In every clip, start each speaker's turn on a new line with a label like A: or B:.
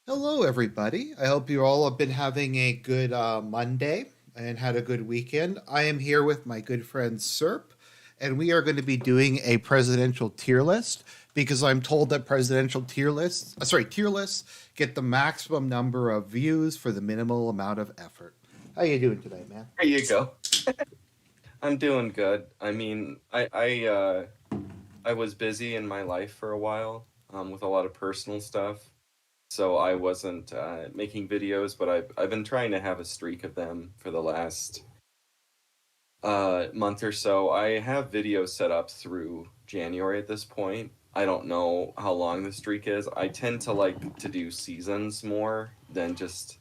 A: Hello, everybody. I hope you all have been having a good Monday and had a good weekend. I am here with my good friend Serp, and we are going to be doing a presidential tier list because I'm told that tier lists get the maximum number of views for the minimal amount of effort. How you doing today, man?
B: There you go. I'm doing good. I mean, I was busy in my life for a while, with a lot of personal stuff, so I wasn't making videos. But I've been trying to have a streak of them for the last month or so. I have videos set up through January at this point. I don't know how long the streak is. I tend to like to do seasons more than just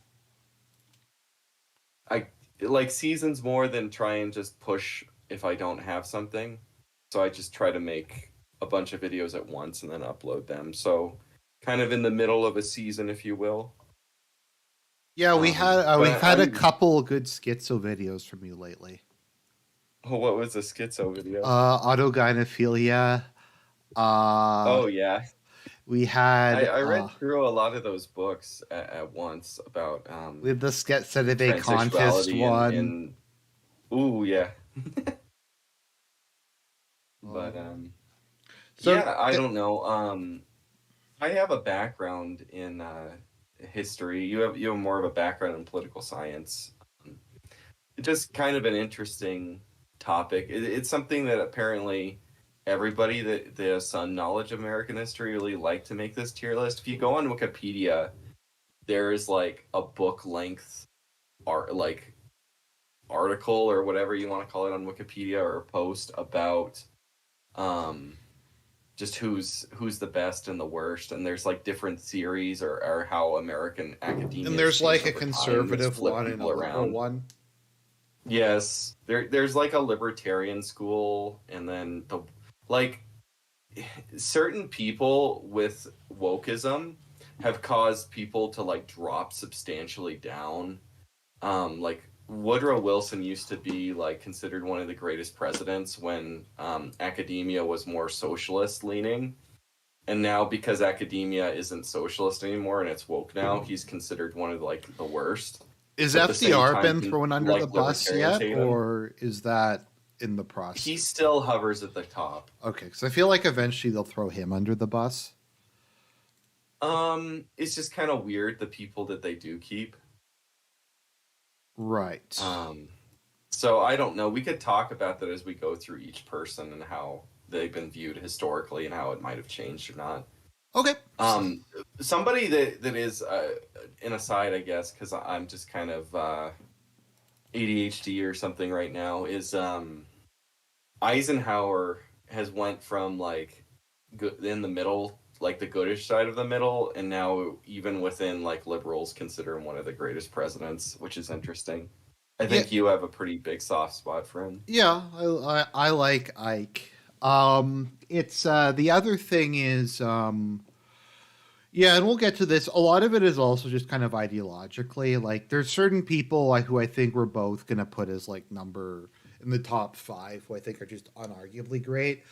B: I like seasons more than try and just push if I don't have something. So I just try to make a bunch of videos at once and then upload them. So kind of in the middle of a season, if you will.
A: Yeah, we've
B: But
A: had a
B: I'm
A: couple good schizo videos from you lately.
B: oh, what was the schizo video?
A: Autogynephilia. Uh,
B: Oh yeah,
A: we had
B: I read through a lot of those books at once about
A: with the Sketch Saturday contest
B: transsexuality
A: one.
B: and ooh yeah. But
A: Um, so
B: yeah, I don't know. I have a background in history. You have more of a background in political science. Um, it's just kind of an interesting topic. It's something that apparently everybody that has some knowledge of American history really like to make this tier list. If you go on Wikipedia, there is like a book length like article or whatever you want to call it on Wikipedia or a post about um just who's the best and the worst, and there's like different theories or how American
A: and
B: academia has
A: there's
B: changed
A: like a
B: over time that's
A: conservative
B: flipped
A: one and a
B: people
A: liberal
B: around.
A: one.
B: Yes, there's like a libertarian school, and then the like certain people with wokeism have caused people to like drop substantially down. Like Woodrow Wilson used to be like considered one of the greatest presidents when academia was more socialist leaning, and now because academia isn't socialist anymore and it's woke now, he's considered one of like the worst.
A: Is
B: But at the same
A: FDR
B: time,
A: been thrown under the
B: like
A: bus
B: libertarians
A: yet,
B: hate him.
A: or is that in the
B: He
A: process?
B: still hovers at the top.
A: Okay, because I feel like eventually they'll throw him under the bus.
B: It's just kind of weird the people that they do keep.
A: Right.
B: Um, so I don't know. We could talk about that as we go through each person and how they've been viewed historically and how it might have changed or not.
A: Okay.
B: Um, Somebody that is an aside, I guess, because I'm just kind of ADHD or something right now. Is Eisenhower has went from like good in the middle, like the goodish side of the middle, and now even within like liberals consider him one of the greatest presidents, which is interesting. I
A: Yeah.
B: think you have a pretty big soft spot for him.
A: Yeah. I like Ike. It's the other thing is yeah, and we'll get to this. A lot of it is also just kind of ideologically. Like, there's certain people who I think we're both gonna put as like number in the top five, who I think are just unarguably great.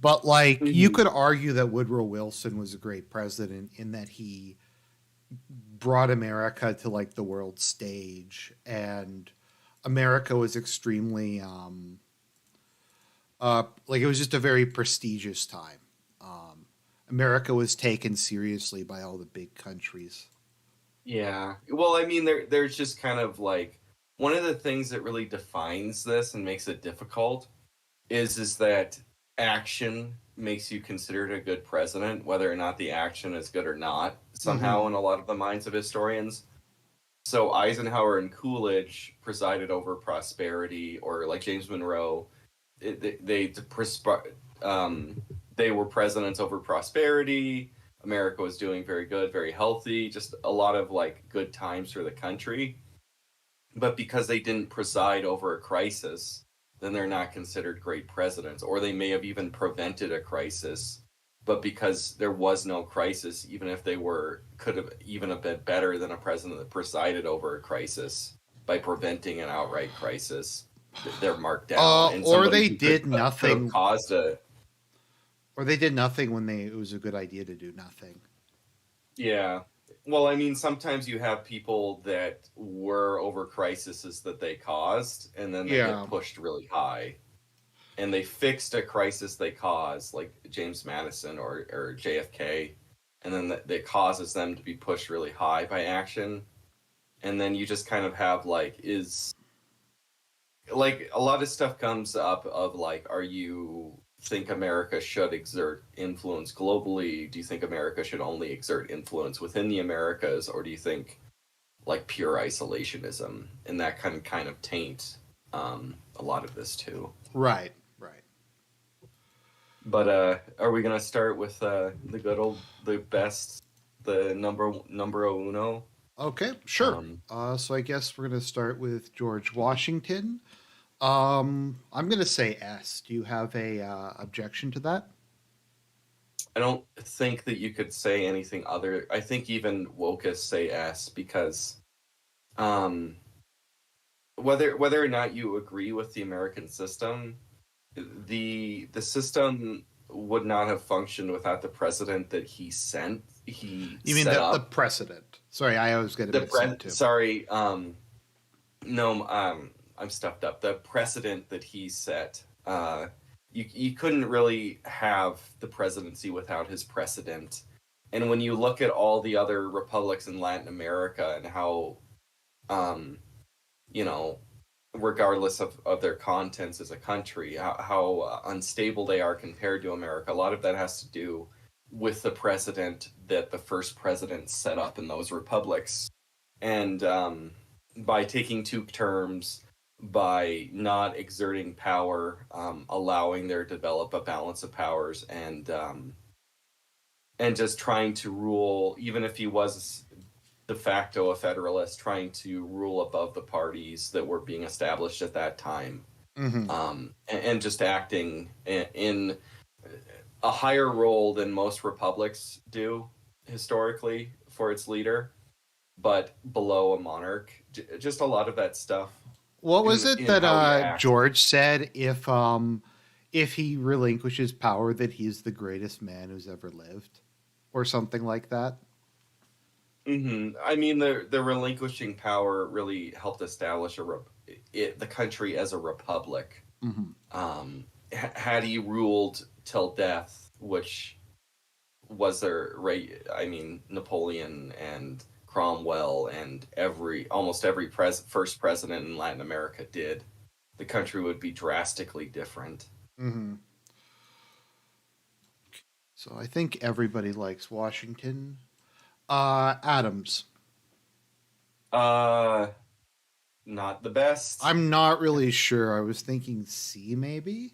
A: But like, you
B: Mhm.
A: could argue that Woodrow Wilson was a great president in that he brought America to like the world stage, and America was extremely like it was just a very prestigious time. America was taken seriously by all the big countries.
B: Yeah. Well, I mean, there's just kind of like one of the things that really defines this and makes it difficult is that action makes you considered a good president, whether or not the action is good or not,
A: Hmm.
B: somehow in a lot of the minds of historians. So Eisenhower and Coolidge presided over prosperity, or like James Monroe, um, they were presidents over prosperity. America was doing very good, very healthy, just a lot of like good times for the country. But because they didn't preside over a crisis, then they're not considered great presidents, or they may have even prevented a crisis. But because there was no crisis, even if they were, could have even have been better than a president that presided over a crisis by preventing an outright crisis, they're marked down. And
A: Or
B: somebody
A: they
B: who
A: did
B: could have
A: nothing,
B: caused a
A: or they did nothing when it was a good idea to do nothing.
B: yeah. Well, I mean, sometimes you have people that were over crises that they caused, and then they get
A: Yeah.
B: pushed really high, and they fixed a crisis they caused, like James Madison or JFK, and then that causes them to be pushed really high by action, and then you just kind of have like a lot of stuff comes up of like, are you think America should exert influence globally? Do you think America should only exert influence within the Americas, or do you think like pure isolationism, and that can kind of taint a lot of this too?
A: Right. Right.
B: But are we gonna start with the best, the numero uno?
A: Okay. Sure.
B: Um,
A: So I guess we're gonna start with George Washington. I'm gonna say S. Do you have a objection to that?
B: I don't think that you could say anything other. I think even wokists say S because um, whether or not you agree with the American system, the system would not have functioned without the president that he
A: You mean
B: set
A: the
B: up.
A: president? Sorry, I always get it mixed up too.
B: Sorry, no, I'm stuffed up. The precedent that he set. You couldn't really have the presidency without his precedent. And when you look at all the other republics in Latin America and how, um, you know, regardless of their contents as a country, how unstable they are compared to America, a lot of that has to do with the precedent that the first president set up in those republics. And by taking two terms, by not exerting power, allowing there to develop a balance of powers, and just trying to rule, even if he was de facto a Federalist, trying to rule above the parties that were being established at that time,
A: Mm-hmm.
B: and just acting in a higher role than most republics do historically for its leader, but below a monarch. Just a lot of that stuff
A: What was it
B: in
A: that
B: how he acted.
A: George said? If he relinquishes power, that he's the greatest man who's ever lived, or something like that.
B: I mean, the relinquishing power really helped establish the country as a republic.
A: Mm-hmm.
B: Had he ruled till death, which was there, right? I mean, Napoleon and Cromwell and almost every first president in Latin America did, the country would be drastically different.
A: Mm-hmm. So I think everybody likes Washington. Adams.
B: Uh, Not the best.
A: I'm not really sure. I was thinking C, maybe.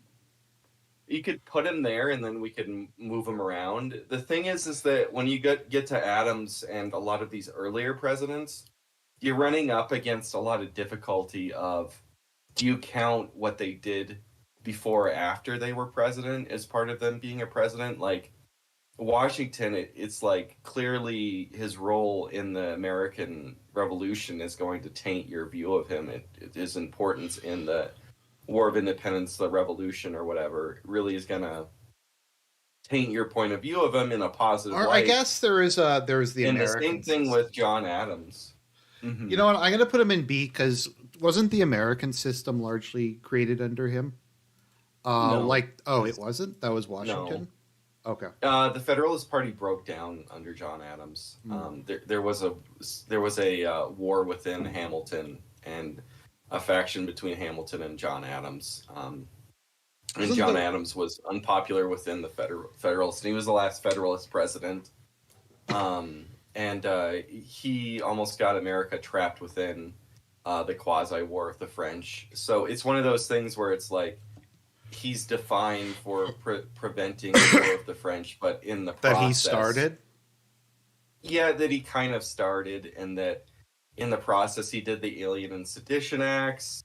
B: You could put him there, and then we could move him around. The thing is that when you get to Adams and a lot of these earlier presidents, you're running up against a lot of difficulty of, do you count what they did before or after they were president as part of them being a president? Like Washington, it's like clearly his role in the American Revolution is going to taint your view of him. His importance in the War of Independence, the Revolution, or whatever, really is going to taint your point of view of him in a positive
A: Or
B: light.
A: I guess there's the
B: and
A: American
B: the same thing
A: system.
B: with John Adams.
A: You know what? I'm gonna put him in B because wasn't the American system largely created under him?
B: No.
A: It wasn't. That was Washington. Okay.
B: The Federalist Party broke down under John Adams. There was a war within Hamilton and a faction between Hamilton and John Adams. And John Adams was unpopular within the Federalists, and he was the last Federalist president. And he almost got America trapped within the quasi-war of the French. So it's one of those things where it's like he's defined for preventing the war of the French, but in the process...
A: That he started?
B: Yeah, that he kind of started, and that in the process he did the Alien and Sedition Acts,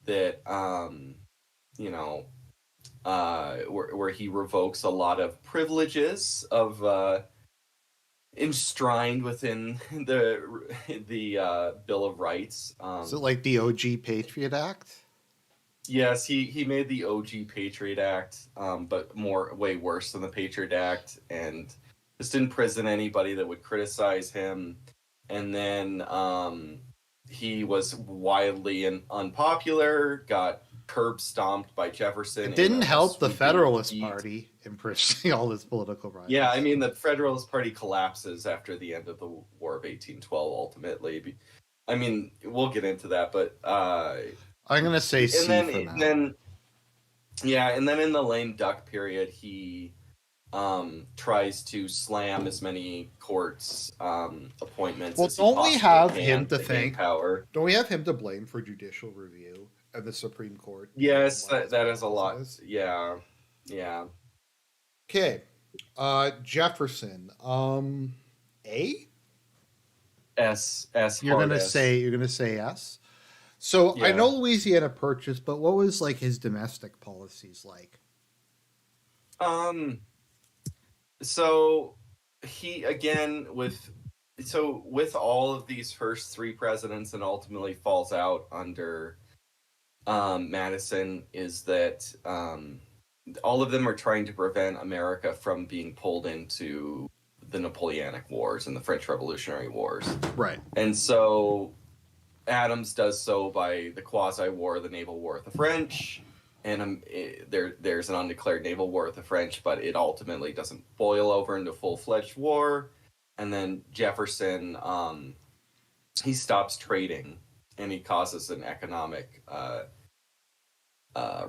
B: that, where he revokes a lot of privileges of... enshrined within the Bill of Rights.
A: Is it like the OG Patriot Act?
B: Yes, he made the OG Patriot Act, but way worse than the Patriot Act, and just imprison anybody that would criticize him. And then he was wildly unpopular, got curb stomped by Jefferson.
A: It didn't help the Federalist
B: defeat.
A: Party imprisoning all his political rivals.
B: Yeah, I mean, the Federalist Party collapses after the end of the War of 1812, ultimately. I mean, we'll get into that, but...
A: I'm going to say C for now.
B: And then in the lame duck period, he tries to slam as many courts appointments as he
A: don't we have him to
B: thank? Power.
A: Don't we have him to blame for judicial review at the Supreme Court?
B: Yes, that is a lot. Yeah.
A: Okay, Jefferson. A.
B: S.
A: You're gonna say S. So yeah. I know Louisiana Purchase, but what was like his domestic policies like?
B: So he with all of these first three presidents and ultimately falls out under Madison is that all of them are trying to prevent America from being pulled into the Napoleonic Wars and the French Revolutionary Wars.
A: Right.
B: And so Adams does so by the quasi-war, the naval war with the French, and there's an undeclared naval war with the French, but it ultimately doesn't boil over into full-fledged war. And then Jefferson, he stops trading, and he causes an economic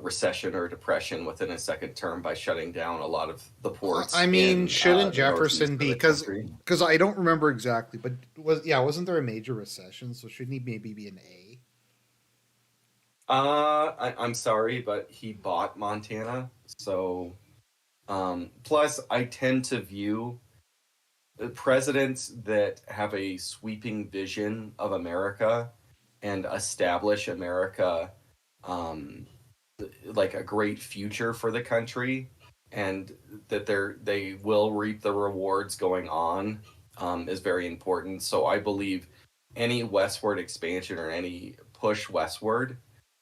B: recession or depression within his second term by shutting down a lot of the ports.
A: I mean, shouldn't Jefferson be, because I don't remember exactly, but wasn't there a major recession? So shouldn't he maybe be an A?
B: I'm sorry, but he bought Montana. So, plus I tend to view the presidents that have a sweeping vision of America and establish America, like a great future for the country, and that they will reap the rewards going on, is very important. So I believe any westward expansion or any push westward,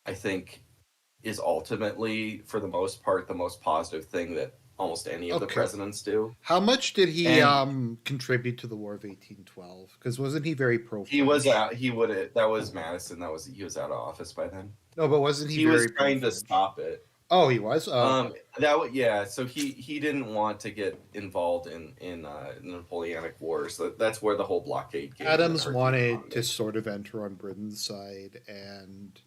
B: I think, is ultimately, for the most part, the most positive thing that almost any of the presidents do.
A: How much did he contribute to the War of 1812? Because wasn't he very pro-French?
B: He was out. That was Madison. He was out of office by then.
A: No, but wasn't he?
B: He was trying to stop it.
A: Oh, he was.
B: So he didn't want to get involved in the Napoleonic Wars. That's where the whole blockade came.
A: Adams wanted to sort of enter on Britain's side, and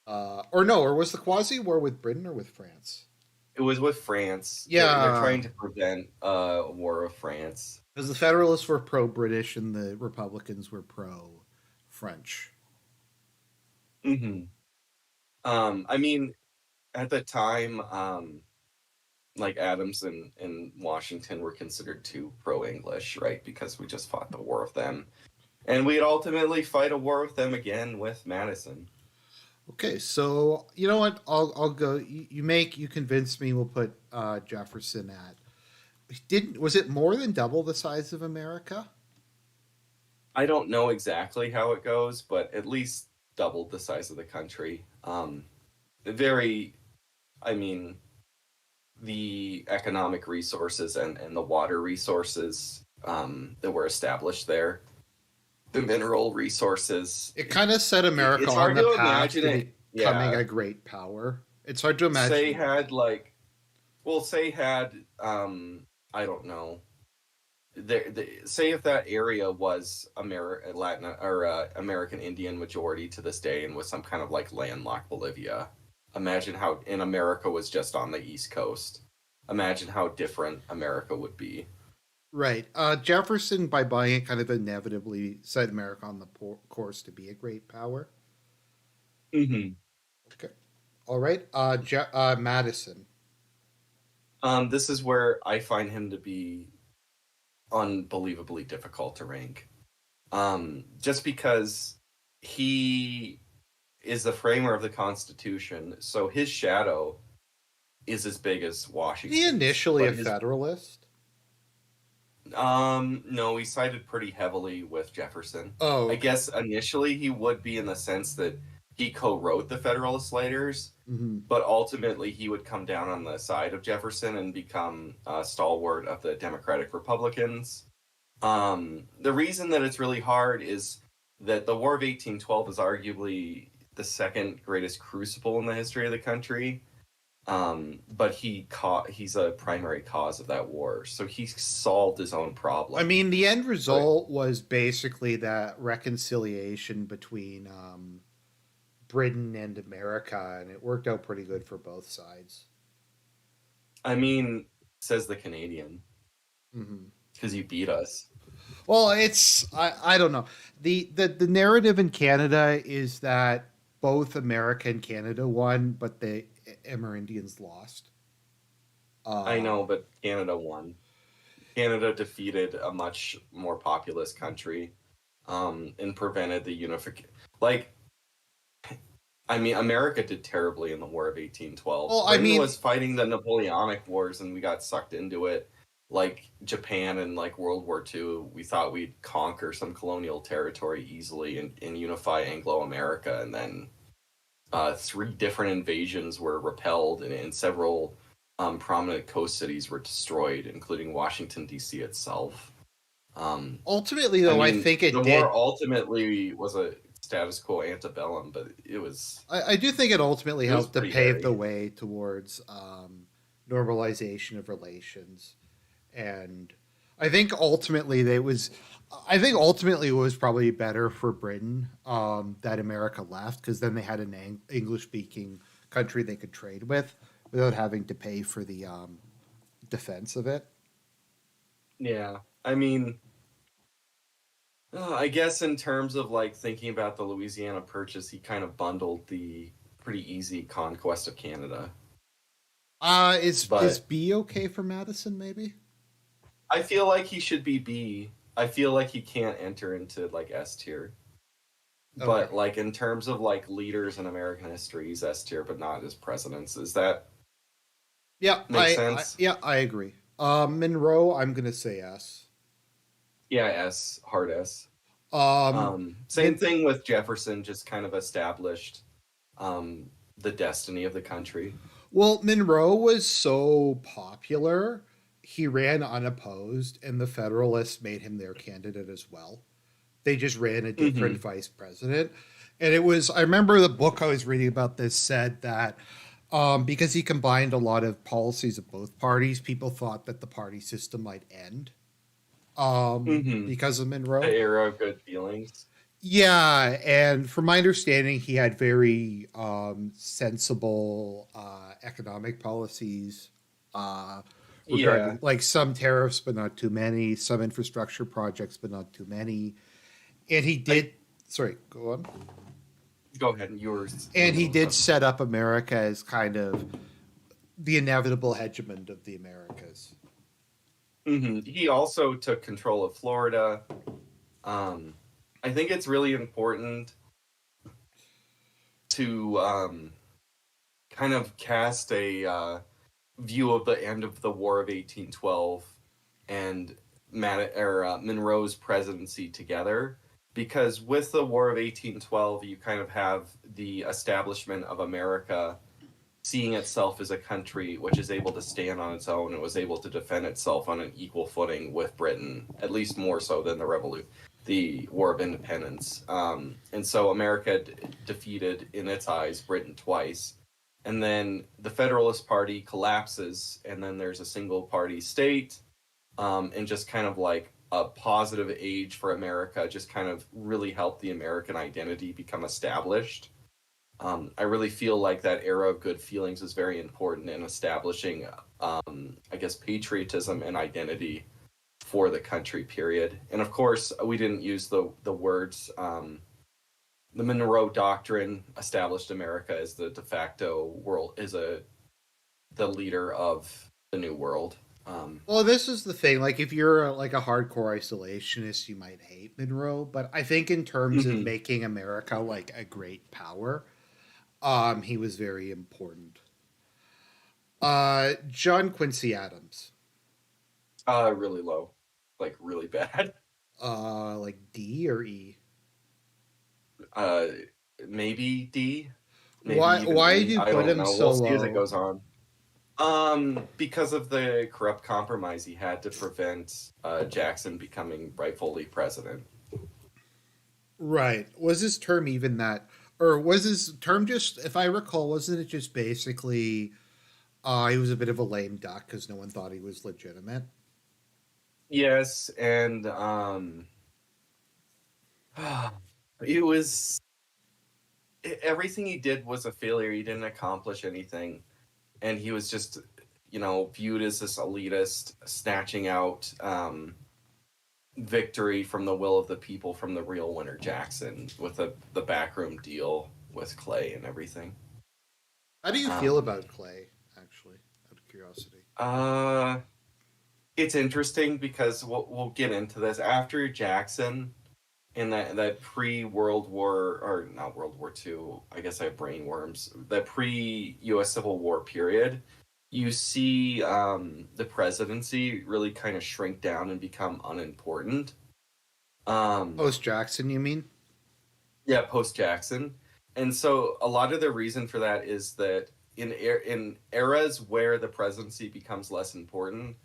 A: or was the quasi-war with Britain or with France?
B: It was with France.
A: Yeah,
B: they're trying to prevent a war of France.
A: Because the Federalists were pro-British and the Republicans were pro-French.
B: Mm-hmm. I mean, at the time, like Adams and Washington were considered too pro-English, right? Because we just fought the war with them. And we'd ultimately fight a war with them again with Madison.
A: Okay, so you know what? I'll go. You convince me. We'll put Jefferson at. Was it more than double the size of America?
B: I don't know exactly how it goes, but at least doubled the size of the country. The economic resources and the water resources that were established there, the mineral resources.
A: It kind of set America on the path to becoming a great power. It's hard to imagine.
B: I don't know. Say if that area was American Indian majority to this day and was some kind of like landlocked Bolivia. Imagine how in America was just on the East Coast. Imagine how different America would be.
A: Right. Jefferson, by buying it, kind of inevitably set America on the course to be a great power.
B: Mm-hmm.
A: Okay. All right. Madison.
B: This is where I find him to be unbelievably difficult to rank. Just because he is the framer of the Constitution, so his shadow is as big as Washington.
A: He initially a Federalist?
B: No, he sided pretty heavily with Jefferson.
A: Oh.
B: I guess initially he would be, in the sense that he co-wrote the Federalist Letters, but ultimately he would come down on the side of Jefferson and become a stalwart of the Democratic Republicans. The reason that it's really hard is that the War of 1812 is arguably the second greatest crucible in the history of the country. But he's a primary cause of that war, so he solved his own problem.
A: I mean, the end result was basically that reconciliation between Britain and America, and it worked out pretty good for both sides.
B: I mean, says the Canadian, because you beat us.
A: Well, I don't know. The narrative in Canada is that both America and Canada won, but the Amerindians lost.
B: I know, but Canada won. Canada defeated a much more populous country, and prevented the unification. Like, I mean, America did terribly in the War of 1812.
A: Well,
B: Britain was fighting the Napoleonic Wars, and we got sucked into it. Like Japan and like World War II, we thought we'd conquer some colonial territory easily and unify Anglo-America, and then 3 different invasions were repelled, and several prominent coast cities were destroyed, including Washington, D.C. itself.
A: Ultimately, though, I think
B: the war ultimately was a status quo antebellum, but it was...
A: I do think it ultimately helped to pave the way towards normalization of relations. And I think ultimately it was probably better for Britain that America left, because then they had an English-speaking country they could trade with without having to pay for the defense of it.
B: Yeah, I mean, I guess in terms of like thinking about the Louisiana Purchase, he kind of bundled the pretty easy conquest of Canada.
A: Is B okay for Madison, maybe?
B: I feel like he should be B. I feel like he can't enter into like S tier. Okay. But like in terms of like leaders in American history, he's S tier, but not as presidents. Is that make sense?
A: I agree. Monroe, I'm gonna say S.
B: Yeah, S, hard S. Same thing with Jefferson, just kind of established the destiny of the country.
A: Well, Monroe was so popular, he ran unopposed, and the Federalists made him their candidate as well. They just ran a different vice president. And it was, I remember the book I was reading about this said that because he combined a lot of policies of both parties, people thought that the party system might end because of Monroe.
B: The era of good feelings.
A: Yeah, and from my understanding, he had very sensible economic policies regarding like some tariffs, but not too many, some infrastructure projects, but not too many. And he did, sorry, go on.
B: Go ahead, yours.
A: And he did set up America as kind of the inevitable hegemon of the Americas.
B: He also took control of Florida. I think it's really important to kind of cast a view of the end of the War of 1812 and Monroe's presidency together, because with the War of 1812, you kind of have the establishment of America seeing itself as a country which is able to stand on its own and was able to defend itself on an equal footing with Britain, at least more so than the War of Independence. And so America defeated, in its eyes, Britain twice. And then the Federalist Party collapses, and then there's a single party state, and just kind of like a positive age for America, just kind of really helped the American identity become established. I really feel like that era of good feelings is very important in establishing, I guess, patriotism and identity for the country, period. And of course, we didn't use the words. The Monroe Doctrine established America as the de facto world, the leader of the New World.
A: Well, this is the thing. Like, if you're like a hardcore isolationist, you might hate Monroe. But I think in terms of making America like a great power, he was very important. John Quincy Adams.
B: Really low. Like, really bad.
A: Like D or E?
B: maybe D, maybe
A: Why?
B: even
A: Why did
B: E.
A: you
B: I
A: put
B: don't
A: him
B: know.
A: so
B: We'll see as it
A: low?
B: goes on. Because of the corrupt compromise he had to prevent Jackson becoming rightfully president.
A: Right. Was his term even that, or was his term just? If I recall, wasn't it just basically he was a bit of a lame duck because no one thought he was legitimate?
B: Yes, and it was everything he did was a failure. He didn't accomplish anything, and he was just, viewed as this elitist, snatching out victory from the will of the people from the real winner Jackson with the backroom deal with Clay and everything.
A: How do you feel
B: Um,
A: about Clay? Actually, out of curiosity.
B: uh, it's interesting because we'll get into this after Jackson in that pre-World War, or not World War II, I guess I have brain worms, that pre-US Civil War period. You see the presidency really kind of shrink down and become unimportant.
A: Post Jackson, you mean?
B: Yeah, post Jackson. And so a lot of the reason for that is that in eras where the presidency becomes less important,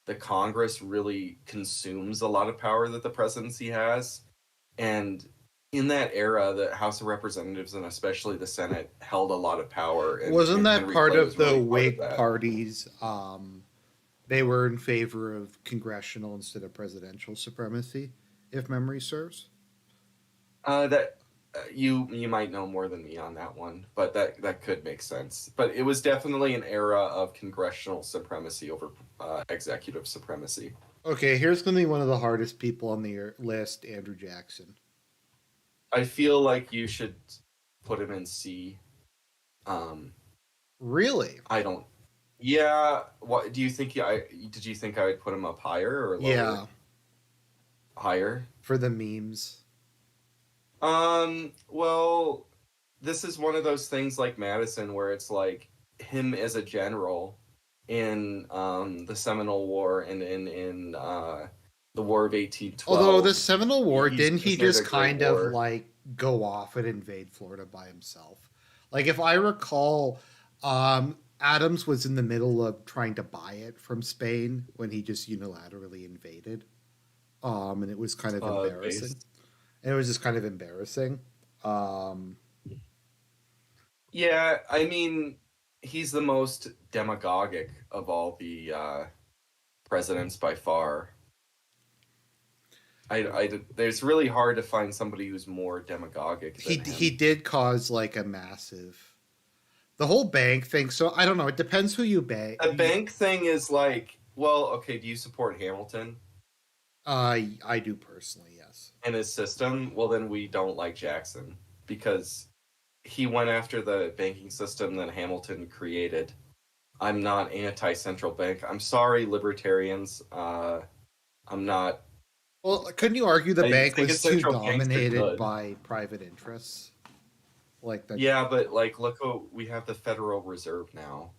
B: the Congress really consumes a lot of power that the presidency has. And in that era, the House of Representatives and especially the Senate held a lot of power,
A: Wasn't
B: and
A: that
B: Henry
A: part
B: Clay
A: of
B: was
A: the
B: really part of
A: Whig
B: that.
A: party's? They were in favor of congressional instead of presidential supremacy, if memory serves.
B: That you might know more than me on that one, but that could make sense. But it was definitely an era of congressional supremacy over executive supremacy.
A: Okay, here's going to be one of the hardest people on the list, Andrew Jackson.
B: I feel like you should put him in C. Um,
A: Really?
B: I don't. Yeah. What do you think? Did you think I would put him up higher or lower?
A: Yeah,
B: Higher.
A: for the memes.
B: Well, this is one of those things like Madison where it's like him as a general in the Seminole War and in the War of
A: Although
B: 1812.
A: the Seminole War,
B: He's
A: didn't he
B: considered
A: just
B: a great
A: kind of
B: war.
A: like go off and invade Florida by himself? Like, if I recall, Adams was in the middle of trying to buy it from Spain when he just unilaterally invaded. And it was kind of embarrassing.
B: Based.
A: And it was just kind of embarrassing. Um,
B: Yeah, I mean, he's the most demagogic of all the presidents by far. There's really hard to find somebody who's more demagogic
A: he
B: than
A: he
B: him.
A: did cause like a massive the whole bank thing. So I don't know. It depends who you bank.
B: The bank thing is like, well, okay, do you support Hamilton
A: I do personally, yes.
B: and his system? Well, then we don't like Jackson because he went after the banking system that Hamilton created. I'm not anti-central bank. I'm sorry, libertarians. I'm not.
A: Well, couldn't you argue the
B: I
A: bank
B: think a
A: was too
B: central banks are
A: dominated
B: good.
A: by private interests? Like that.
B: Yeah, but like, look, we have the Federal Reserve now.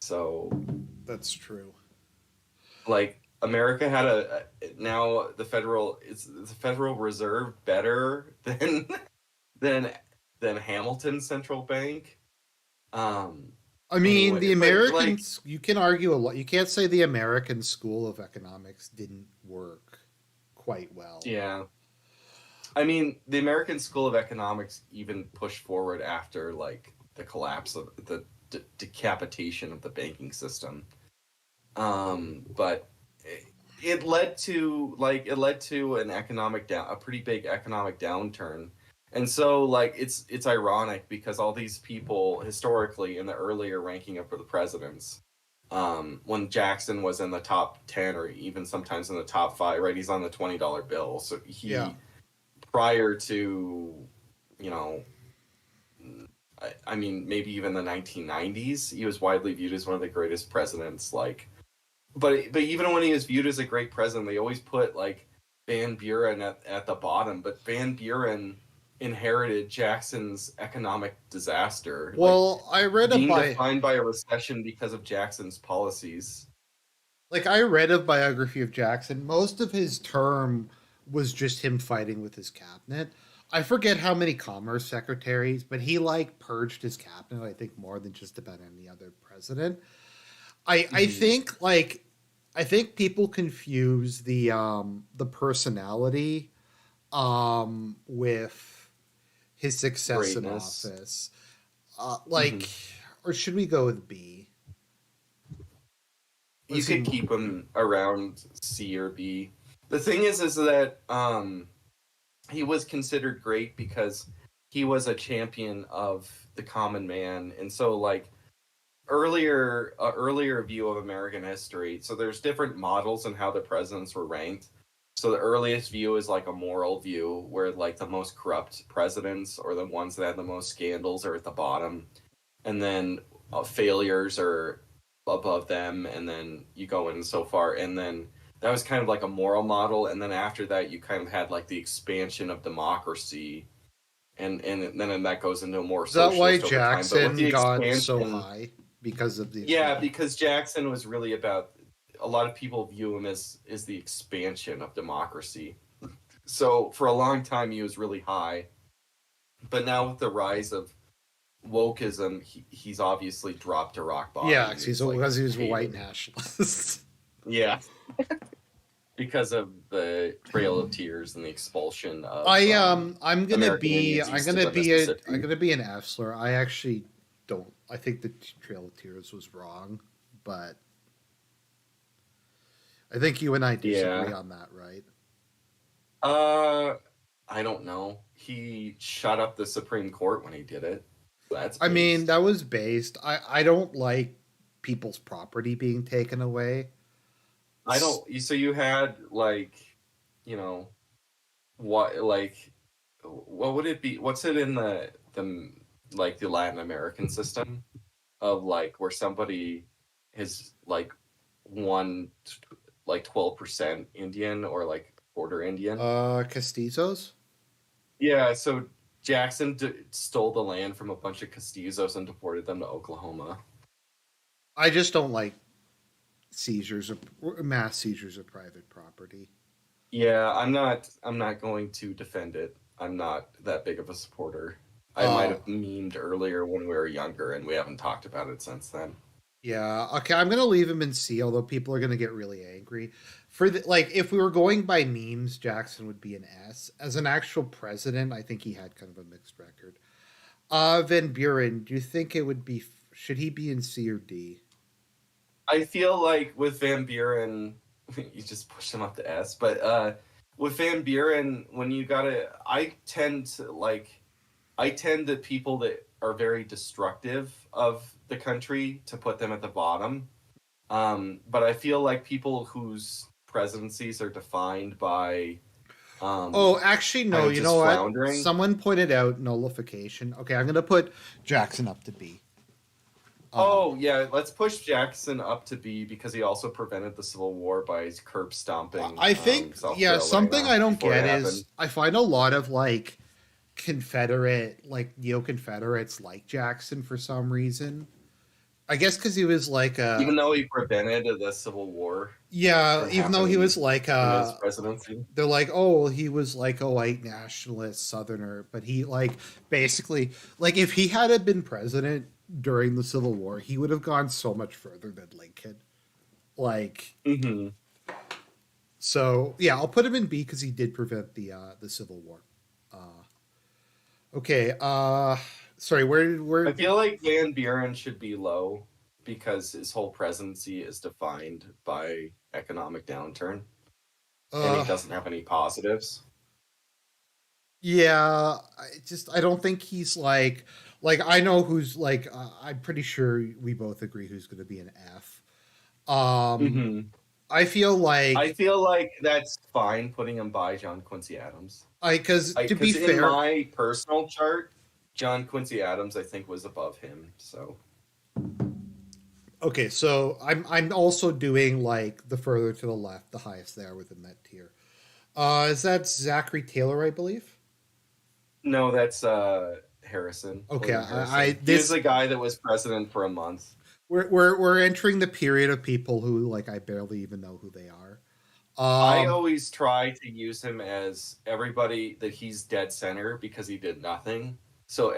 B: So,
A: That's true.
B: like, America had now the federal is the Federal Reserve better than than Hamilton's central bank.
A: I mean, the
B: Anyway, but like,
A: Americans. You can argue a lot. You can't say the American School of Economics didn't work quite well.
B: yeah, I mean, the American School of Economics even pushed forward after like the collapse of the decapitation of the banking system. But it led to a pretty big economic downturn. And so like it's ironic because all these people historically in the earlier ranking of the presidents, when Jackson was in the top 10 or even sometimes in the top 5, right? He's on the $20 bill. So
A: Yeah.
B: prior to, you know, I mean, maybe even the 1990s, he was widely viewed as one of the greatest presidents. Like, but even when he was viewed as a great president, they always put like Van Buren at the bottom. But Van Buren inherited Jackson's economic disaster, like
A: Well, I read a
B: being
A: bi
B: defined by a recession because of Jackson's policies.
A: like I read a biography of Jackson. Most of his term was just him fighting with his cabinet. I forget how many commerce secretaries, but he like purged his cabinet, I think, more than just about any other president. I
B: Hmm.
A: think like I think people confuse the personality with his success in
B: Greatness.
A: office.
B: Hmm.
A: Like, or should we go with B?
B: You
A: Was
B: could
A: he?
B: keep him around C or B. The thing is that he was considered great because he was a champion of the common man, and so like earlier view of American history. So there's different models in how the presidents were ranked. So the earliest view is like a moral view where like the most corrupt presidents or the ones that had the most scandals are at the bottom, and then failures are above them, and then you go in so far, and then that was kind of like a moral model, and then after that you kind of had like the expansion of democracy, and then that goes into a more
A: Is that why
B: socialist over time. But with the
A: Jackson got so
B: expansion,
A: high because of the?
B: yeah, because Jackson was really about, a lot of people view him as the expansion of democracy. So for a long time he was really high, but now with the rise of wokeism, he's obviously dropped to rock bottom.
A: Yeah,
B: And
A: because
B: he's like
A: he was a white
B: hated.
A: nationalist.
B: Yeah, because of the Trail of Tears and the expulsion of American Indians east of the
A: I'm
B: Mississippi.
A: gonna be an Afsler. I actually don't. I think the Trail of Tears was wrong, but I think you and I disagree
B: Yeah.
A: on that, right?
B: Uh, I don't know. He shut up the Supreme Court when he did it. That's
A: I mean,
B: based.
A: that was based. I don't like people's property being taken away.
B: I don't. So you had like, you know, what like, what would it be? What's it in the like the Latin American system of like where somebody is like one like 12% Indian or like quarter Indian?
A: Castizos.
B: Yeah. So Jackson stole the land from a bunch of Castizos and deported them to Oklahoma.
A: I just don't like seizures of mass seizures of private property.
B: Yeah, I'm not going to defend it. I'm not that big of a supporter. I might
A: Uh,
B: have memed earlier when we were younger and we haven't talked about it since then.
A: Yeah, okay, I'm gonna leave him in C, although people are gonna get really angry. For the like, if we were going by memes, Jackson would be an S. As an actual president, I think he had kind of a mixed record. Van Buren, do you think it would be? Should he be in C or D?
B: I feel like with Van Buren, you just push him up to S, but with Van Buren, when you gotta, I tend to people that are very destructive of the country to put them at the bottom. But I feel like people whose presidencies are defined by
A: Oh, actually,
B: kind
A: no.
B: of
A: You know
B: just
A: what?
B: floundering.
A: Someone pointed out nullification. Okay, I'm gonna put Jackson up to B. Um,
B: Oh yeah, let's push Jackson up to B because he also prevented the Civil War by curb stomping
A: I think,
B: South
A: yeah, something
B: Carolina
A: I don't
B: before it
A: get
B: happened.
A: is I find a lot of like Confederate, like neo Confederates, like Jackson for some reason. I guess because he was like
B: Even
A: a,
B: though he prevented the Civil War
A: yeah,
B: from
A: even though he
B: happening
A: was like
B: in his presidency.
A: they're like, oh, he was like a white nationalist Southerner, but he like basically like if he had been president during the Civil War, he would have gone so much further than Lincoln. Like,
B: Hmm.
A: so yeah, I'll put him in B because he did prevent the Civil War. Okay, sorry,
B: I
A: where
B: feel like Van Buren should be low because his whole presidency is defined by economic downturn and he
A: uh
B: doesn't have any positives.
A: yeah, I don't think he's like I know who's like I'm pretty sure we both agree who's going to be an F. Um
B: Hmm.
A: I feel
B: I
A: like
B: feel like that's fine putting him by John Quincy Adams.
A: I because to be
B: Because in
A: fair,
B: my personal chart, John Quincy Adams I think was above him. So
A: okay, so I'm also doing like the further to the left, the highest there within that tier. Is that Zachary Taylor, I believe?
B: no, that's Harrison,
A: Okay,
B: William
A: I
B: Harrison. He was
A: this
B: the guy that was president for a month.
A: we're entering the period of people who like I barely even know who they are.
B: I
A: Um,
B: always try to use him as everybody that he's dead center because he did nothing. So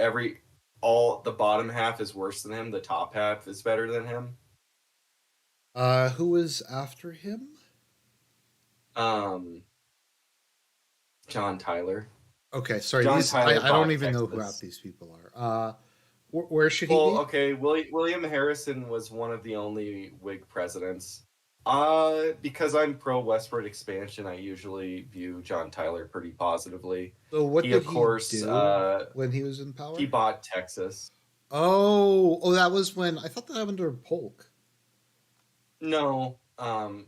B: all the bottom half is worse than him, the top half is better than him.
A: who was after him?
B: Um, John Tyler.
A: Okay, sorry.
B: John
A: These
B: Tyler
A: I don't
B: bought
A: even know who half
B: Texas.
A: these people are. Where should he
B: Well,
A: be?
B: okay, William Harrison was one of the only Whig presidents. Because I'm pro westward expansion, I usually view John Tyler pretty positively.
A: So what
B: He,
A: did
B: of
A: he
B: course,
A: do when he was in
B: he
A: power?
B: bought Texas.
A: Oh, that was when I thought that happened to Polk.
B: No,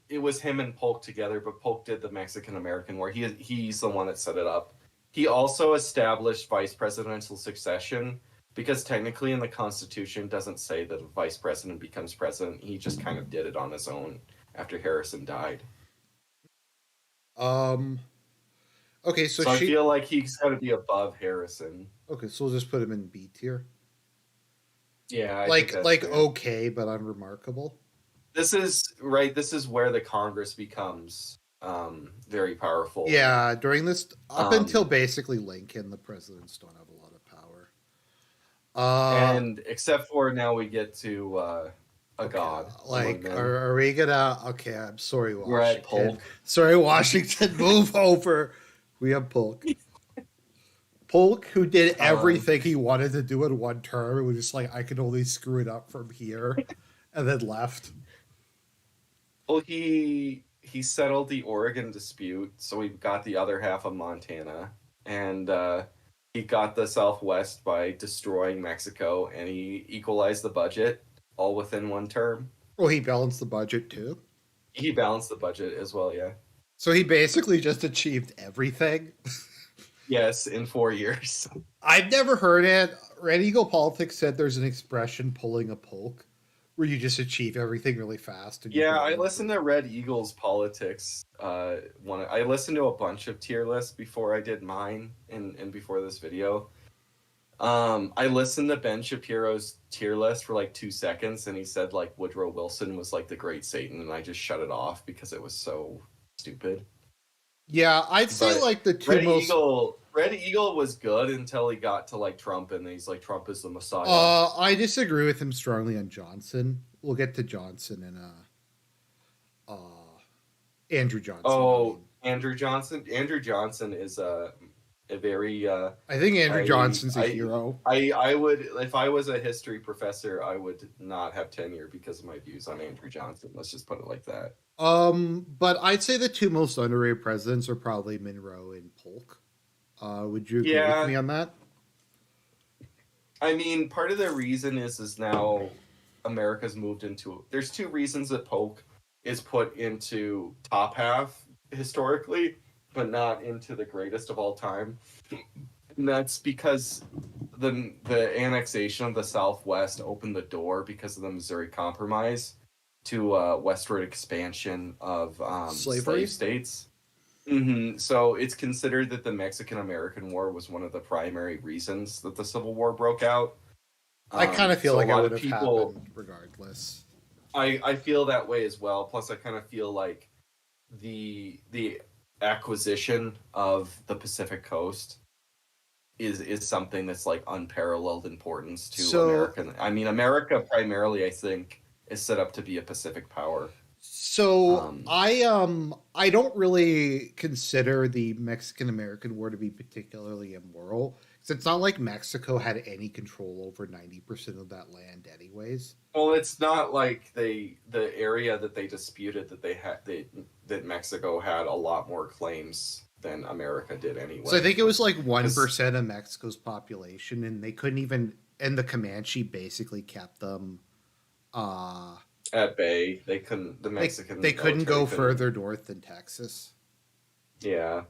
B: it was him and Polk together, but Polk did the Mexican American War. He's the one that set it up. He also established vice presidential succession because technically in the Constitution it doesn't say that a vice president becomes president. He just kind of did it on his own after Harrison died.
A: Um, okay, so
B: So I
A: she
B: feel like he's got to be above Harrison.
A: okay, so we'll just put him in B tier.
B: Yeah, I think that's fair.
A: Okay, but unremarkable.
B: This is right. This is where the Congress becomes very powerful.
A: Yeah, during this up until basically Lincoln, the presidents don't have a lot of power.
B: And except for now, we get to a
A: okay,
B: god.
A: like, are we gonna? Okay, I'm sorry, Washington.
B: We're at Polk.
A: Sorry, Washington. Move over. We have Polk. Polk, who did everything he wanted to do in one term, was just like, I can only screw it up from here, and then left.
B: Well, he settled the Oregon dispute, so we got the other half of Montana, and he got the Southwest by destroying Mexico, and he equalized the budget all within one term.
A: Well, he balanced the budget too.
B: He balanced the budget as well, yeah.
A: So he basically just achieved everything.
B: Yes, in 4 years.
A: I've never heard it. Red Eagle Politics said there's an expression pulling a Polk where you just achieve everything really fast. And
B: Yeah, I listened to Red Eagle's Politics. I listened to a bunch of tier lists before I did mine and before this video. I listened to Ben Shapiro's tier list for like 2 seconds, and he said like Woodrow Wilson was like the Great Satan, and I just shut it off because it was so stupid.
A: Yeah, I'd say
B: But
A: like the two
B: Red Eagle was good until he got to like Trump, and he's like Trump is the Messiah.
A: I disagree with him strongly on Johnson. We'll get to Johnson and Andrew Johnson.
B: Oh, Andrew Johnson. Andrew Johnson is a very.
A: I think Andrew Johnson's a hero.
B: I would, if I was a history professor, I would not have tenure because of my views on Andrew Johnson. Let's just put it like that.
A: But I'd say the two most underrated presidents are probably Monroe and Polk. Would you agree with me on that?
B: I mean, part of the reason is now America's moved into. There's two reasons that Polk is put into top half historically, but not into the greatest of all time. And that's because the annexation of the Southwest opened the door because of the Missouri Compromise to westward expansion of slave states. Mm-hmm. So it's considered that the Mexican-American War was one of the primary reasons that the Civil War broke out.
A: I kind of feel like it would have happened regardless.
B: I feel that way as well. Plus, I kind of feel like the acquisition of the Pacific Coast is something that's like unparalleled importance to American. I mean, America primarily, I think, is set up to be a Pacific power.
A: So I don't really consider the Mexican-American War to be particularly immoral, because it's not like Mexico had any control over 90% of that land anyways.
B: Well, it's not like the area that they disputed that Mexico had a lot more claims than America did anyway.
A: So I think it was like 1% of Mexico's population, and they couldn't even, and the Comanche basically kept them
B: at bay. They couldn't. The Mexican
A: they couldn't go further north than Texas.
B: Yeah,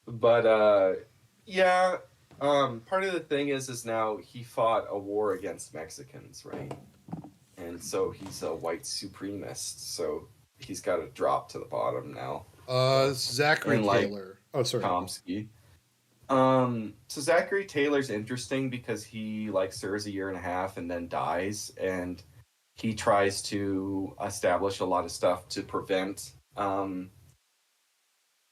B: but yeah. Part of the thing is now he fought a war against Mexicans, right? And so he's a white supremacist. So he's got to drop to the bottom now.
A: Zachary Taylor. Oh, sorry.
B: Chomsky. So Zachary Taylor's interesting because he like serves a year and a half and then dies, and he tries to establish a lot of stuff to prevent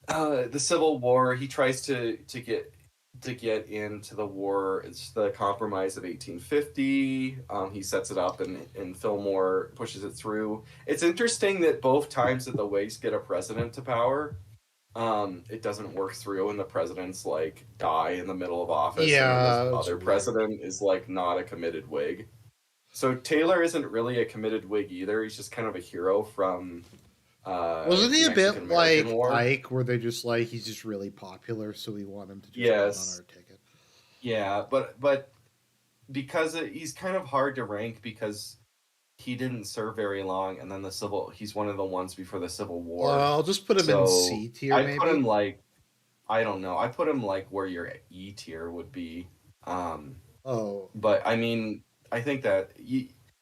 B: the Civil War. He tries to get into the war. It's the Compromise of 1850. He sets it up, and Fillmore pushes it through. It's interesting that both times that the Whigs get a president to power, it doesn't work through, and the presidents like die in the middle of office, and then
A: Yeah,
B: the
A: it's
B: other
A: weird.
B: president is like not a committed Whig. So Taylor isn't really a committed Whig either. He's just kind of a hero from
A: Wasn't he a
B: Mexican
A: bit
B: American
A: like
B: War.
A: Ike, where they're just like he's just really popular, so we want him to just run on
B: Yes,
A: our ticket?
B: yeah, but because he's kind of hard to rank because he didn't serve very long, and then he's one of the ones before the Civil War.
A: I'll just put him in
B: So
A: C tier,
B: I put him
A: maybe.
B: like, I don't know, I put him like where your E tier would be. Um,
A: Oh,
B: but I mean, I think that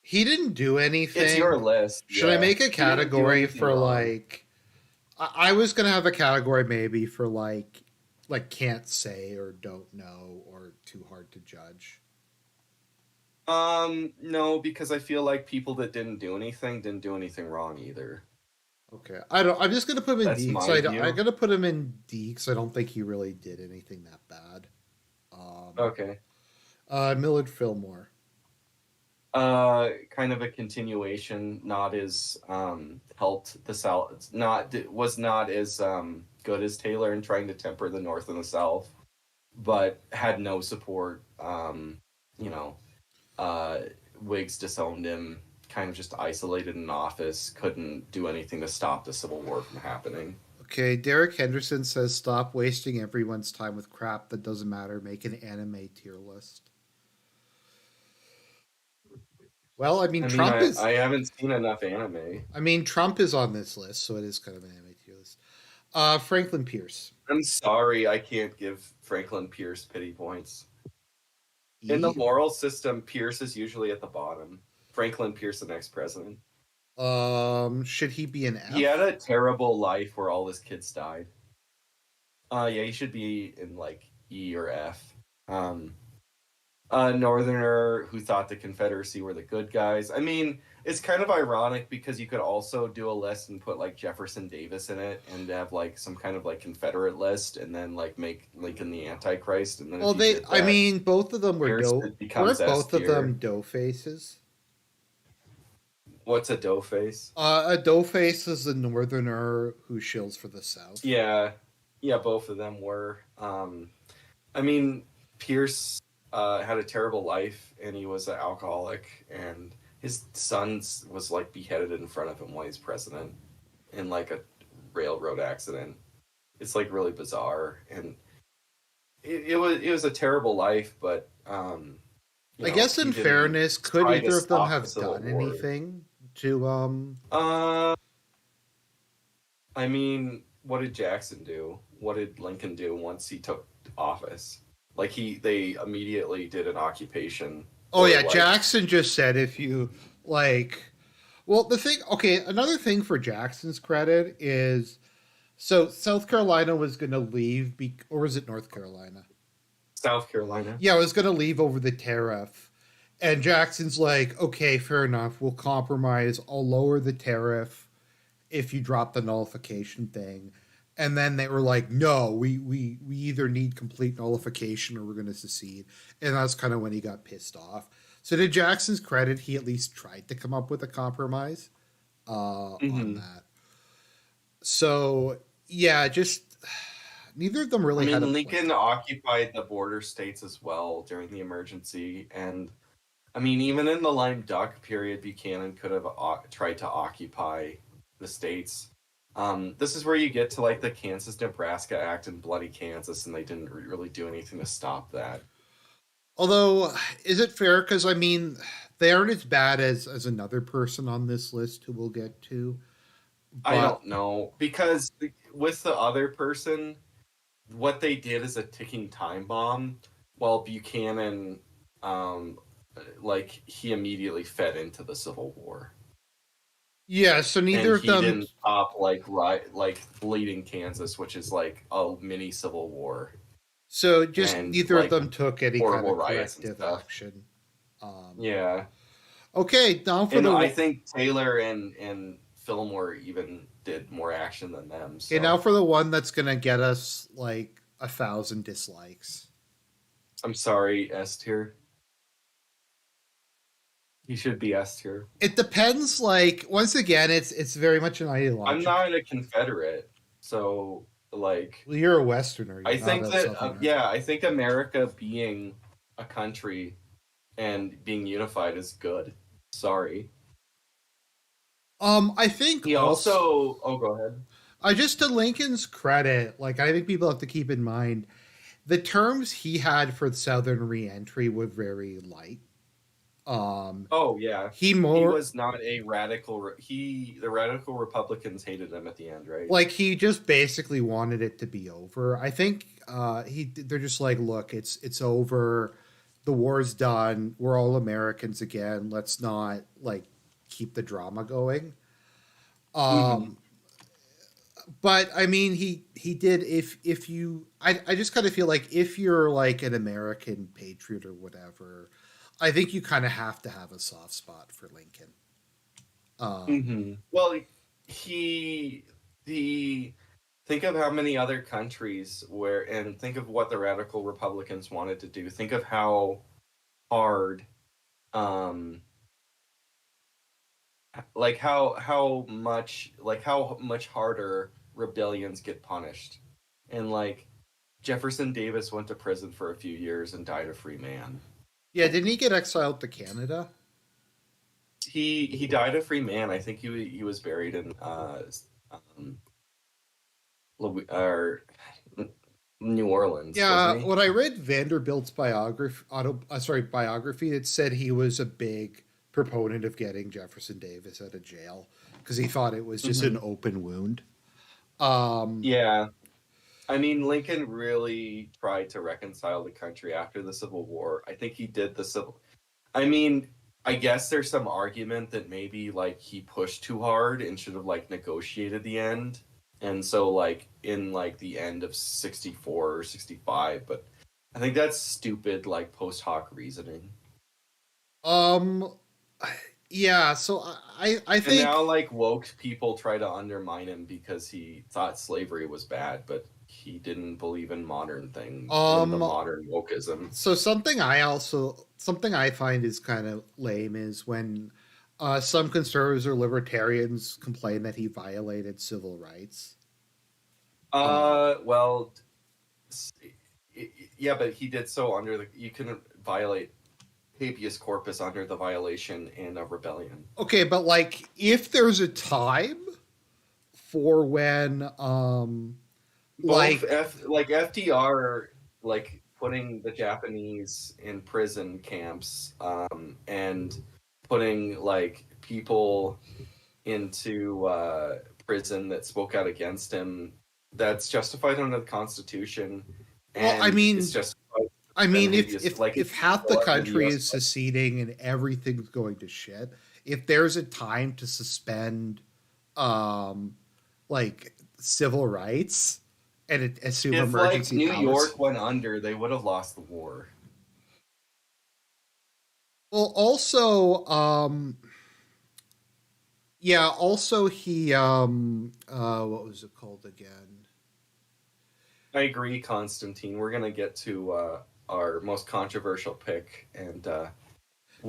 A: he didn't do
B: it's your
A: anything.
B: list.
A: Should I
B: Yeah,
A: make a
B: he didn't do
A: category
B: anything
A: for
B: wrong.
A: like? I was gonna have a category maybe for like can't say or don't know or too hard to judge.
B: No, because I feel like people that didn't do anything wrong either.
A: Okay, I don't. I'm just gonna put him in
B: That's
A: D.
B: my
A: I'm
B: view.
A: gonna put him in D because I don't think he really did anything that bad. Um,
B: Okay.
A: Millard Fillmore.
B: Kind of a continuation, not as helped the South, not was not as good as Taylor in trying to temper the North and the South, but had no support. You know, uh, Whigs disowned him, kind of just isolated in office, couldn't do anything to stop the Civil War from happening.
A: Okay, Derek Henderson says stop wasting everyone's time with crap that doesn't matter. Make an anime tier list. Well, I mean
B: I mean,
A: Trump is.
B: I haven't seen enough anime.
A: I mean Trump is on this list, so it is kind of an anime tier list. Franklin Pierce.
B: I'm sorry, I can't give Franklin Pierce pity points. In the
A: E.
B: moral system, Pierce is usually at the bottom. Franklin Pierce, the next president.
A: Should he be an
B: He had
A: F?
B: a terrible life where all his kids died. Yeah, he should be in like E or F. Um, a Northerner who thought the Confederacy were the good guys. I mean, it's kind of ironic because you could also do a list and put like Jefferson Davis in it and have like some kind of like Confederate list and then like make Lincoln the Antichrist. And then
A: Well,
B: if you
A: they.
B: did
A: I
B: that,
A: mean, both of them were
B: Pierce
A: dough.
B: becomes
A: Weren't
B: S
A: both of them
B: tier.
A: dough faces?
B: What's a dough face?
A: A dough face is a northerner who shills for the South.
B: Yeah, yeah, both of them were. I mean, Pierce had a terrible life, and he was an alcoholic, and his son was like beheaded in front of him while he's president in like a railroad accident. It's like really bizarre, and it was a terrible life, but
A: I guess
B: he
A: in
B: didn't
A: fairness, could
B: try to
A: either of them
B: stop the
A: have
B: Civil
A: done
B: War.
A: anything to
B: Uh, I mean, what did Jackson do? What did Lincoln do once he took office? Like they immediately did an occupation
A: Oh
B: or
A: yeah,
B: like
A: Jackson just said if you like well the thing okay, another thing for Jackson's credit is so South Carolina was going to leave or was it North Carolina?
B: South Carolina.
A: Yeah, I was going to leave over the tariff. And Jackson's like, "Okay, fair enough. We'll compromise. I'll lower the tariff if you drop the nullification thing." And then they were like, "No, we either need complete nullification or we're going to secede." And that's kind of when he got pissed off. So to Jackson's credit, he at least tried to come up with a compromise on
B: Hmm.
A: that. So yeah, just neither of them
B: I
A: really had a
B: mean,
A: plan.
B: Lincoln occupied the border states as well during the emergency, and I mean, even in the lime duck period, Buchanan could have tried to occupy the states. This is where you get to like the Kansas Nebraska Act and Bloody Kansas, and they didn't really do anything to stop that.
A: Although, is it fair? Because I mean, they aren't as bad as another person on this list who we'll get to.
B: I
A: But
B: don't know because with the other person, what they did is a ticking time bomb, while Buchanan, um, like he immediately fed into the Civil War,
A: yeah, so
B: and
A: neither of
B: he
A: them.
B: didn't stop like bleeding Kansas, which is like a mini Civil War
A: So just
B: and
A: neither of
B: like
A: them took any kind
B: horrible
A: of
B: riots and
A: corrective
B: stuff.
A: action. Um,
B: Yeah,
A: okay, now for
B: and
A: the
B: I think Taylor and Fillmore even did more action than them. So.
A: Okay, now for the one that's gonna get us like 1,000 dislikes.
B: I'm sorry, S tier. He should be S tier.
A: It depends. Like once again, it's very much an ideology.
B: I'm not a Confederate, so like.
A: Well, you're a Westerner.
B: I think that I think America being a country and being unified is good. Sorry.
A: I think
B: he also. Oh, go ahead.
A: Just to Lincoln's credit, like I think people have to keep in mind the terms he had for the Southern reentry were very light.
B: Oh yeah, he was not a radical. The radical Republicans hated him at the end, right?
A: Like he just basically wanted it to be over. I think they're just like, look, it's over. The war's done. We're all Americans again. Let's not like keep the drama going. But I mean, he did. If you, I just kind of feel like if you're like an American patriot or whatever, I think you kind of have to have a soft spot for Lincoln.
B: Well, think of how many other countries and think of what the radical Republicans wanted to do. Think of how hard, like how much harder rebellions get punished, and like Jefferson Davis went to prison for a few years and died a free man.
A: Yeah, didn't he get exiled to Canada?
B: He died a free man. I think he was buried in New Orleans.
A: Yeah, when I read Vanderbilt's biography, it said he was a big proponent of getting Jefferson Davis out of jail because he thought it was just an open wound.
B: Yeah. I mean, Lincoln really tried to reconcile the country after the Civil War. I think he did I mean, I guess there's some argument that maybe like he pushed too hard and should have like negotiated the end. And so like in like the end of 64 or 65, but I think that's stupid like post hoc reasoning.
A: Yeah, so I think
B: and now like woke people try to undermine him because he thought slavery was bad, but he didn't believe in modern things, in the modern wokeism.
A: So something I find is kind of lame is when some conservatives or libertarians complain that he violated civil rights.
B: Well, yeah, but he did so you couldn't violate habeas corpus under the violation in a rebellion.
A: Okay, but like if there's a time for when
B: FDR like putting the Japanese in prison camps and putting like people into prison that spoke out against him, that's justified under the Constitution.
A: Well, I mean, it's justified. I mean, if half the country is seceding and everything's going to shit, if there's a time to suspend, like civil rights and assume emergency powers.
B: If New York went under, they would have lost the war.
A: Well, also, he, what was it called again?
B: I agree, Constantine. We're gonna get to our most controversial pick, and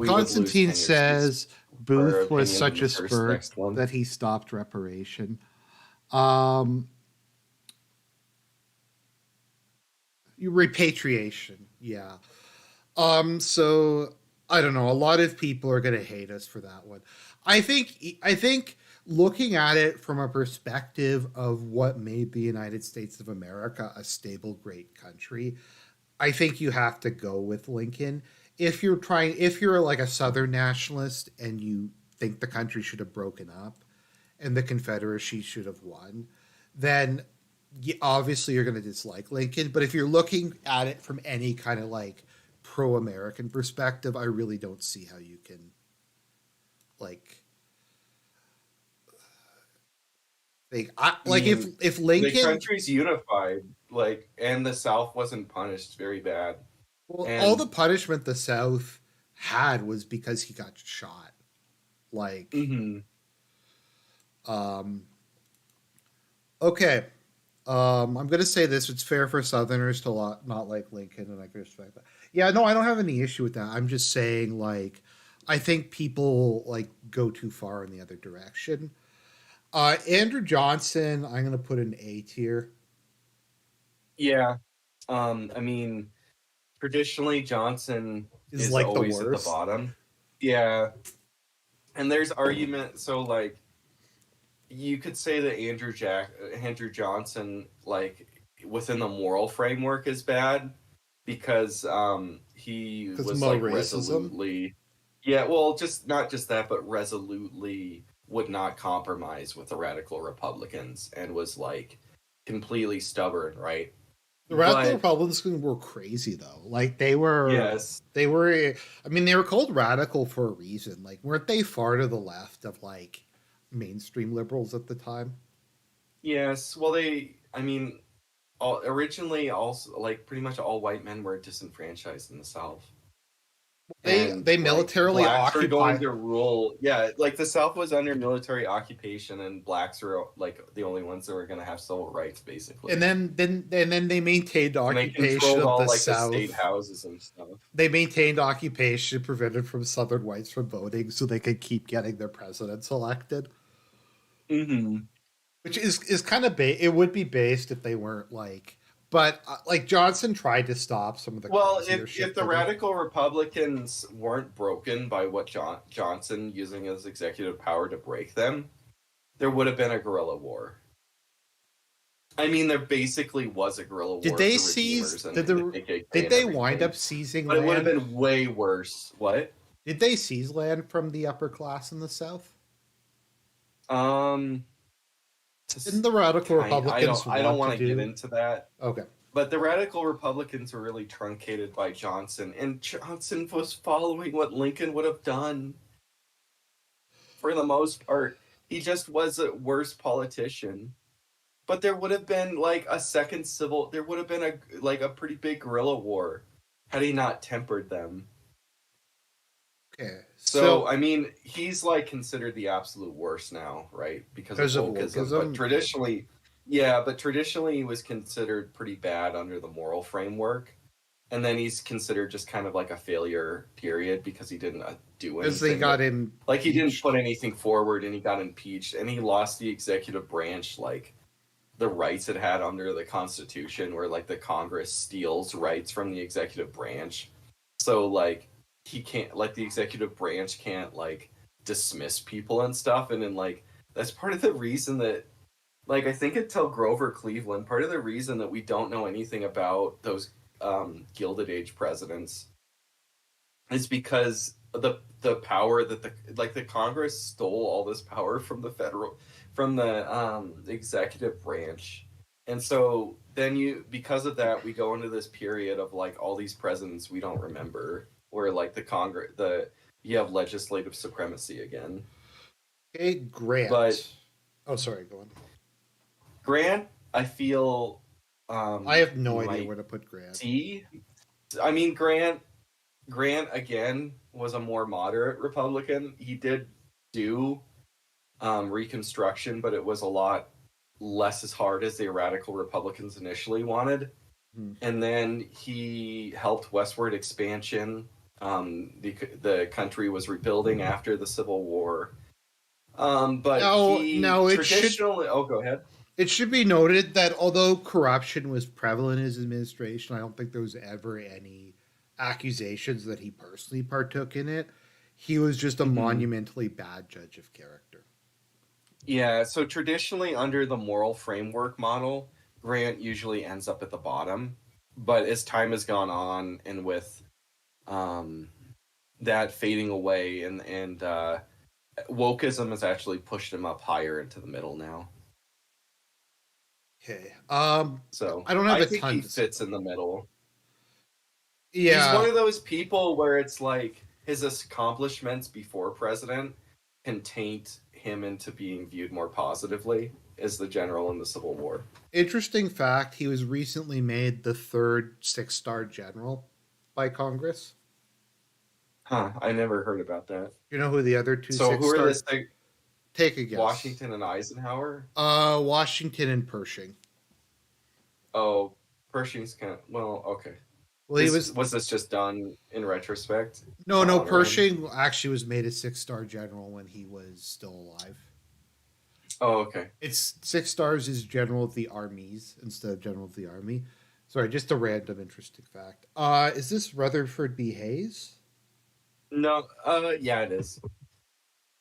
A: Constantine says Booth was such a spurt that he stopped reparation. Repatriation, yeah. So I don't know. A lot of people are going to hate us for that one. I think looking at it from a perspective of what made the United States of America a stable, great country, I think you have to go with Lincoln. If you're like a Southern nationalist and you think the country should have broken up and the Confederacy should have won, then obviously you're going to dislike Lincoln. But if you're looking at it from any kind of like pro-American perspective, I really don't see how you can like think if Lincoln,
B: the country's unified, like, and the South wasn't punished very bad.
A: Well, all the punishment the South had was because he got shot. Like, Okay. I'm going to say this. It's fair for Southerners to not like Lincoln, and I can respect that. Yeah, no, I don't have any issue with that. I'm just saying, like, I think people, like, go too far in the other direction. Andrew Johnson, I'm going to put an A tier.
B: Yeah. I mean, traditionally Johnson
A: Is
B: is
A: like the
B: always at the
A: worst.
B: bottom. Yeah. And there's argument, so like you could say that Andrew Johnson, like within the moral framework, is bad because he
A: Because
B: was
A: more
B: like
A: racism.
B: resolutely, yeah, well, just not just that, but resolutely would not compromise with the radical Republicans and was like completely stubborn, right?
A: The radical
B: But
A: Republicans were crazy though. Like
B: yes,
A: they were. I mean, they were called radical for a reason. Like, weren't they far to the left of like mainstream liberals at the time?
B: yes, well, I mean, originally, also like pretty much all white men were disenfranchised in the South. And
A: They
B: like
A: militarily
B: blacks were going
A: occupy,
B: to rule. Yeah, like the South was under military occupation, and blacks were like the only ones that were going to have civil rights, basically.
A: and then they maintained
B: And they
A: occupation
B: controlled
A: of
B: all
A: the
B: like the state
A: South.
B: houses and stuff.
A: They maintained occupation, prevented from Southern whites from voting, so they could keep getting their presidents elected.
B: Hmm.
A: Which is kind of it would be based if they weren't like, but like Johnson tried to stop some of the
B: Well,
A: crazier
B: if
A: shit
B: the
A: that he.
B: radical Republicans weren't broken by what Johnson using his executive power to break them, there would have been a guerrilla war. I mean, there basically was a guerrilla
A: Did
B: war of
A: they
B: the
A: seize?
B: Redeemers and the KKK
A: Did
B: and
A: they wind
B: everything,
A: up seizing
B: but it would have
A: land?
B: been way worse. What?
A: Did they seize land from the upper class in the South?
B: Um,
A: Didn't the radical
B: kind.
A: Republicans
B: I don't
A: want to
B: want to get
A: do?
B: into that.
A: Okay,
B: But the radical Republicans were really truncated by Johnson, and Johnson was following what Lincoln would have done for the most part. He just was a worse politician. But there would have been like a second civil. There would have been a pretty big guerrilla war had he not tempered them.
A: okay.
B: So,
A: So
B: I mean, he's like considered the absolute worst now, right? Because of
A: because of
B: wokeism. But
A: wokeism,
B: traditionally, yeah, but traditionally he was considered pretty bad under the moral framework. And then he's considered just kind of like a failure, period, because he didn't do
A: because they
B: anything
A: got
B: that,
A: impeached.
B: like, he didn't put anything forward and he got impeached and he lost the executive branch, like, the rights it had under the Constitution, where, like, the Congress steals rights from the executive branch. So, like, he can't, like, the executive branch can't, like, dismiss people and stuff. And then, like, that's part of the reason that, like, I think until Grover Cleveland, part of the reason that we don't know anything about those Gilded Age presidents is because the power that the Congress stole all this power from the executive branch, and so then because of that we go into this period of like all these presidents we don't remember, where like the Congress you have legislative supremacy again.
A: Okay,
B: But
A: Grant. Oh, sorry. Go on.
B: Grant, I feel
A: I have no
B: you
A: idea
B: might
A: where to put Grant.
B: see. I mean, Grant again was a more moderate Republican. He did do Reconstruction, but it was a lot less as hard as the radical Republicans initially wanted.
A: Hmm.
B: And then he helped westward expansion. The country was rebuilding after the Civil War. But
A: No,
B: he
A: no,
B: traditionally. Oh, go ahead.
A: it should be noted that although corruption was prevalent in his administration, I don't think there was ever any accusations that he personally partook in it. He was just a
B: Mm-hmm.
A: monumentally bad judge of character.
B: Yeah, so traditionally under the moral framework model, Grant usually ends up at the bottom. But as time has gone on and with um, that fading away and wokeism has actually pushed him up higher into the middle now.
A: Okay.
B: So
A: I don't have
B: I
A: a
B: think he
A: ton to say.
B: fits in the middle. He's one
A: Yeah,
B: of those people where it's like his accomplishments before president can taint him into being viewed more positively as the general in the Civil War.
A: interesting fact, he was recently made the third six-star general by Congress.
B: Huh, I never heard about that.
A: You know who the other two
B: So who are the
A: six-star?
B: six?
A: Take a guess.
B: Washington and Eisenhower.
A: Washington and Pershing.
B: Oh, Pershing's kind of okay.
A: Well,
B: was this just done in retrospect?
A: No. Pershing actually was made a 6-star general when he was still alive.
B: Oh, okay.
A: It's 6 stars is general of the armies instead of general of the army. Sorry, just a random interesting fact. Is this Rutherford B. Hayes?
B: No. Yeah, it is.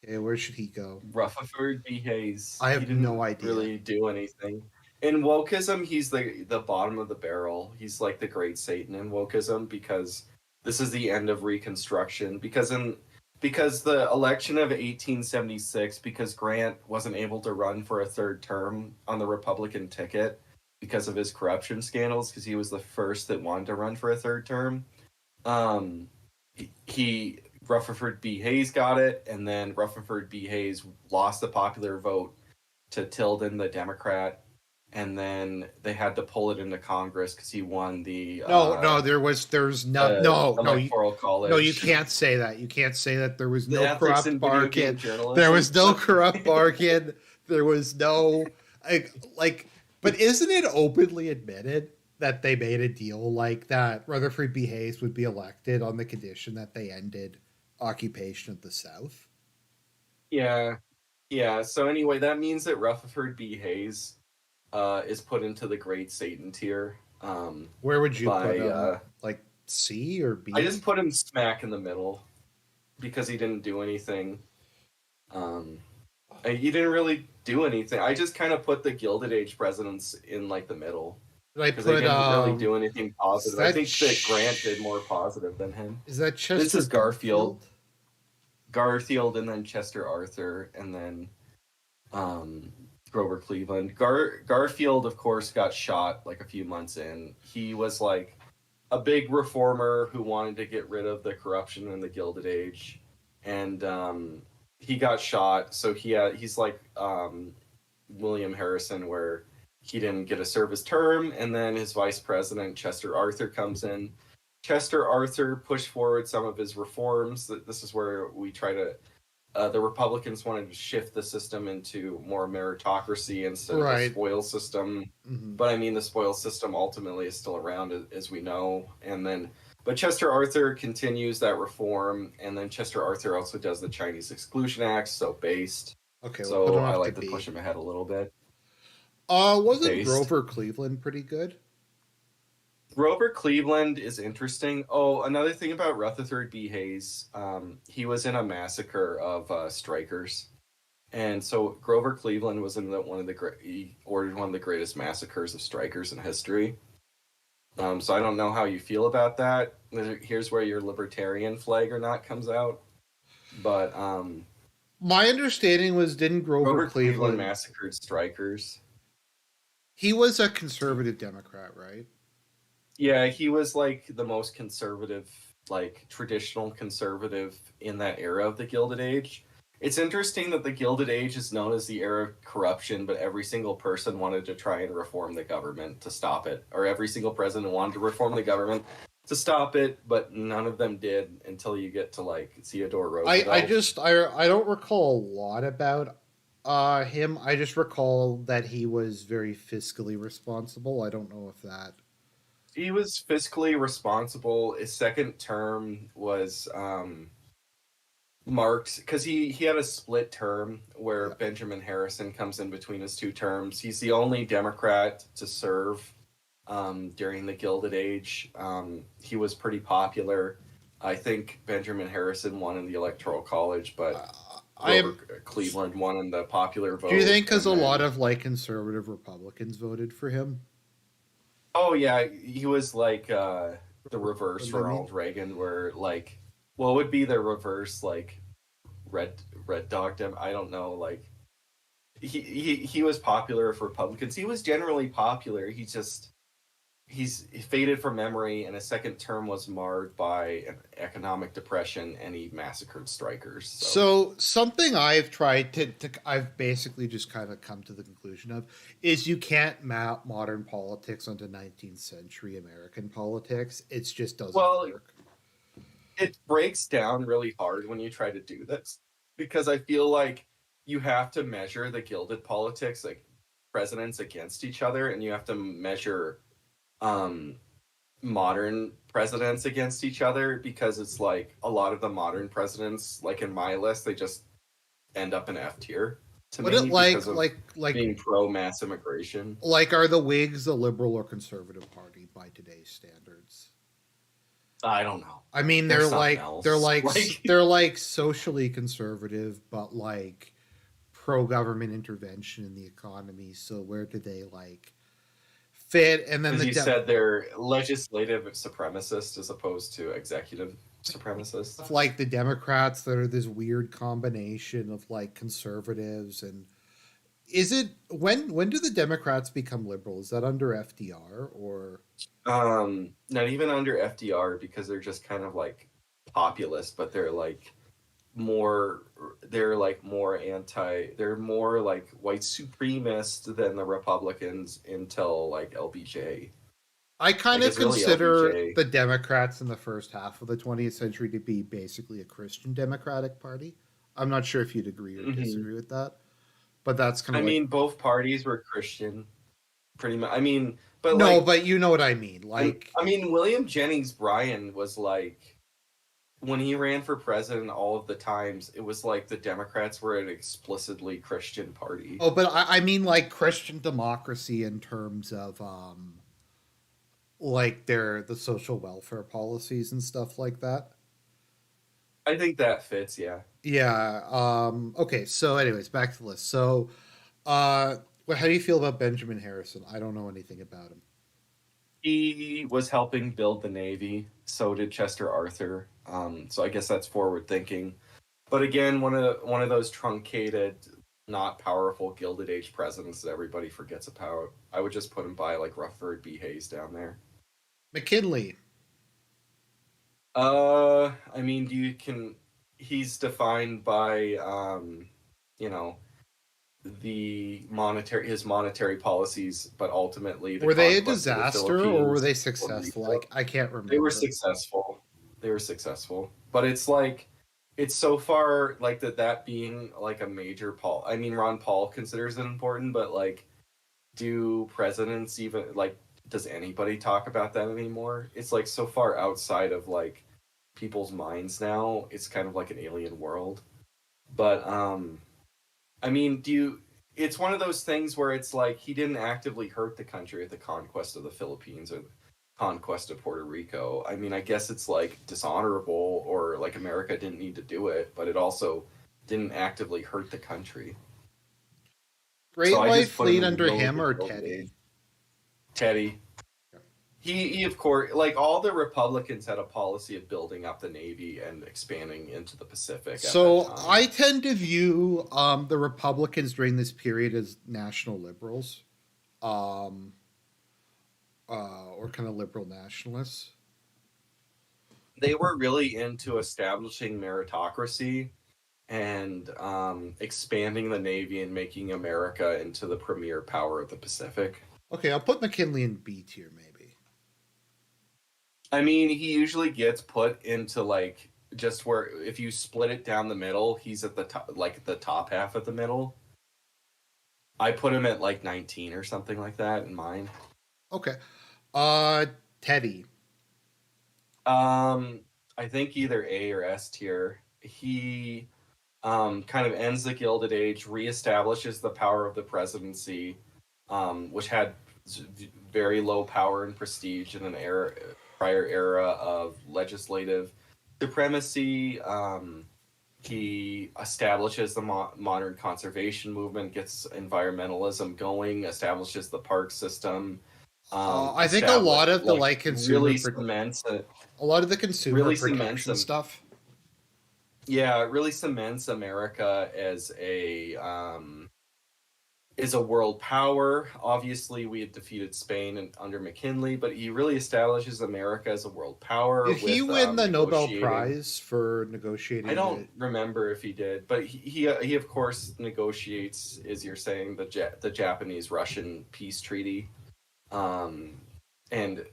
A: Okay, where should he go?
B: Rutherford B. Hayes.
A: I have no idea.
B: Really do anything. In wokeism, he's the bottom of the barrel. He's like the great Satan in wokeism because this is the end of Reconstruction. Because the election of 1876, because Grant wasn't able to run for a third term on the Republican ticket because of his corruption scandals, because he was the first that wanted to run for a third term. Rutherford B. Hayes got it, and then Rutherford B. Hayes lost the popular vote to Tilden, the Democrat, and then they had to pull it into Congress because he won the electoral college.
A: No, you can't say that. You can't say that there was no corrupt bargain. There was no corrupt bargain. There was no but isn't it openly admitted that they made a deal like that Rutherford B. Hayes would be elected on the condition that they ended occupation of the South?
B: Yeah. So anyway, that means that Rutherford B. Hayes is put into the Great Satan tier.
A: Where would you put him? Like C or B?
B: I just put him smack in the middle because he didn't do anything. He didn't really do anything. I just kind of put the Gilded Age presidents in like the middle. Because they didn't really do anything positive. I think that Grant did more positive than him.
A: Is that Chester?
B: This is Garfield, and then Chester Arthur, and then Grover Cleveland. Garfield, of course, got shot like a few months in. He was like a big reformer who wanted to get rid of the corruption in the Gilded Age, and he got shot. So he's like William Harrison, where he didn't get a service term, and then his vice president, Chester Arthur, comes in. Chester Arthur pushed forward some of his reforms. This is where we try to... the Republicans wanted to shift the system into more meritocracy instead of a spoil system. Mm-hmm. But I mean, the spoil system ultimately is still around, as we know. But Chester Arthur continues that reform, and then Chester Arthur also does the Chinese Exclusion Act, so based.
A: Okay,
B: so I like to push him ahead a little bit.
A: Wasn't Grover Cleveland pretty good?
B: Grover Cleveland is interesting. Oh, another thing about Rutherford B. Hayes, he was in a massacre of strikers. And so Grover Cleveland was in he ordered one of the greatest massacres of strikers in history. So I don't know how you feel about that. Here's where your libertarian flag or not comes out. But
A: my understanding was, didn't Grover Cleveland
B: massacred strikers?
A: He was a conservative Democrat, right?
B: Yeah, he was like the most conservative, like traditional conservative in that era of the Gilded Age. It's interesting that the Gilded Age is known as the era of corruption, but every single person wanted to try and reform the government to stop it. Or every single president wanted to reform the government to stop it, but none of them did until you get to like Theodore Roosevelt.
A: I don't recall a lot about him. I just recall that he was very fiscally responsible. I don't know if that...
B: He was fiscally responsible. His second term was marked because he had a split term where Benjamin Harrison comes in between his two terms. He's the only Democrat to serve during the Gilded Age. He was pretty popular. I think Benjamin Harrison won in the Electoral College, but Cleveland won in the popular vote.
A: Do you think because a lot of like conservative Republicans voted for him?
B: Oh yeah, he was like the reverse for Ronald Reagan, where like, what would be the reverse, like red dog dem? I don't know. Like he was popular for Republicans. He was generally popular. He faded from memory, and his second term was marred by an economic depression, and he massacred strikers.
A: So something I've tried to I've basically just kind of come to the conclusion of is you can't map modern politics onto 19th century American politics. It just doesn't work.
B: It breaks down really hard when you try to do this, because I feel like you have to measure the gilded politics, like presidents against each other, and you have to measure modern presidents against each other, because it's like a lot of the modern presidents, like in my list, they just end up in F tier to
A: What it
B: me because of
A: like
B: being pro mass immigration.
A: like are the Whigs a liberal or conservative party by today's standards?
B: I don't know.
A: I mean,
B: They're
A: they're
B: something
A: like
B: else.
A: they're like
B: Like-
A: they're like socially conservative, but like pro government intervention in the economy. So where do they like fit? And then
B: As
A: the
B: you said, they're legislative supremacists as opposed to executive supremacists.
A: like the Democrats that are this weird combination of like conservatives and is it when do the Democrats become liberal? Is that under FDR or
B: Not even under FDR, because they're just kind of like populist, but they're like more they're more like white supremacist than the Republicans until like LBJ.
A: I kind
B: Like,
A: of
B: it's really
A: consider
B: LBJ.
A: the Democrats in the first half of the 20th century to be basically a Christian Democratic Party. I'm not sure if you'd agree or disagree with that, but that's kind
B: I
A: of
B: mean, both parties were Christian, pretty much. I mean, but
A: no,
B: like,
A: but you know what I mean. Like,
B: I mean, William Jennings Bryan was like, when he ran for president, all of the times, it was like the Democrats were an explicitly Christian party.
A: oh, but I mean like Christian democracy in terms of like the social welfare policies and stuff like that.
B: I think that fits, yeah.
A: Yeah. Okay. So, anyways, back to the list. So, how do you feel about Benjamin Harrison? I don't know anything about him.
B: He was helping build the Navy. So did Chester Arthur. So I guess that's forward thinking. But again, one of those truncated, not powerful Gilded Age presidents that everybody forgets about. I would just put him by like Rutherford B. Hayes down there.
A: McKinley.
B: I mean, he's defined by you know, his monetary policies, but ultimately
A: Were they a
B: conquest of the
A: disaster or were they
B: Philippines,
A: successful?
B: Puerto Rico.
A: Like, I can't remember.
B: They were successful. But it's like, it's so far like that being like a major I mean, Ron Paul considers it important, but like, do presidents even like, does anybody talk about that anymore? It's like so far outside of like people's minds now. It's kind of like an alien world. But I mean, it's one of those things where it's like he didn't actively hurt the country at the conquest of the Philippines or the conquest of Puerto Rico. I mean, I guess it's like dishonorable, or like America didn't need to do it, but it also didn't actively hurt the country.
A: Great
B: So I
A: White
B: just put him
A: Fleet
B: in
A: under
B: the
A: him or
B: Gilded
A: Teddy?
B: Age. Teddy. He of course, like all the Republicans had a policy of building up the Navy and expanding into the Pacific. At
A: So
B: that time.
A: I tend to view the Republicans during this period as national liberals, or kind of liberal nationalists.
B: They were really into establishing meritocracy and expanding the Navy and making America into the premier power of the Pacific.
A: Okay, I'll put McKinley in B tier maybe.
B: I mean, he usually gets put into like just where, if you split it down the middle, he's at the top, like the top half of the middle. I put him at like 19 or something like that in mine.
A: Okay. Teddy.
B: I think either A or S tier. He kind of ends the Gilded Age, reestablishes the power of the presidency, which had very low power and prestige in an prior era of legislative supremacy. He establishes the modern conservation movement, gets environmentalism going, establishes the park system.
A: I think a lot of the like consumer
B: really cements
A: a lot of the consumer
B: really
A: protection stuff.
B: Yeah, it really cements America as a world power. Obviously, we had defeated Spain under McKinley, but he really establishes America as a world power.
A: Did he win the Nobel Prize for negotiating?
B: I don't remember if he did, but he of course negotiates, as you're saying, the Japanese-Russian peace treaty, and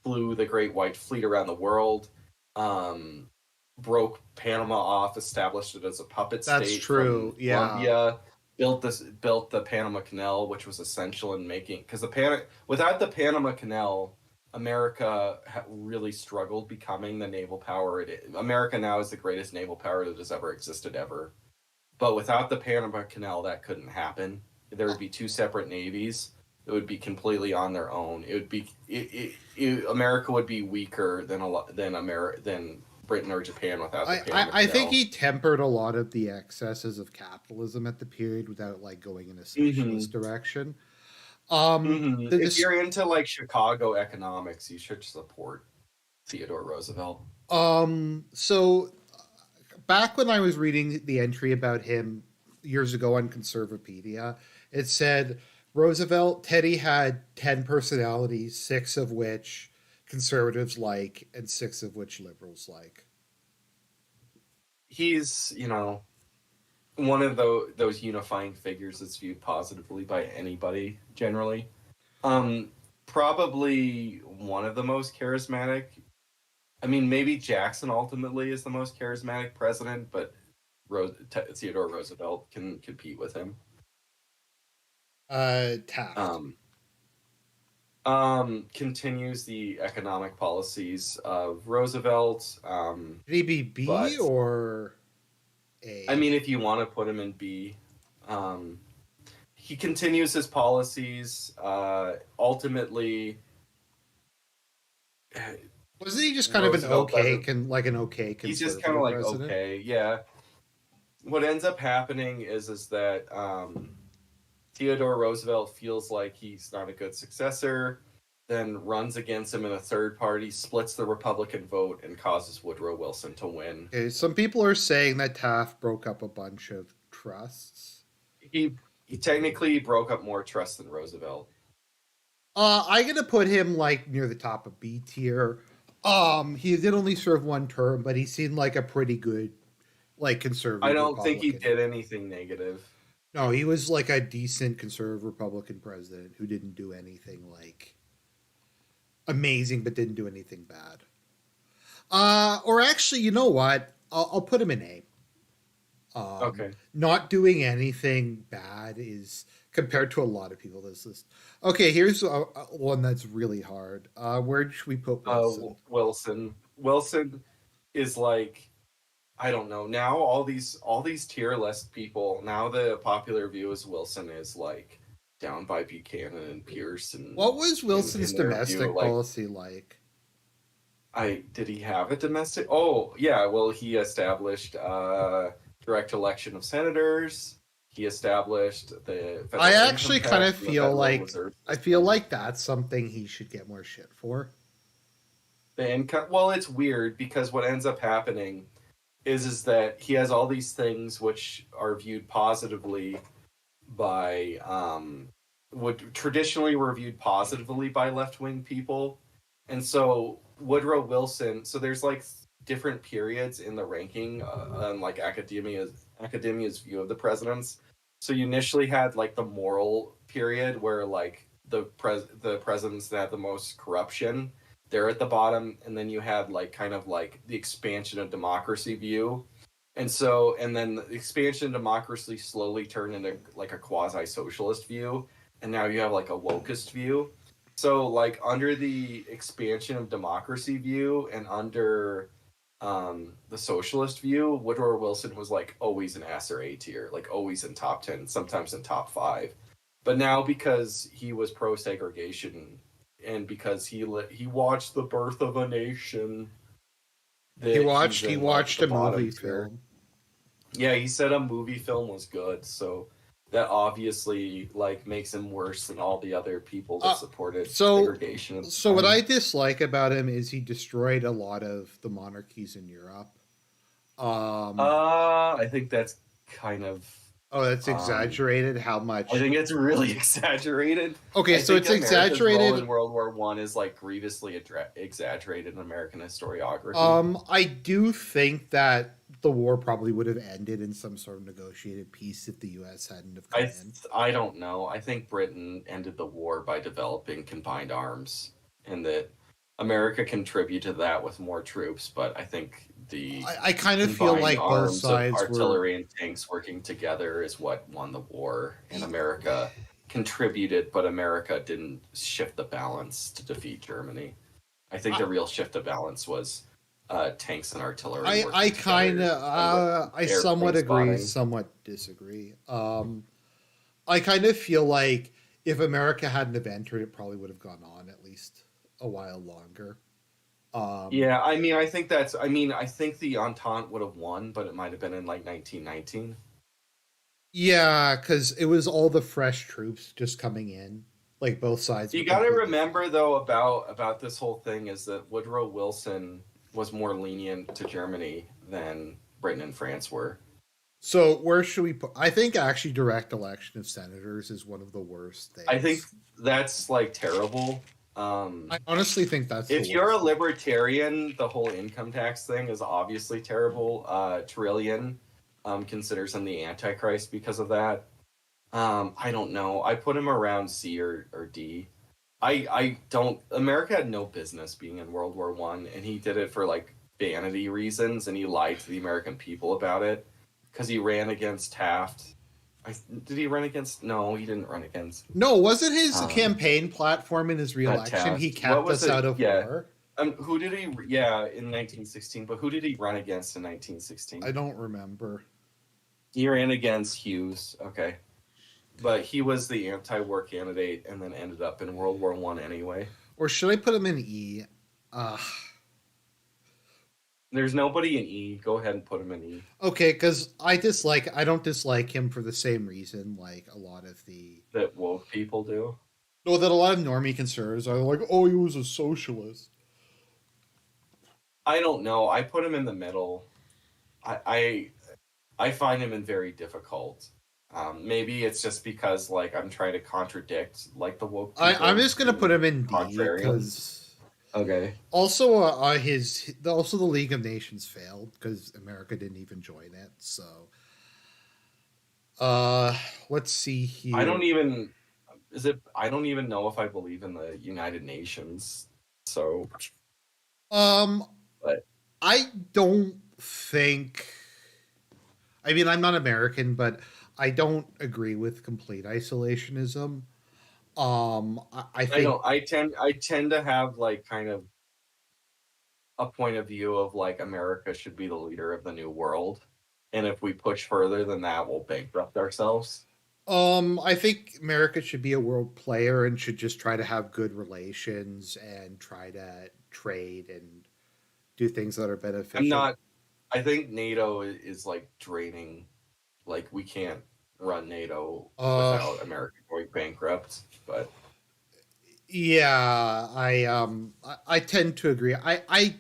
B: flew the Great White Fleet around the world. broke Panama off, established it as a puppet
A: That's
B: state
A: true.
B: from
A: Yeah.
B: Colombia, built the Panama Canal, which was essential in making, because without the Panama Canal, America really struggled becoming the naval power it is. America now is the greatest naval power that has ever existed ever. But without the Panama Canal, that couldn't happen. There would be two separate navies. It would be completely on their own. It would be America would be weaker than Britain or Japan without the Panama
A: I think
B: Canal.
A: he tempered a lot of the excesses of capitalism at the period without like going in a socialist direction.
B: If you're into like Chicago economics, you should support Theodore Roosevelt.
A: So back when I was reading the entry about him years ago on Conservapedia, it said Teddy had 10 personalities, 6 of which conservatives like and 6 of which liberals like.
B: He's, one of those unifying figures that's viewed positively by anybody generally. Probably one of the most charismatic. I mean, maybe Jackson ultimately is the most charismatic president, but Theodore Roosevelt can compete with him.
A: Taft.
B: Continues the economic policies of Roosevelt.
A: Did he be B or A?
B: I mean, if you want to put him in B, he continues his policies. Ultimately,
A: wasn't he just kind of an okay conservative
B: he's just kind of like
A: president?
B: Okay, yeah. What ends up happening is that Theodore Roosevelt feels like he's not a good successor, then runs against him in a third party, splits the Republican vote, and causes Woodrow Wilson to win.
A: Okay, some people are saying that Taft broke up a bunch of trusts.
B: He technically broke up more trusts than Roosevelt.
A: I'm gonna put him like near the top of B tier. He did only serve one term, but he seemed like a pretty good, like, conservative.
B: I don't think he did anything negative.
A: No, he was like a decent conservative Republican president who didn't do anything like amazing, but didn't do anything bad. Or actually, you know what? I'll put him in A.
B: Okay.
A: Not doing anything bad is, compared to a lot of people, this list. Okay, here's one that's really hard. Where should we put Wilson?
B: Wilson is like, I don't know. Now all these tier list people, now the popular view is Wilson is like down by Buchanan and Pierce. And
A: what was Wilson's domestic policy like?
B: Did he have a domestic? Oh yeah, well he established direct election of senators. He established the.
A: I actually kind of feel like that's something he should get more shit for.
B: The income. Well, it's weird because what ends up happening is that he has all these things which are viewed positively by would traditionally were viewed positively by left-wing people, and so Woodrow Wilson. So there's like different periods in the ranking on like academia's view of the presidents. So you initially had like the moral period where like the presidents that had the most corruption, they're at the bottom, and then you had like kind of like the expansion of democracy view. And then the expansion of democracy slowly turned into like a quasi-socialist view, and now you have like a wokist view. So like under the expansion of democracy view and under the socialist view, Woodrow Wilson was like always an S or A tier, like always in top 10, sometimes in top 5. But now because he was pro-segregation and because he watched The Birth of a Nation,
A: he watched a movie film.
B: Yeah, he said a movie film was good, so that obviously like makes him worse than all the other people that supported segregation.
A: So what I dislike about him is he destroyed a lot of the monarchies in Europe.
B: I think that's kind of.
A: Oh, that's exaggerated. How much?
B: I think it's really exaggerated.
A: Okay, so it's exaggerated.
B: In World War I is like grievously exaggerated in American historiography.
A: I do think that the war probably would have ended in some sort of negotiated peace if the U.S. hadn't have come in.
B: I don't know. I think Britain ended the war by developing combined arms, and that America contributed to that with more troops. But I think the
A: I kind of feel
B: combined
A: like both
B: arms of
A: sides were.
B: artillery and tanks working together is what won the war, and America contributed, but America didn't shift the balance to defeat Germany. I think
A: I
B: the real shift of balance was tanks and artillery
A: I
B: working
A: kind
B: together and with
A: of I
B: airplane
A: somewhat agree,
B: spotting.
A: somewhat disagree. I kind of feel like if America hadn't have entered, it probably would have gone on at least a while longer. Um,
B: Yeah, I mean, I think that's. I mean, I think the Entente would have won, but it might have been in like 1919.
A: yeah, because it was all the fresh troops just coming in. Like both sides were
B: You got to
A: completely
B: remember
A: fine.
B: though about this whole thing is that Woodrow Wilson was more lenient to Germany than Britain and France were.
A: So where should we put? I think actually direct election of senators is one of the worst
B: I think
A: things.
B: that's like terrible. Um,
A: I honestly think that's the
B: if you're a
A: worst thing.
B: libertarian, the whole income tax thing is obviously terrible. Trillion considers him the Antichrist because of that. I don't know. I put him around C or D. I don't. America had no business being in World War One, and he did it for like vanity reasons, and he lied to the American people about it because he ran against Taft. Did he run against? No, he didn't run against
A: No, wasn't his
B: um,
A: campaign platform in his
B: not
A: reelection? He
B: Taft. What
A: kept
B: was
A: us
B: it?
A: out of
B: Yeah.
A: war.
B: Who did he? Yeah, in 1916. But who did he run against in 1916?
A: I don't remember.
B: He ran against Hughes. Okay, but he was the anti-war candidate, and then ended up in World War One anyway.
A: Or should I put him in E? Uh,
B: There's nobody in E. Go ahead and put him in E.
A: okay, because I don't dislike him for the same reason. Like a lot of the
B: That woke people do.
A: no, that a lot of normie conservatives are like, oh, he was a socialist.
B: I don't know. I put him in the middle. I I find him in very difficult. Maybe it's just because like I'm trying to contradict like the woke
A: I'm
B: people
A: just gonna put
B: being
A: him in D
B: contrarians.
A: because
B: Okay.
A: also also the League of Nations failed because America didn't even join it. So uh, let's see
B: I don't
A: here.
B: even I don't even know if I believe in the United Nations. So,
A: Um,
B: but
A: I don't think. I mean, I'm not American, but I don't agree with complete isolationism. I
B: I
A: think
B: don't I tend to have like kind of a point of view of like America should be the leader of the new world. And if we push further than that, we'll bankrupt ourselves.
A: I think America should be a world player and should just try to have good relations and try to trade and do things that are
B: I'm
A: beneficial.
B: not I think NATO is like draining. Like we can't run NATO
A: Uh,
B: without America going bankrupt. But
A: yeah, I tend to agree. I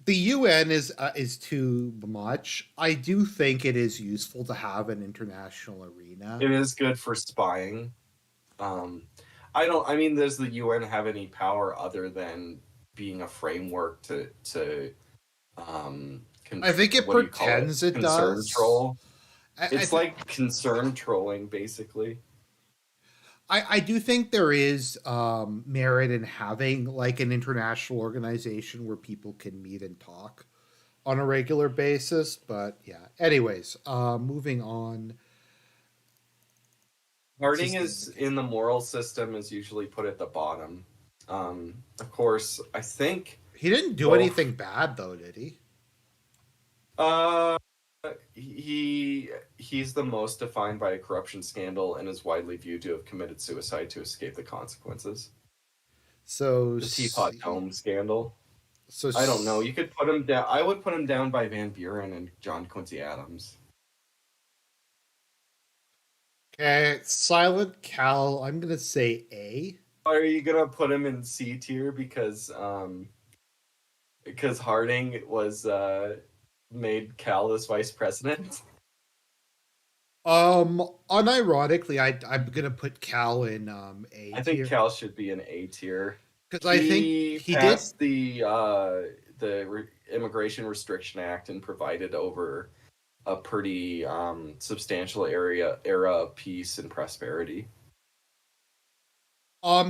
A: the UN is too much. I do think it is useful to have an international arena.
B: it is good for spying. Um, I mean, does the UN have any power other than being a framework to
A: I think it
B: what do you call it?
A: pretends it
B: Concern
A: does.
B: troll.
A: I
B: It's
A: think
B: like concern trolling, basically.
A: I do think there is merit in having like an international organization where people can meet and talk on a regular basis. But yeah, anyways, moving on. What's
B: Harding
A: his name
B: is
A: again?
B: in the moral system is usually put at the bottom. Of course, I think
A: He didn't do
B: both.
A: anything bad though, did he?
B: Uh, he's the most defined by a corruption scandal and is widely viewed to have committed suicide to escape the consequences.
A: So
B: The Teapot
A: see,
B: Dome scandal.
A: so
B: I don't know. You could put him down. I would put him down by Van Buren and John Quincy Adams.
A: okay, Silent Cal. I'm gonna say A.
B: Are you gonna put him in C tier because Harding was made Cal as vice president?
A: Unironically, I'm gonna put Cal in A
B: I think
A: tier
B: Cal should be an A tier.
A: because I think
B: He
A: he did.
B: passed the Immigration Restriction Act and provided over a pretty substantial era of peace and prosperity.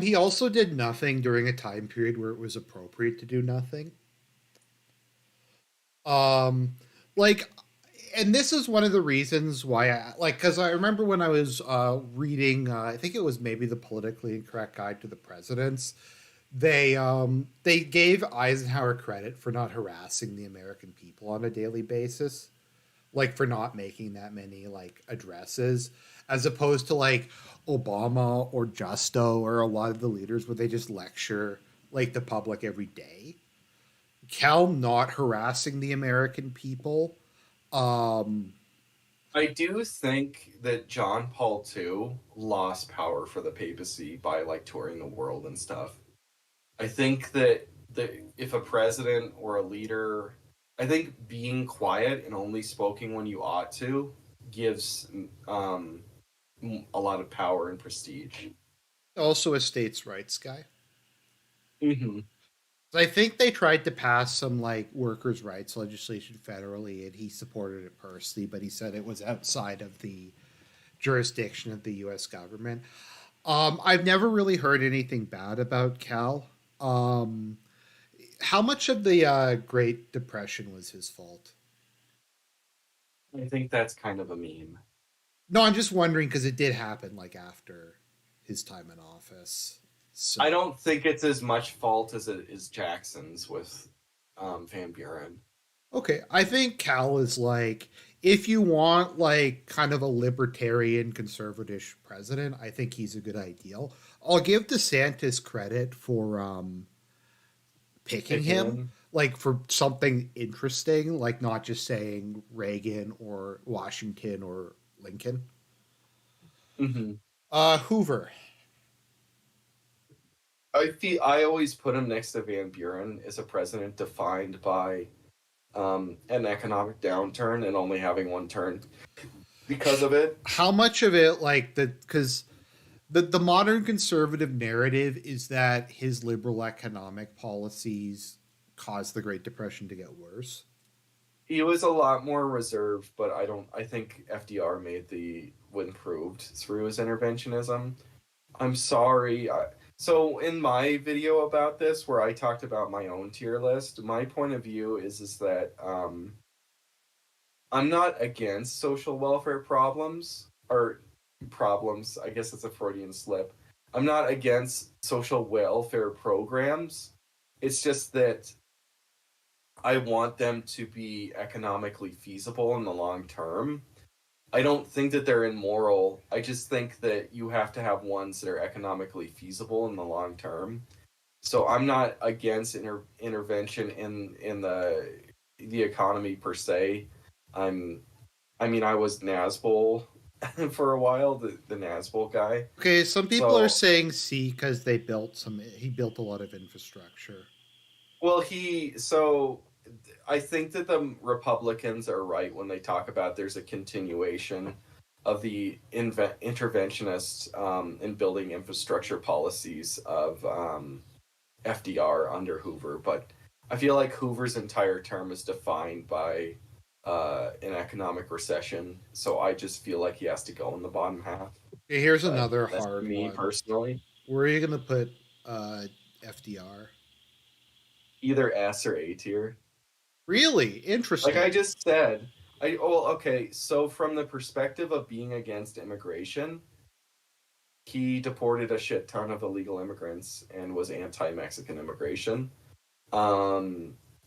A: He also did nothing during a time period where it was appropriate to do nothing. Um, like, and this is one of the reasons why I like, because I remember when I was reading, I think it was maybe the Politically Incorrect Guide to the Presidents. They gave Eisenhower credit for not harassing the American people on a daily basis, like for not making that many like addresses, as opposed to like Obama or Justo or a lot of the leaders where they just lecture like the public every day. Cal not harassing the American people. Um,
B: I do think that John Paul II lost power for the papacy by like touring the world and stuff. I think that if a president or a leader, I think being quiet and only speaking when you ought to gives a lot of power and prestige.
A: Also a states' rights guy.
B: Mm-hmm.
A: I think they tried to pass some like workers' rights legislation federally, and he supported it personally, but he said it was outside of the jurisdiction of the U.S. government. I've never really heard anything bad about Cal. Um, how much of the Great Depression was his fault?
B: I think that's kind of a meme.
A: No, I'm just wondering because it did happen like after his time in office. So
B: I don't think it's as much fault as it is Jackson's with Van Buren.
A: okay, I think Cal is like if you want like kind of a libertarian conservative president, I think he's a good ideal. I'll give DeSantis credit for picking
B: Picking
A: him
B: him.
A: like for something interesting, like not just saying Reagan or Washington or Lincoln.
B: Mm-hmm.
A: Hoover.
B: I always put him next to Van Buren as a president defined by an economic downturn and only having one turn because of it.
A: How much of it like the because the modern conservative narrative is that his liberal economic policies caused the Great Depression to get worse.
B: He was a lot more reserved, but I think FDR made the improved through his interventionism. I'm sorry. So in my video about this, where I talked about my own tier list, my point of view is that I'm not against social welfare problems or problems. I guess it's a Freudian slip. I'm not against social welfare programs. It's just that I want them to be economically feasible in the long term. I don't think that they're immoral. I just think that you have to have ones that are economically feasible in the long term. So I'm not against intervention in the economy per se. I'm I mean I was NASBOL for a while, the NASBOL guy.
A: Okay, some people are
B: So
A: saying C because they built some. He built a lot of infrastructure.
B: well he so I think that the Republicans are right when they talk about there's a continuation of the interventionists in building infrastructure policies of FDR under Hoover, but I feel like Hoover's entire term is defined by an economic recession, so I just feel like he has to go in the bottom half.
A: Okay, here's
B: But
A: another
B: that's
A: hard
B: me
A: one.
B: personally.
A: Where are you gonna put FDR?
B: Either S or A tier.
A: Really
B: Like I
A: interesting.
B: just said, okay, so from the perspective of being against immigration, he deported a shit ton of illegal immigrants and was anti-Mexican immigration.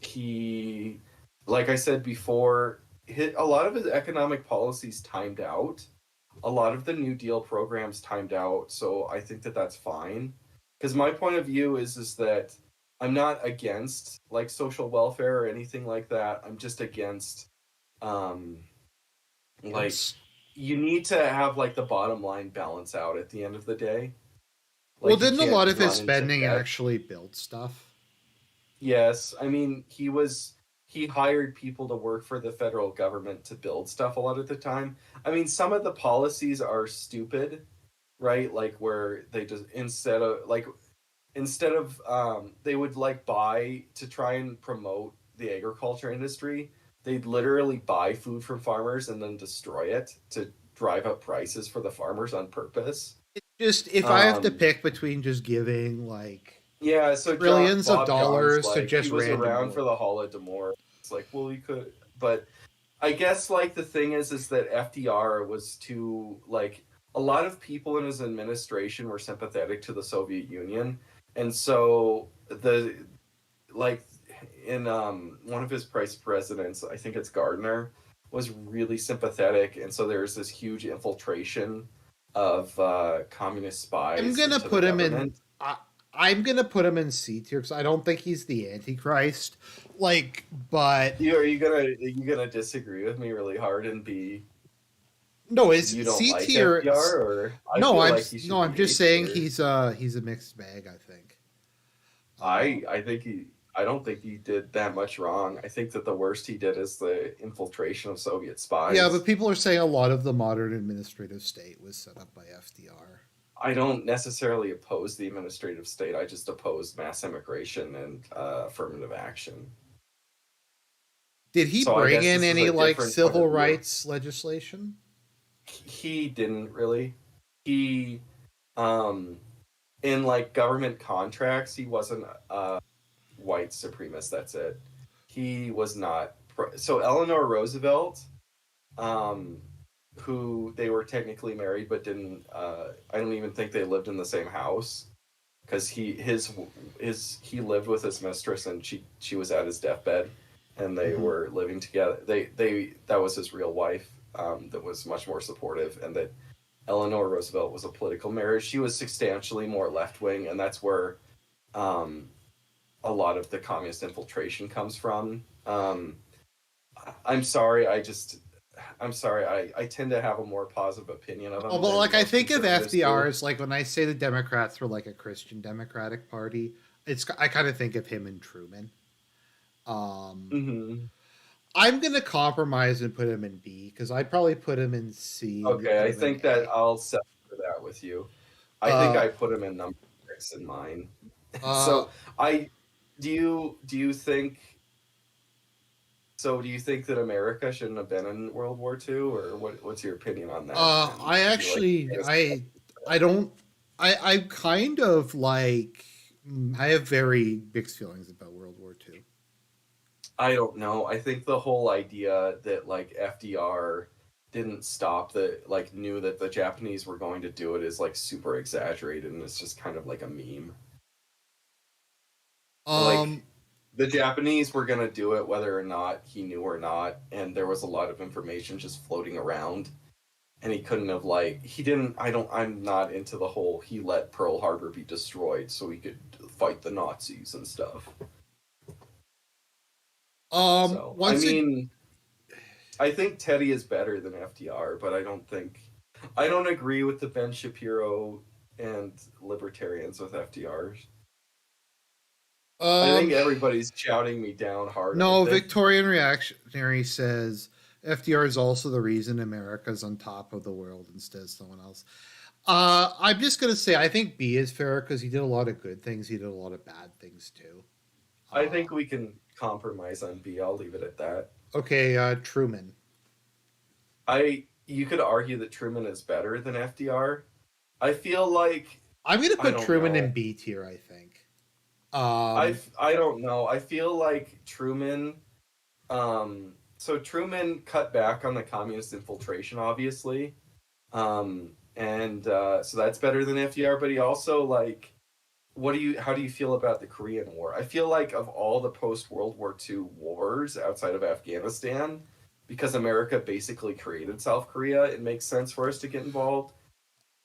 B: He, like I said before, hit a lot of his economic policies timed out. A lot of the New Deal programs timed out, so I think that that's fine. Because my point of view is that I'm not against like social welfare or anything like that. I'm just against um, like
A: It's
B: you need to have like the bottom line balance out at the end of the day.
A: well,
B: Like you
A: didn't a
B: can't
A: lot of his
B: run into
A: spending
B: debt.
A: actually build stuff?
B: Yes, I mean he hired people to work for the federal government to build stuff a lot of the time. I mean some of the policies are stupid, right? Like where they just instead of they would like buy to try and promote the agriculture industry, they'd literally buy food from farmers and then destroy it to drive up prices for the farmers on purpose.
A: It's just if I have to
B: Um,
A: pick between just giving like
B: yeah, so
A: trillions of
B: Bob John's
A: dollars to
B: like he
A: just
B: was
A: random
B: around
A: work.
B: for the Holodomor. It's like, well, we could, but I guess like the thing is that FDR was too like a lot of people in his administration were sympathetic to the Soviet Union, and so the like in one of his vice presidents, I think it's Gardner, was really sympathetic, and so there's this huge infiltration of communist
A: I'm
B: spies
A: gonna
B: into the
A: put him in.
B: government.
A: I'm gonna put him in C tier because I don't think he's the Antichrist. Like, but
B: Are you gonna disagree with me really hard and be
A: no, is
B: you don't
A: C
B: like
A: tier?
B: FDR, or I
A: No,
B: feel like he should
A: I'm
B: be A
A: just saying
B: tier.
A: he's a mixed bag. I think.
B: I think I don't think he did that much wrong. I think that the worst he did is the infiltration of Soviet
A: Yeah,
B: spies.
A: but people are saying a lot of the modern administrative state was set up by FDR.
B: I don't necessarily oppose the administrative state. I just oppose mass immigration and affirmative action.
A: Did he
B: So I
A: bring
B: guess
A: in
B: this is
A: any
B: a
A: like
B: different point
A: civil
B: of view.
A: rights legislation?
B: He didn't really. He, um, in like government contracts, he wasn't a white supremacist. That's it. He was not. So Eleanor Roosevelt, um, who they were technically married but didn't. I don't even think they lived in the same house because he lived with his mistress and she was at his deathbed, and they
A: Mm-hmm.
B: were living together. They that was his real wife, that was much more supportive, and that Eleanor Roosevelt was a political marriage. She was substantially more left wing, and that's where um, a lot of the communist infiltration comes from. I'm sorry, I'm sorry. I tend to have a more positive opinion of
A: Oh,
B: him
A: but
B: than
A: like I
B: most
A: think of
B: conservatives
A: FDR
B: do.
A: as like when I say the Democrats were like a Christian Democratic Party, I kind of think of him and Truman. Um,
B: Hmm.
A: I'm gonna compromise and put him in B because I'd probably put him in C and you
B: Okay,
A: put
B: I
A: him in
B: think that
A: A.
B: I'll settle for that with you. I think
A: Uh,
B: I put him in number 6 in mine.
A: uh,
B: So I do you think do you think that America shouldn't have been in World War II, or what's your opinion on that? And
A: I
B: do you like
A: actually, I don't, I kind of like, I have very mixed feelings about World War II.
B: I don't know. I think the whole idea that like FDR didn't stop the like knew that the Japanese were going to do it is like super exaggerated, and it's just kind of like a meme. Like
A: Um,
B: the Japanese were gonna do it whether or not he knew or not, and there was a lot of information just floating around. And he couldn't have like he didn't I'm not into the whole he let Pearl Harbor be destroyed so he could fight the Nazis and stuff. So I
A: once it,
B: mean I think Teddy is better than FDR, but I don't agree with the Ben Shapiro and libertarians with FDR. I think
A: um,
B: everybody's shouting me down hard, aren't
A: no,
B: they?
A: Victorian Reactionary says FDR is also the reason America's on top of the world instead of someone else. I'm just gonna say I think B is fair because he did a lot of good things. He did a lot of bad things too.
B: I
A: Uh,
B: think we can compromise on B. I'll leave it at that.
A: okay, Truman.
B: I You could argue that Truman is better than FDR. I feel like
A: I'm gonna
B: I
A: put
B: don't
A: Truman in
B: know.
A: B tier. I think. Um,
B: I don't know. I feel like Truman. So Truman cut back on the communist infiltration, obviously, and so that's better than FDR. But he also like, how do you feel about the Korean War? I feel like of all the post World War II wars outside of Afghanistan, because America basically created South Korea, it makes sense for us to get involved.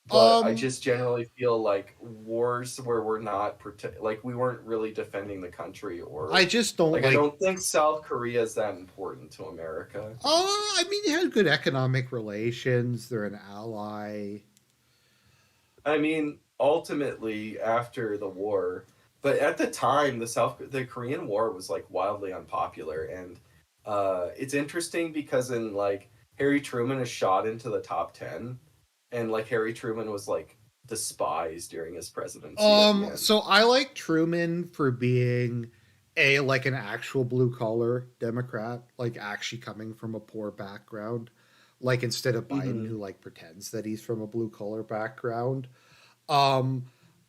B: But I
A: um,
B: just generally feel like wars where we're not like we weren't really defending the country,
A: I
B: or
A: just don't
B: like I
A: like.
B: don't think South Korea is that important to America.
A: I mean, they had good economic relations. They're an ally.
B: I mean, ultimately after the war, but at the time the Korean War was like wildly unpopular, and it's interesting because in like Harry Truman is shot into the top 10, and like Harry Truman was like despised during his presidency at the end.
A: So I like Truman for being a like an actual blue collar Democrat, like actually coming from a poor background, like instead of Biden
B: Hmm.
A: who like pretends that he's from a blue collar background. Um,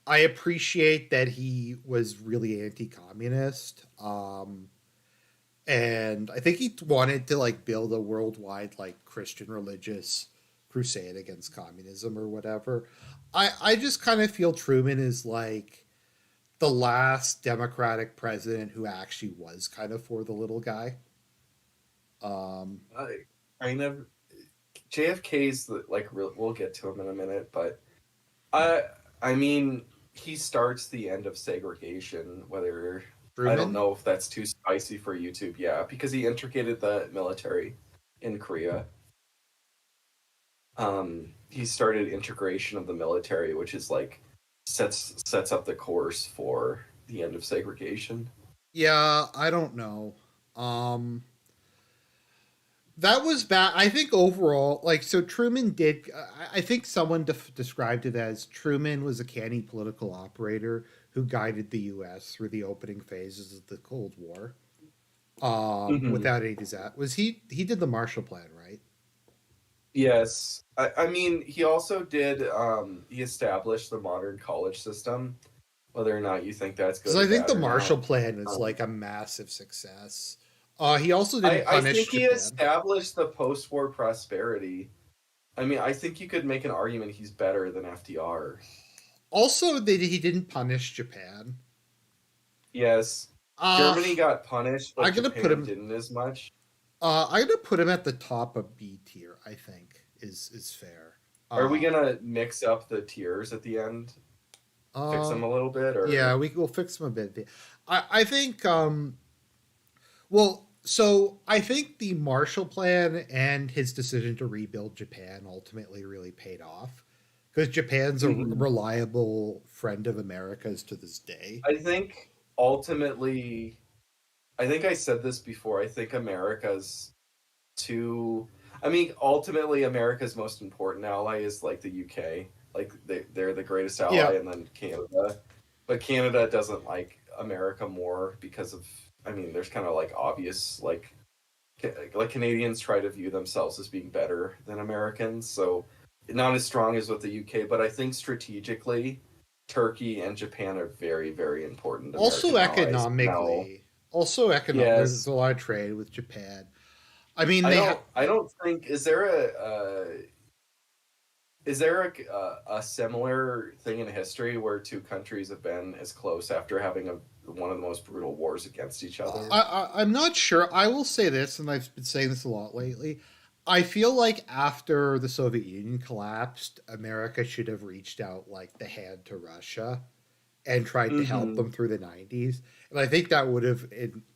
A: I appreciate that he was really anti-communist. And I think he wanted to like build a worldwide like Christian religious crusade against communism or whatever. I just kind of feel Truman is like the last Democratic president who actually was kind of for the little guy. Um,
B: I kind of JFK's like we'll get to him in a minute, but I I mean he starts the end of segregation. Whether I don't
A: Truman?
B: know if that's too spicy for YouTube, yeah, because he intricated the military in Korea. He started integration of the military, which is like sets up the course for the end of segregation.
A: Yeah, I don't know. Um, that was bad. I think overall, like, so Truman did. I think someone described it as Truman was a canny political operator who guided the U.S. through the opening phases of the Cold War.
B: Hmm.
A: Without any disaster, was he did the Marshall Plan, right?
B: Yes, I mean he also did. He established the modern college system. Whether or not you think that's
A: Because
B: good or
A: I think
B: bad
A: the
B: or
A: Marshall
B: not,
A: Plan is
B: um,
A: like a massive success. He also didn't
B: I
A: punish
B: think he
A: Japan.
B: established the post-war prosperity. I mean, I think you could make an argument he's better than FDR.
A: Also, he didn't punish Japan.
B: Yes,
A: Uh,
B: Germany got punished,
A: I'm
B: but
A: gonna put
B: Japan
A: him.
B: didn't as much.
A: I'm gonna put him at the top of B tier. I think is fair.
B: Are we
A: Uh,
B: gonna mix up the tiers at the end, fix
A: uh,
B: them a little bit,
A: yeah,
B: or
A: will fix him a bit. I think. Well, so I think the Marshall Plan and his decision to rebuild Japan ultimately really paid off because Japan's a
B: Mhm.
A: reliable friend of America's to this day.
B: I think ultimately, I think I said this before. I think America's too. I mean, ultimately, America's most important ally is like the UK. Like they're the greatest
A: Yeah.
B: ally, and then Canada. But Canada doesn't like America more because of. I mean, there's kind of like obvious like Canadians try to view themselves as being better than Americans, so not as strong as with the UK. But I think strategically, Turkey and Japan are very, very important
A: Also
B: American allies. Now,
A: economically, also there's
B: yes,
A: a lot of trade with Japan. I mean, they have.
B: I don't think is there a similar thing in history where two countries have been as close after having one of the most brutal wars against each other?
A: I'm not sure. I will say this, and I've been saying this a lot lately. I feel like after the Soviet Union collapsed, America should have reached out like the hand to Russia and tried to help
B: Hmm.
A: them through the 90s. And I think that would have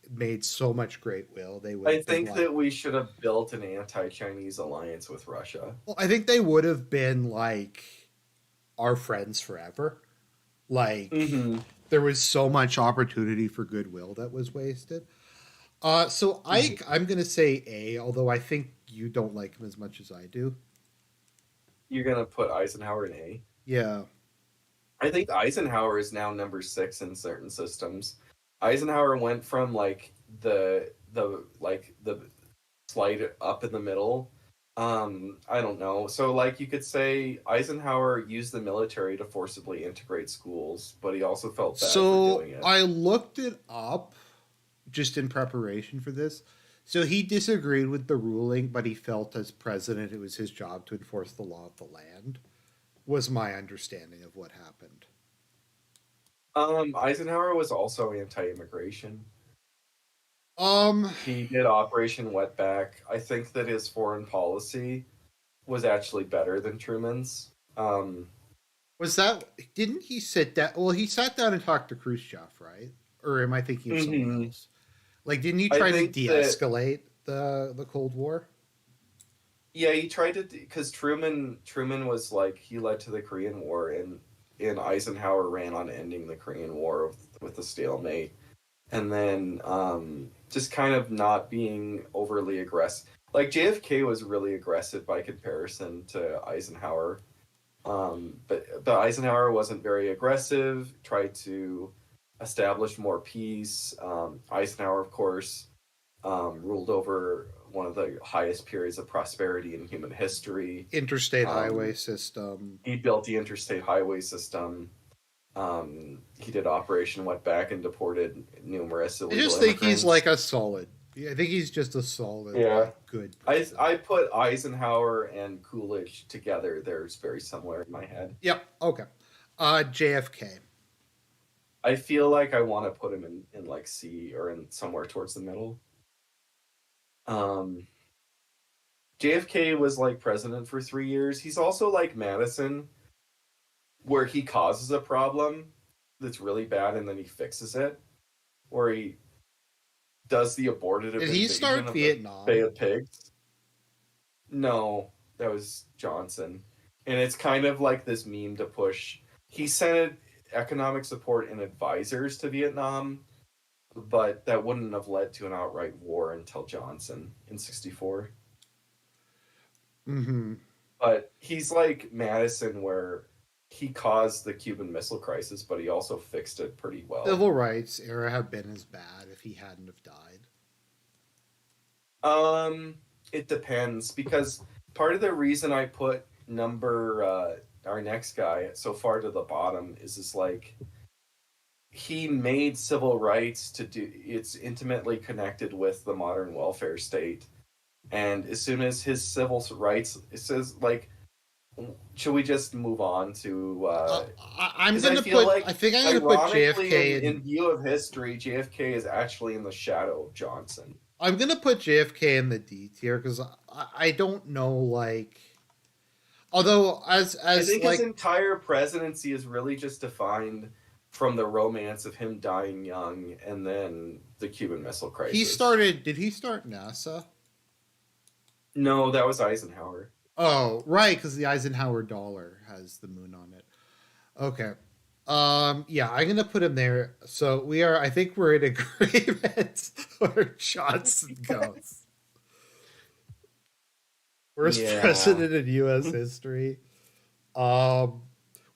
A: made so much great will. They would
B: I
A: have been
B: think
A: like,
B: that we should have built an anti-Chinese alliance with Russia.
A: well, I think they would have been like our friends forever. Like,
B: Hmm.
A: there was so much opportunity for goodwill that was wasted. So
B: Hmm.
A: I'm gonna say A, although I think you don't like him as much as I do.
B: You're gonna put Eisenhower in A.
A: Yeah.
B: I think Eisenhower is now number six in certain systems. Eisenhower went from like the slide up in the middle. I don't know. So like you could say Eisenhower used the military to forcibly integrate schools, but he also felt bad for
A: So
B: doing it.
A: I looked it up just in preparation for this. So he disagreed with the ruling, but he felt as president it was his job to enforce the law of the land. Was my understanding of what happened.
B: Eisenhower was also anti-immigration.
A: Um,
B: He did Operation Wetback. I think that his foreign policy was actually better than Truman's.
A: was that didn't he sit down? Well, he sat down and talked to Khrushchev, right? Or am I thinking of someone
B: Mhm.
A: else? Like, didn't he
B: I
A: try to
B: think that
A: de-escalate the Cold War?
B: yeah, he tried to because Truman was like he led to the Korean War and Eisenhower ran on ending the Korean War with the stalemate and then just kind of not being overly aggressive. Like JFK was really aggressive by comparison to Eisenhower, but Eisenhower wasn't very aggressive. Tried to establish more peace. Eisenhower, of course, ruled over one of the highest periods of prosperity in human history.
A: Interstate highway
B: Um,
A: system.
B: he built the interstate highway system. He did Operation Wetback and deported numerous
A: I
B: illegal
A: just think he's
B: immigrants.
A: like a solid. Yeah, I think he's just a solid,
B: Yeah.
A: like, good
B: I
A: president.
B: I put Eisenhower and Coolidge together. They're very similar in my head.
A: Yep. Okay. JFK.
B: I feel like I want to put him in like C or in somewhere towards the middle. Um, JFK was like president for 3 years. He's also like Madison, where he causes a problem that's really bad and then he fixes it, where he does the abortive
A: Did he
B: invasion
A: start
B: of the Bay
A: Vietnam?
B: of Pigs. No, that was Johnson. And it's kind of like this meme to push. He sent economic support and advisors to Vietnam, but that wouldn't have led to an outright war until Johnson in 64.
A: Mm-hmm.
B: But he's like Madison, where he caused the Cuban Missile Crisis, but he also fixed it pretty well.
A: Civil rights era have been as bad if he hadn't have died.
B: Um, it depends because part of the reason I put number our next guy so far to the bottom is like he made civil rights to do it's intimately connected with the modern welfare state. And as soon as his civil rights, it says like, should we just move on to?
A: I'm
B: 'Cause I
A: gonna
B: feel
A: put.
B: like,
A: I think I'm gonna put
B: ironically,
A: JFK
B: in view of history, JFK is actually in the shadow of Johnson.
A: I'm gonna put JFK in the D tier because I don't know, like, although
B: I
A: as
B: think his
A: like
B: entire presidency is really just defined from the romance of him dying young and then the Cuban Missile
A: he
B: Crisis.
A: started. Did he start NASA?
B: No, that was Eisenhower.
A: Oh, right, because the Eisenhower dollar has the moon on it. Okay. Yeah, I'm gonna put him there. So we are. I think we're in agreement where Johnson goes. Worst
B: Yeah.
A: president in U.S. history. Um,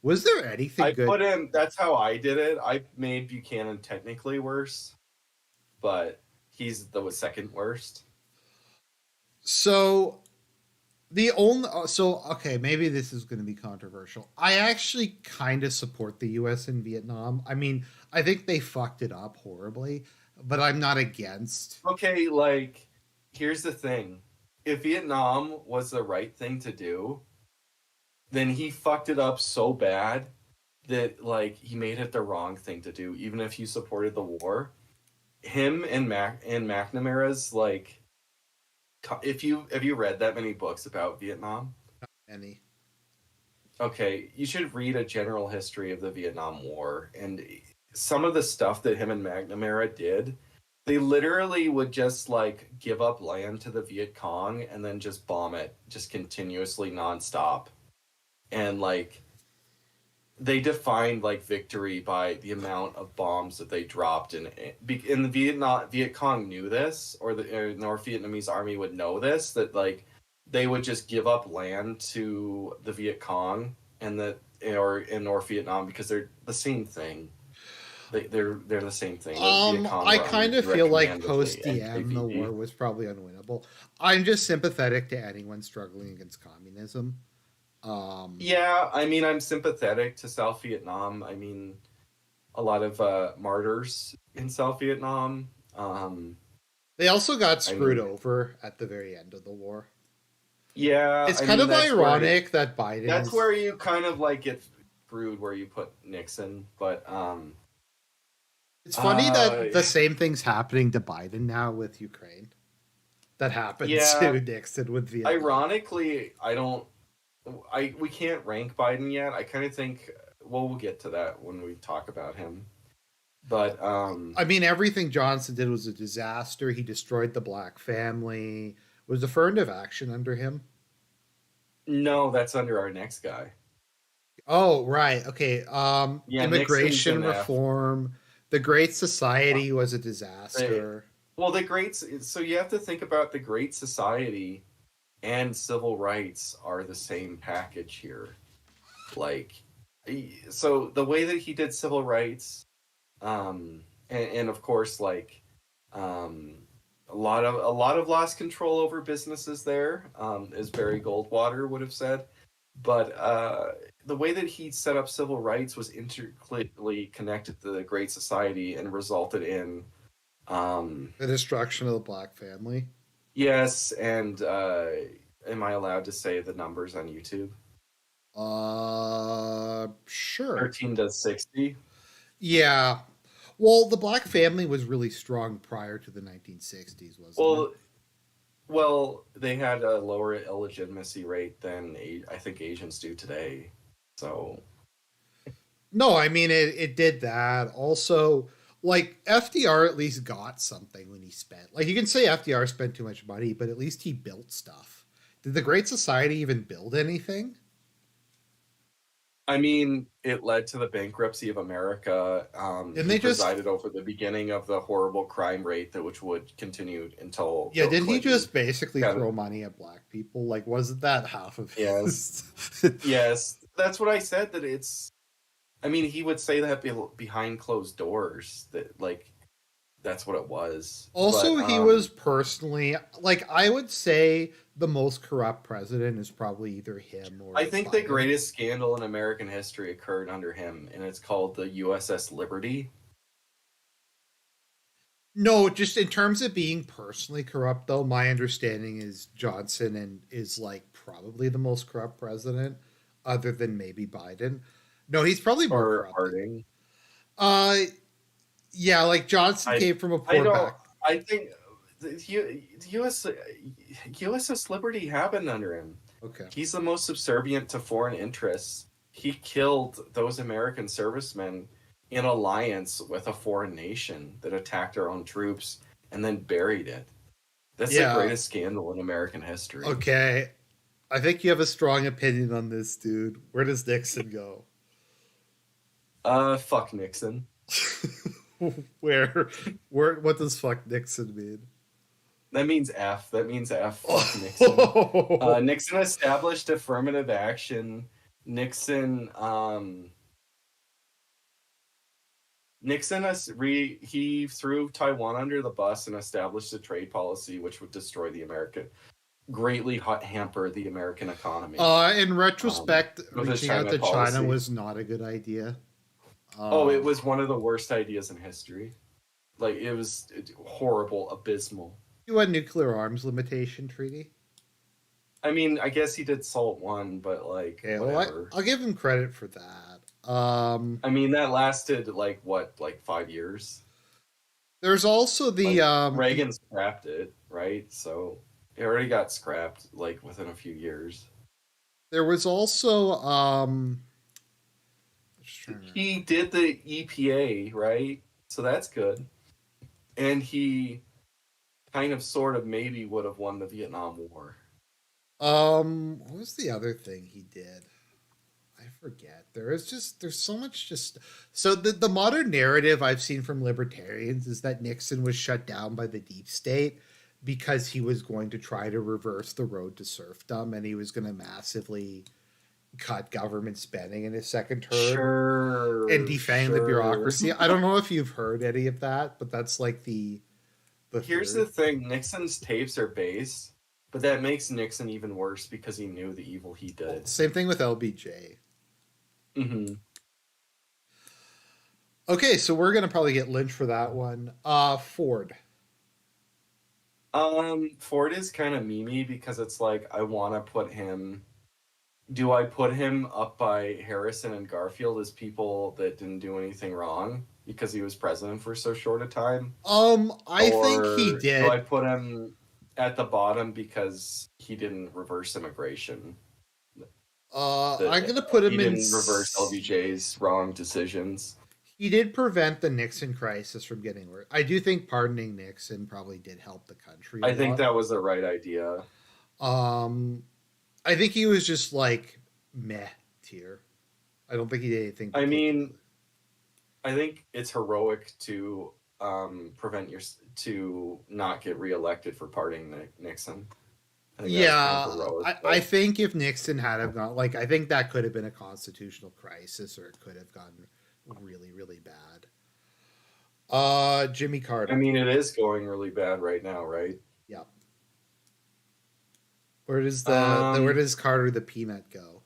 A: was there anything
B: I
A: good?
B: put him, that's how I did it. I made Buchanan technically worse, but he's the second worst.
A: So the only so okay, maybe this is going to be controversial. I actually kind of support the U.S. in Vietnam. I mean, I think they fucked it up horribly, but I'm not against.
B: Okay, like, here's the thing. If Vietnam was the right thing to do, then he fucked it up so bad that, like, he made it the wrong thing to do, even if you supported the war. Him and McNamara's, like, if you have you read that many books about Vietnam?
A: Any.
B: Okay, you should read a general history of the Vietnam War and some of the stuff that him and McNamara did. They literally would just like give up land to the Viet Cong and then just bomb it just continuously nonstop. And like they defined like victory by the amount of bombs that they dropped in the Viet Cong knew this, or the North Vietnamese army would know this, that like they would just give up land to the Viet Cong and that or in North Vietnam because they're the same thing. They're the same thing. The Viet Cong
A: I
B: were
A: kind
B: under
A: of
B: direct
A: feel like
B: command of
A: post
B: the
A: DM the war
B: NKVD.
A: was probably unwinnable. I'm just sympathetic to anyone struggling against communism. Um,
B: Yeah, I mean, I'm sympathetic to South Vietnam. I mean, a lot of martyrs in South Vietnam.
A: they also got
B: I
A: screwed
B: mean,
A: over at the very end of the war.
B: yeah,
A: It's
B: I
A: kind
B: mean
A: of ironic that Biden
B: that's
A: is.
B: where you kind of like get screwed where you put Nixon, but
A: It's funny
B: uh
A: that the same thing's happening to Biden now with Ukraine that happened
B: yeah,
A: to Nixon with Vietnam.
B: ironically, I we can't rank Biden yet. I kind of think well we'll get to that when we talk about him. But
A: I mean, everything Johnson did was a disaster. He destroyed the black family. Was affirmative action under him?
B: no, that's under our next guy.
A: Oh, right. Okay.
B: Yeah, Nixon's
A: Immigration
B: an F.
A: reform. The Great
B: Uh,
A: Society was a
B: They,
A: disaster.
B: well, so you have to think about the Great Society and civil rights are the same package here. Like, so the way that he did civil rights, and of course, like, um, a lot of lost control over businesses there, as Barry Goldwater would have said. But the way that he set up civil rights was intricately connected to the Great Society and resulted in
A: The destruction of the black family.
B: Yes, and am I allowed to say the numbers on YouTube?
A: Sure.
B: 13 to 60.
A: Yeah. Well, the black family was really strong prior to the 1960s, wasn't it?
B: Well, well, they had a lower illegitimacy rate than I think Asians do today. So,
A: No, I mean it did that. Also, like FDR at least got something when he spent. Like you can say FDR spent too much money, but at least he built stuff. Did the Great Society even build anything?
B: I mean, it led to the bankruptcy of America.
A: Didn't
B: He
A: they just
B: presided over the beginning of the horrible crime rate that which would continue until
A: Yeah,
B: Bill
A: didn't he
B: Clinton.
A: just basically
B: Got
A: throw
B: it.
A: money at black people? Like wasn't that half of
B: Yes,
A: his?
B: yes, that's what I said. That it's. I mean, he would say that behind closed doors. That like that's what it was. But
A: Also, he was personally like I would say the most corrupt president is probably either him or
B: I think the
A: Biden.
B: greatest scandal in American history occurred under him, and it's called the USS Liberty.
A: No, just in terms of being personally corrupt, though, my understanding is Johnson and is like probably the most corrupt president, other than maybe Biden. No, he's probably more
B: Or
A: corrupt.
B: Harding.
A: Uh, yeah, like Johnson
B: I
A: came from a
B: I
A: poor
B: don't.
A: back.
B: I think the US USS Liberty happened under him.
A: Okay,
B: He's the most subservient to foreign interests. He killed those American servicemen in alliance with a foreign nation that attacked our own troops and then buried it. That's the
A: yeah,
B: greatest scandal in American history.
A: okay. I think you have a strong opinion on this, dude. Where does Nixon go?
B: Fuck Nixon.
A: where, where? What does fuck Nixon mean?
B: That means F. That means F. Fuck Nixon.
A: Oh,
B: Nixon established affirmative action. Nixon, he threw Taiwan under the bus and established a trade policy which would destroy the American, greatly hamper the American economy.
A: In retrospect,
B: With his
A: reaching out to
B: China
A: China
B: policy.
A: was not a good idea.
B: It was one of the worst ideas in history. Like it was horrible, abysmal.
A: You had nuclear arms limitation treaty.
B: I mean, I guess he did SALT one, but like
A: Okay, well,
B: whatever.
A: I'll give him credit for that.
B: I mean, that lasted like what, like 5 years.
A: There's also the
B: Like, Reagan scrapped it, right? So it already got scrapped like within a few years.
A: there was also just trying to-
B: He did the EPA, right? So that's good. And he kind of sort of maybe would have won the Vietnam War.
A: what was the other thing he did? I forget. There's so much just so the modern narrative I've seen from libertarians is that Nixon was shut down by the deep state because he was going to try to reverse the road to serfdom and he was going to massively cut government spending in his second term
B: Sure.
A: and defang the bureaucracy. I don't know if you've heard any of that, but that's like the
B: Here's
A: theory.
B: the thing, Nixon's tapes are based, but that makes Nixon even worse because he knew the evil he did.
A: Same thing with LBJ.
B: Mm-hmm.
A: Okay, so we're gonna probably get lynched for that one. Ford.
B: Ford is kind of memey because it's like I want to put him. Do I put him up by Harrison and Garfield as people that didn't do anything wrong because he was president for so short a time?
A: I think he
B: Or
A: did.
B: do I put him at the bottom because he didn't reverse immigration?
A: I'm gonna put him
B: He
A: in.
B: didn't reverse LBJ's wrong decisions.
A: He did prevent the Nixon crisis from getting worse. I do think pardoning Nixon probably did help the country.
B: I think that was the right idea.
A: I think he was just like meh tier. I don't think he did anything.
B: I mean, I think it's heroic to to not get reelected for pardoning Nixon.
A: I think if Nixon had have gone, like, I think that could have been a constitutional crisis, or it could have gone really, really bad. Jimmy Carter.
B: I mean, it is going really bad right now, right?
A: Yeah. Where does where does Carter the peanut go?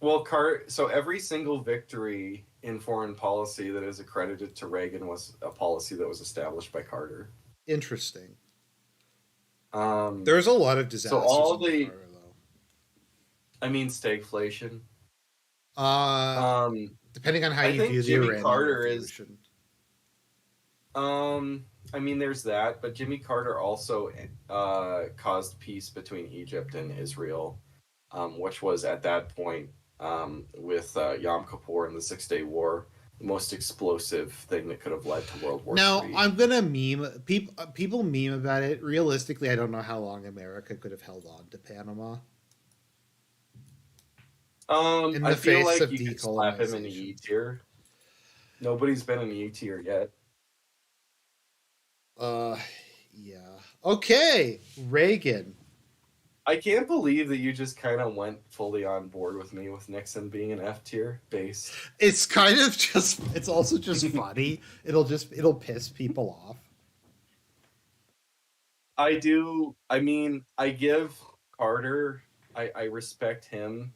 B: Well, so every single victory in foreign policy that is accredited to Reagan was a policy that was established by Carter.
A: Interesting.
B: Um,
A: There's a lot of
B: so
A: disasters
B: all
A: under
B: the,
A: Carter, though.
B: I mean, stagflation.
A: Uh,
B: Um,
A: Depending on how
B: I
A: you
B: think
A: view the
B: Jimmy
A: Iranian
B: Carter is.
A: Revolution.
B: I mean, there's that, but Jimmy Carter also caused peace between Egypt and Israel, which was at that point with Yom Kippur and the 6-Day War, the most explosive thing that could have led to World War
A: Now,
B: III.
A: I'm gonna meme people meme about it. Realistically, I don't know how long America could have held on to Panama. In
B: I
A: the
B: feel
A: face
B: like
A: of
B: you could slap him in the
A: decolonization.
B: E tier. Nobody's been in the E tier yet.
A: Yeah. Okay, Reagan.
B: I can't believe that you just kind of went fully on board with me with Nixon being an F tier base.
A: It's kind of just. It's also just funny. It'll piss people off.
B: I do. I mean, I give Carter. I respect him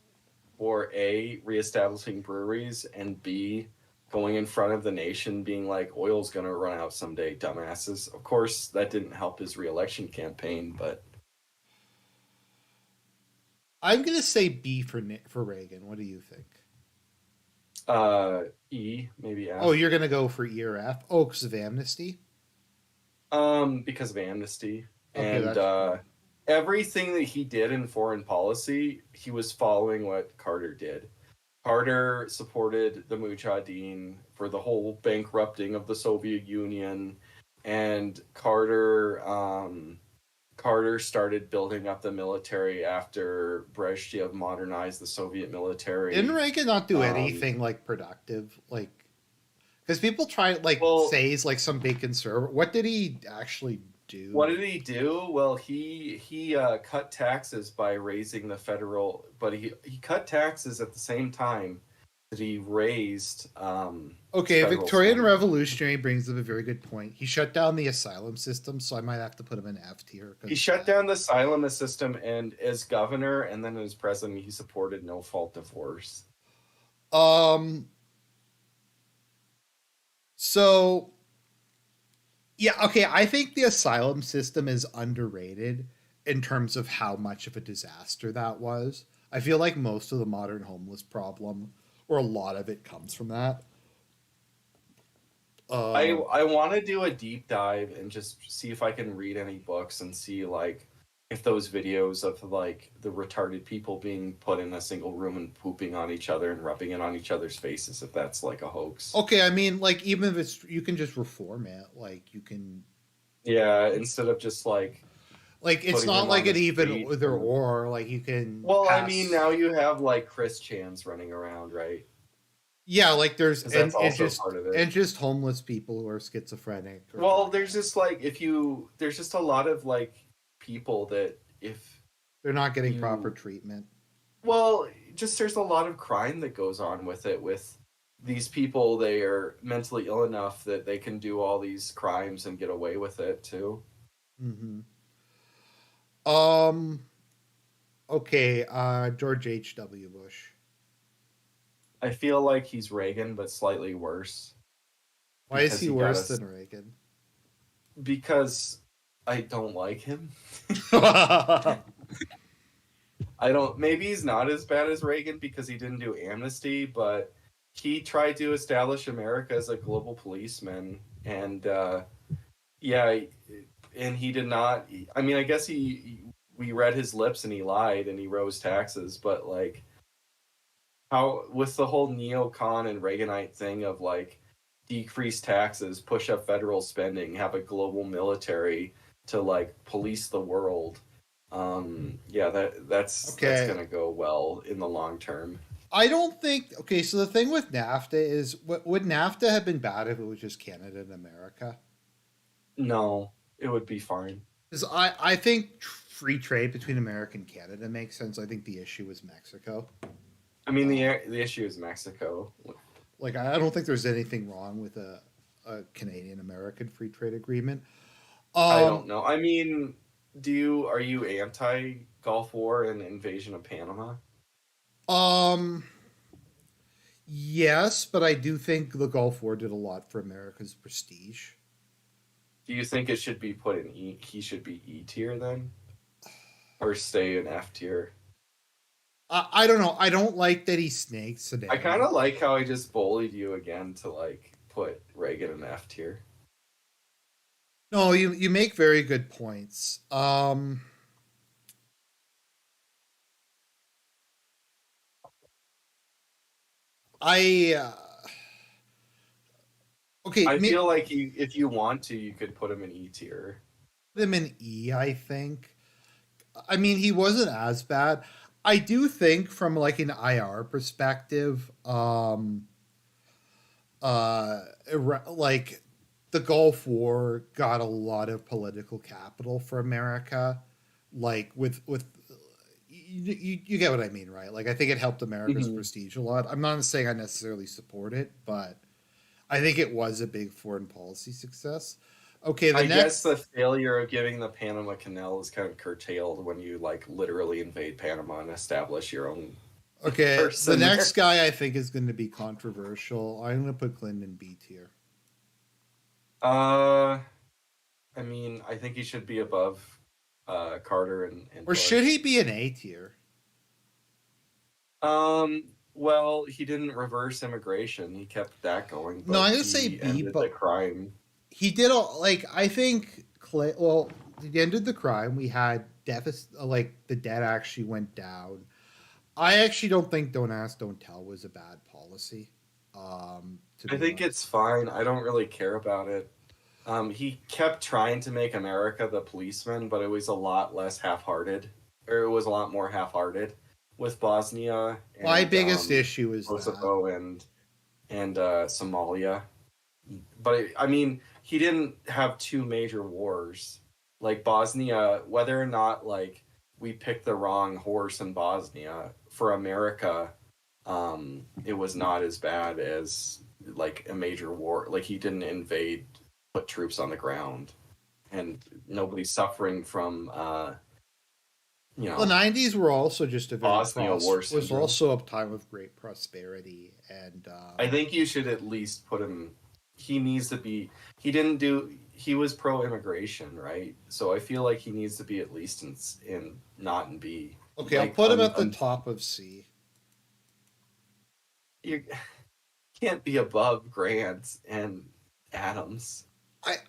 B: for A, reestablishing breweries, and B, going in front of the nation being like, oil's going to run out someday, dumbasses. Of course, that didn't help his reelection campaign, but
A: I'm gonna say B for Reagan. What do you think?
B: E, maybe F.
A: Oh, you're gonna go for E or F? Oh, because of amnesty.
B: Because of amnesty.
A: Okay,
B: And
A: that's cool.
B: everything that he did in foreign policy, he was following what Carter did. Carter supported the Mujahideen for the whole bankrupting of the Soviet Union, and Carter started building up the military after Brezhnev modernized the Soviet military.
A: Didn't Reagan not do anything like productive? Like, because people try say he's like some big conservative. What did he actually do?
B: What did he do? Well, he cut taxes by raising the federal, but he cut taxes at the same time that he raised.
A: Okay,
B: federal
A: Victorian
B: spending.
A: Revolutionary brings up a very good point. He shut down the asylum system, so I might have to put him in F tier.
B: He shut down the asylum system, and as governor and then as president, he supported no-fault divorce.
A: So, yeah, okay, I think the asylum system is underrated in terms of how much of a disaster that was. I feel like most of the modern homeless problem, or a lot of it, comes from that.
B: I want to do a deep dive and just see if I can read any books and see like if those videos of like the retarded people being put in a single room and pooping on each other and rubbing it on each other's faces, if that's like a hoax.
A: Okay, I mean, like, even if it's, you can just reform it. Like, you can.
B: Yeah, instead of just like
A: it's not like it even either or. Like, you can.
B: Well, I mean, now you have like Chris Chans running around, right?
A: Yeah, like there's
B: that's also part of it.
A: And just homeless people who are schizophrenic.
B: Well, there's just like there's just a lot of like people that if
A: they're not getting proper treatment.
B: Well, just there's a lot of crime that goes on with it. With these people, they are mentally ill enough that they can do all these crimes and get away with it too.
A: Mm-hmm. Okay, George H.W. Bush.
B: I feel like he's Reagan, but slightly worse.
A: Why is he worse than Reagan?
B: Because I don't like him. I don't. Maybe he's not as bad as Reagan because he didn't do amnesty, but he tried to establish America as a global policeman, and yeah, and he did not. I mean, I guess we read his lips and he lied and he rose taxes, but like. How with the whole neocon and Reaganite thing of like decrease taxes, push up federal spending, have a global military to like police the world. Yeah, that's gonna go well in the long term.
A: I don't think. Okay, so the thing with NAFTA is, would NAFTA have been bad if it was just Canada and America?
B: No, it would be fine.
A: Because I think free trade between America and Canada makes sense. I think the issue is Mexico.
B: I mean, the issue is Mexico.
A: Like, I don't think there's anything wrong with a Canadian-American free trade agreement.
B: I don't know. I mean, are you anti-Gulf War and invasion of Panama?
A: Yes, but I do think the Gulf War did a lot for America's prestige.
B: Do you think it should be put in E? He should be E tier then, or stay in F tier?
A: I don't know. I don't like that he snakes it
B: I kind
A: in.
B: of like how I just bullied you again to like put Reagan in F tier.
A: No, you make very good points. I okay,
B: I feel like if you want to, you could put him in E tier.
A: put him in E. I think. I mean, he wasn't as bad. I do think, from like an IR perspective, like the Gulf War got a lot of political capital for America. Like with you get what I mean, right? Like I think it helped America's
B: Mm-hmm.
A: prestige a lot. I'm not saying I necessarily support it, but I think it was a big foreign policy success. Okay, the
B: I guess
A: next.
B: the failure of getting the Panama Canal is kind of curtailed when you like literally invade Panama and establish your own
A: Okay, the
B: person there.
A: next guy I think is going to be controversial. I'm going to put Clinton in B tier.
B: Uh, I mean, I think he should be above Carter and
A: Or should
B: Bush.
A: he be an A tier?
B: Well, he didn't reverse immigration. He kept that going,
A: No,
B: but
A: I'm going to say
B: he
A: B,
B: ended the
A: but
B: crime.
A: he did all, like, I think, well, he ended the crime. We had deficit, like, the debt actually went down. I actually don't think Don't Ask, Don't Tell was a bad policy, to
B: I
A: be
B: think
A: honest.
B: it's fine. I don't really care about it. He kept trying to make America the policeman, but it was a lot less half-hearted, or it was a lot more half-hearted with Bosnia
A: My
B: and
A: biggest issue is that.
B: Kosovo and Somalia. But I mean, he didn't have two major wars like Bosnia. Whether or not like we picked the wrong horse in Bosnia for America, it was not as bad as like a major war. Like he didn't invade, put troops on the ground, and nobody's suffering from you
A: The
B: know
A: 90s were also just a very
B: Bosnia war
A: was
B: syndrome.
A: also a time of great prosperity, and
B: I think you should at least put him. He needs to be. He didn't do. He was pro immigration, right? So I feel like he needs to be at least in not in B.
A: okay, I'll
B: Like
A: put him at the top of C.
B: you can't be above Grant and Adams.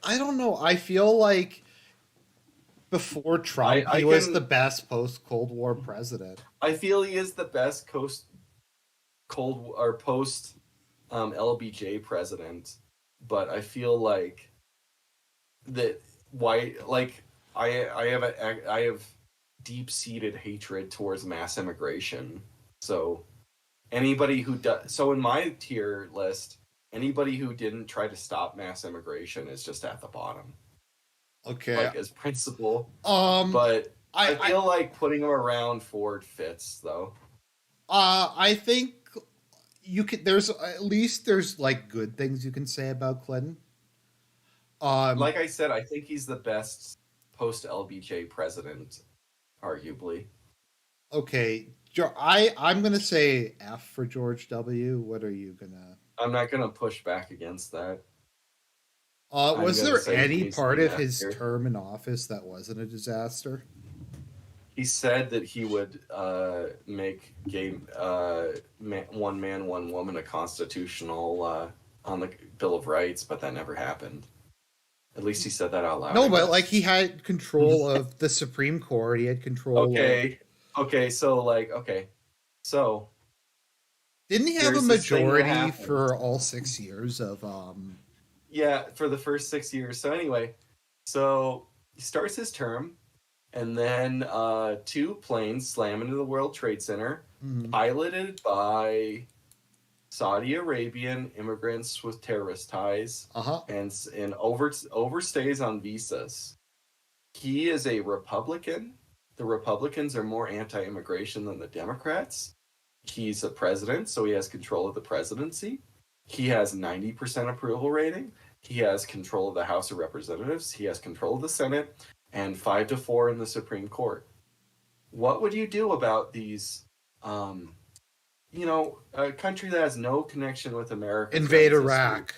A: I don't know. I feel like before
B: I
A: Trump,
B: I
A: he was the
B: can.
A: best post Cold War president.
B: I feel he is the best cold or post LBJ president, but I feel like that why like I have deep seated hatred towards mass immigration. So anybody who does so in my tier list, anybody who didn't try to stop mass immigration is just at the bottom,
A: Okay.
B: like as principal.
A: Um.
B: But I
A: I
B: feel like putting him around Ford fits though.
A: I think you can. There's at least there's like good things you can say about Clinton. Um.
B: Like I said, I think he's the best post LBJ president, arguably.
A: Okay. I'm gonna say F for George W. What are you gonna?
B: I'm not gonna push back against that. I'm
A: Was
B: gonna
A: there
B: say he
A: any
B: needs to
A: part
B: be an
A: of
B: F
A: his
B: tier.
A: term in office that wasn't a disaster?
B: He said that he would make one man, one woman a constitutional on the Bill of Rights, but that never happened. At least he said that out loud,
A: No,
B: I
A: but like
B: guess.
A: he had control of the Supreme Court. He had control of.
B: Okay, okay, so like, okay, so
A: Didn't he have a
B: there's this thing that
A: majority
B: happened.
A: for all 6 years of
B: Yeah, for the first 6 years. So anyway, so he starts his term, and then two planes slam into the World Trade Center,
A: mhm.
B: piloted by Saudi Arabian immigrants with terrorist ties,
A: Uh-huh.
B: and overstays on visas. He is a Republican. The Republicans are more anti-immigration than the Democrats. He's a president, so he has control of the presidency. He has 90% approval rating. He has control of the House of Representatives. He has control of the Senate, and 5-4 in the Supreme Court. What would you do about these a country that has no connection with America.
A: Invade Iraq.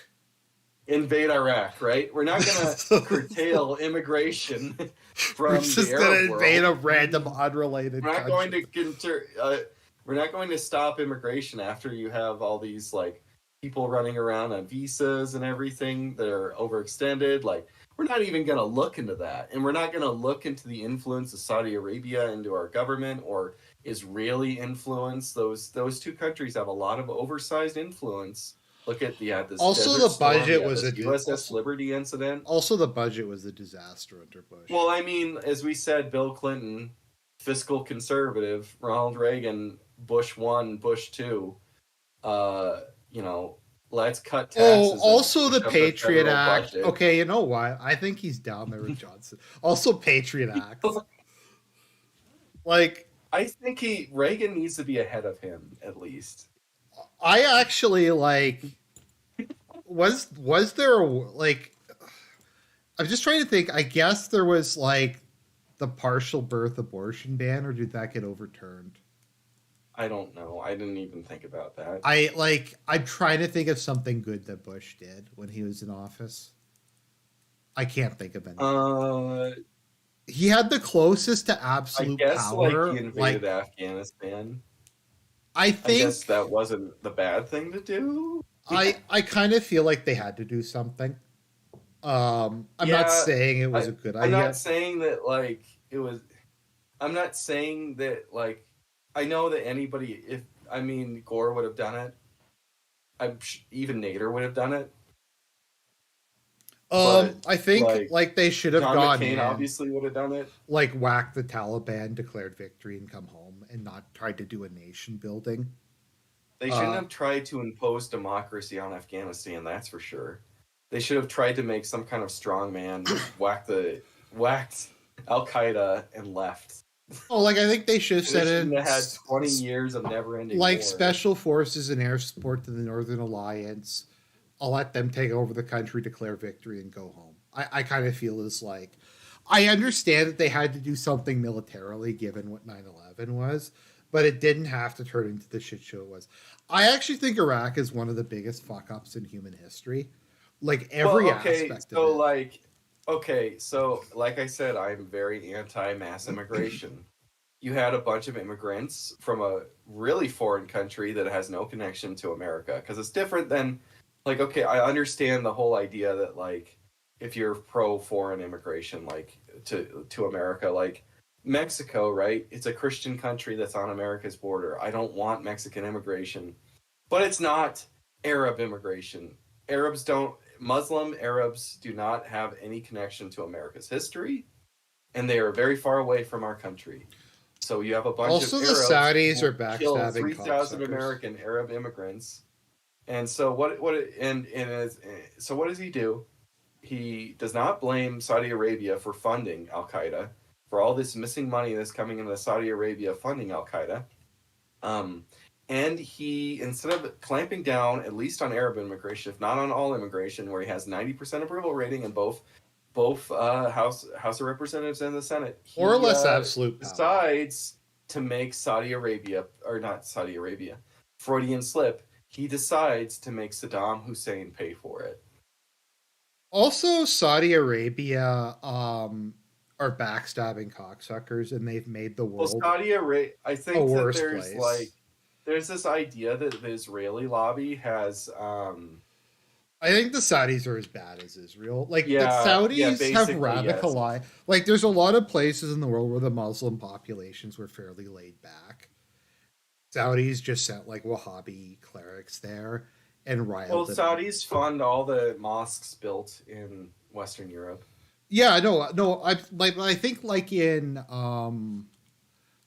B: Invade Iraq, right? We're not going to curtail immigration from
A: We're just
B: the
A: going
B: Arab
A: to invade
B: world.
A: a random unrelated
B: We're not going
A: country.
B: to we're not going to stop immigration after you have all these like people running around on visas and everything that are overextended. Like, we're not even going to look into that, and we're not going to look into the influence of Saudi Arabia into our government or Israeli influence. Those two countries have a lot of oversized influence. Look at this
A: Also,
B: Desert
A: the budget
B: Storm,
A: was
B: this
A: a
B: USS Liberty incident.
A: Also, the budget was a disaster under Bush.
B: Well, I mean, as we said, Bill Clinton, fiscal conservative, Ronald Reagan, Bush 1, Bush 2, let's cut taxes.
A: Also the Patriot Act. Budget. Okay, you know what? I think he's down there with Johnson. Also, Patriot Act. Like,
B: I think Reagan needs to be ahead of him, at least.
A: I actually was there like, I'm just trying to think. I guess there was like the partial birth abortion ban, or did that get overturned?
B: I don't know. I didn't even think about that.
A: I'm trying to think of something good that Bush did when he was in office. I can't think of anything. He had the closest to absolute power.
B: He invaded Afghanistan.
A: I
B: guess that wasn't the bad thing to do.
A: I kind of feel like they had to do something. I'm not saying it was a good idea.
B: I'm not saying that it was. I'm not saying that I know that Gore would have done it. Even Nader would have done it.
A: I think they should have gone
B: McCain obviously would have done it.
A: Like, whack the Taliban, declared victory, and come home, and not tried to do a nation building.
B: They shouldn't have tried to impose democracy on Afghanistan. That's for sure. They should have tried to make some kind of strong man, whacked Al Qaeda, and left.
A: Oh, I think they should have said it.
B: Had 20 years of never-ending
A: war.
B: Like
A: special forces and air support to the Northern Alliance. I'll let them take over the country, declare victory, and go home. I kind of feel it's like, I understand that they had to do something militarily given what 9/11 was, but it didn't have to turn into the shit show it was. I actually think Iraq is one of the biggest fuck-ups in human history. Every aspect of it.
B: So like I said, I'm very anti-mass immigration. You had a bunch of immigrants from a really foreign country that has no connection to America, because it's different than, I understand the whole idea that, if you're pro-foreign immigration, to America, Mexico, right? It's a Christian country that's on America's border. I don't want Mexican immigration, but it's not Arab immigration. Muslim Arabs do not have any connection to America's history, and they are very far away from our country. So you have a bunch of Arabs.
A: Also, the Saudis are backstabbing
B: 3,000 American Arab immigrants. And so what does he do? He does not blame Saudi Arabia for funding Al Qaeda, for all this missing money that's coming into Saudi Arabia funding Al Qaeda. And he, instead of clamping down at least on Arab immigration, if not on all immigration, where he has 90% approval rating in both House of Representatives and the Senate,
A: or less absolute power,
B: decides to make Freudian slip. He decides to make Saddam Hussein pay for it.
A: Also, Saudi Arabia are backstabbing cocksuckers, and they've made the world
B: Saudi Arabia. I think
A: a
B: that
A: worse
B: there's
A: place.
B: There's this idea that the Israeli lobby has.
A: I think the Saudis are as bad as Israel. The Saudis have radicalized. Yes. There's a lot of places in the world where the Muslim populations were fairly laid back. Saudis just sent Wahhabi clerics there and riled them.
B: Saudis fund all the mosques built in Western Europe.
A: Yeah, no. I think in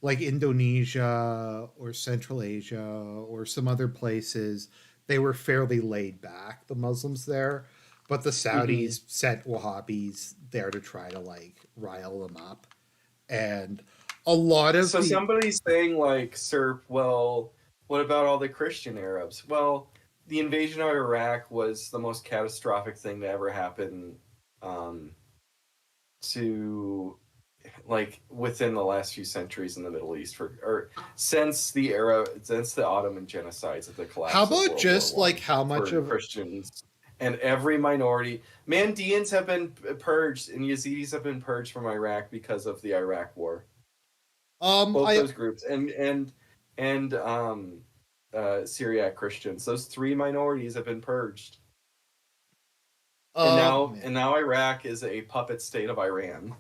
A: Indonesia or Central Asia or some other places, they were fairly laid back, the Muslims there, but the Saudis sent Wahhabis there to try to rile them up, and a lot of
B: somebody's saying Serp, well, what about all the Christian Arabs? Well, the invasion of Iraq was the most catastrophic thing to ever happen to like within the last few centuries in the Middle East, or since the Ottoman genocides at the
A: How
B: collapse of
A: about
B: World War
A: just like
B: One
A: how much
B: for
A: of
B: Christians and every minority. Mandeans have been purged and Yazidis have been purged from Iraq because of the Iraq War. Both
A: I
B: those groups and Syriac Christians. Those three minorities have been purged. And
A: man.
B: now Iraq is a puppet state of Iran.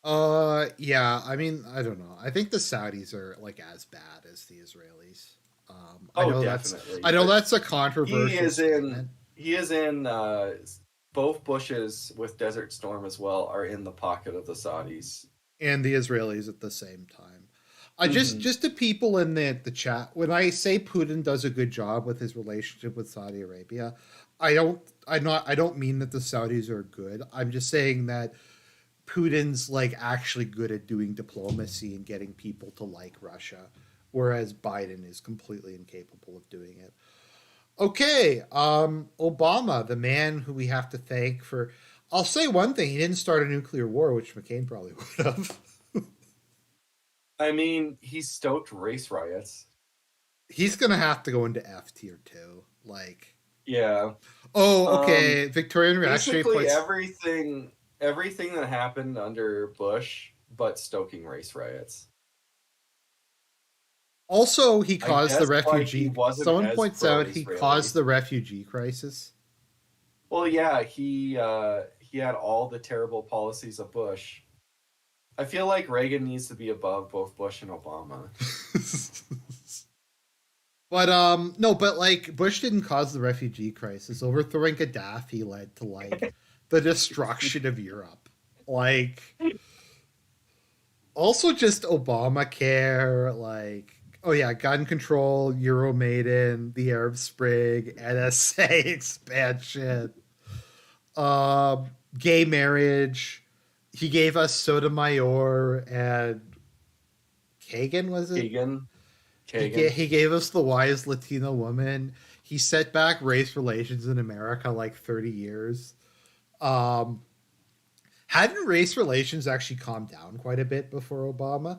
A: Yeah, I mean, I don't know. I think the Saudis are like as bad as the Israelis.
B: Definitely.
A: I know
B: But
A: that's a
B: he
A: controversial
B: is in
A: statement.
B: he is in both Bushes with Desert Storm as well are in the pocket of the Saudis.
A: And the Israelis at the same time. I
B: Mm-hmm.
A: just to people in the chat, when I say Putin does a good job with his relationship with Saudi Arabia, I don't mean that the Saudis are good. I'm just saying that Putin's like actually good at doing diplomacy and getting people to like Russia, whereas Biden is completely incapable of doing it. Okay, Obama, the man who we have to thank for. I'll say one thing: he didn't start a nuclear war, which McCain probably would have.
B: I mean, he stoked race riots.
A: He's gonna have to go into F tier too. Like,
B: Yeah.
A: oh, okay, Victorian reactionary
B: Basically
A: points.
B: everything that happened under Bush, but stoking race riots.
A: Also, he
B: I
A: caused the
B: guess why he
A: refugee.
B: wasn't
A: Someone
B: as
A: points out he caused
B: pro-Israeli.
A: the refugee crisis.
B: Well, yeah, he had all the terrible policies of Bush. I feel like Reagan needs to be above both Bush and Obama.
A: But no, but like Bush didn't cause the refugee crisis. Overthrowing Gaddafi led to like the destruction of Europe. Like also just Obamacare, like oh yeah, gun control, Euro Maiden, the Arab Spring, NSA expansion, gay marriage. He gave us Sotomayor and Kagan, was it?
B: Kagan, Kagan.
A: He gave us the wise Latino woman. He set back race relations in America like 30 years. Um, hadn't race relations actually calmed down quite a bit before Obama?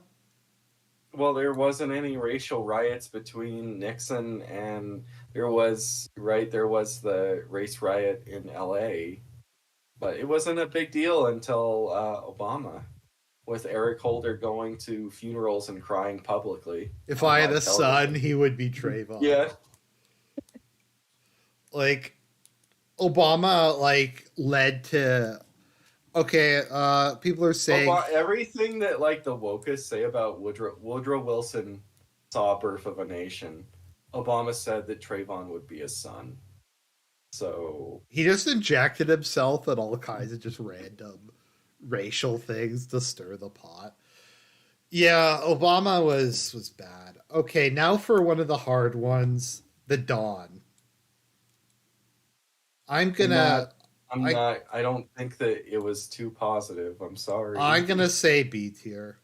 B: Well, there wasn't any racial riots between Nixon and there was the race riot in LA, but it wasn't a big deal until Obama, with Eric Holder going to funerals and crying publicly
A: If
B: on
A: I had
B: live
A: a son,
B: television.
A: he would be Trayvon.
B: Yeah.
A: Like Obama like led to okay, people are saying
B: Everything that like the wokest say about Woodrow Wilson saw Birth of a Nation. Obama said that Trayvon would be his son. So
A: he just injected himself in all kinds of just random racial things to stir the pot. Yeah, Obama was bad. Okay, now for one of the hard ones, the Dawn. I'm
B: I'm not
A: gonna I
B: I don't think that it was too positive. I'm sorry.
A: I'm gonna say B tier.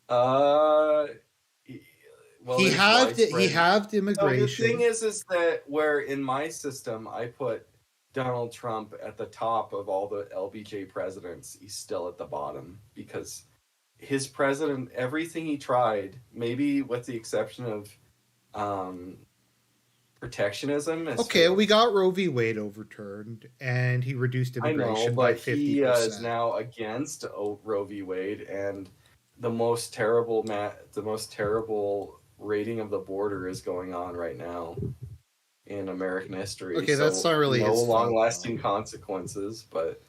B: Uh well,
A: He
B: there's
A: halved it. He
B: widespread.
A: halved
B: So the thing
A: immigration.
B: is that where in my system I put Donald Trump at the top of all the LBJ presidents, he's still at the bottom because his president, everything he tried, maybe with the exception of um, protectionism, has
A: Okay,
B: failed.
A: we got Roe v. Wade overturned, and he reduced
B: I know,
A: immigration by
B: but
A: fifty
B: he is
A: percent.
B: now against Roe v. Wade, and the most terrible rating of the border is going on right now in American history.
A: Okay, that's
B: So
A: not really
B: no
A: his fault,
B: long-lasting
A: though.
B: consequences, but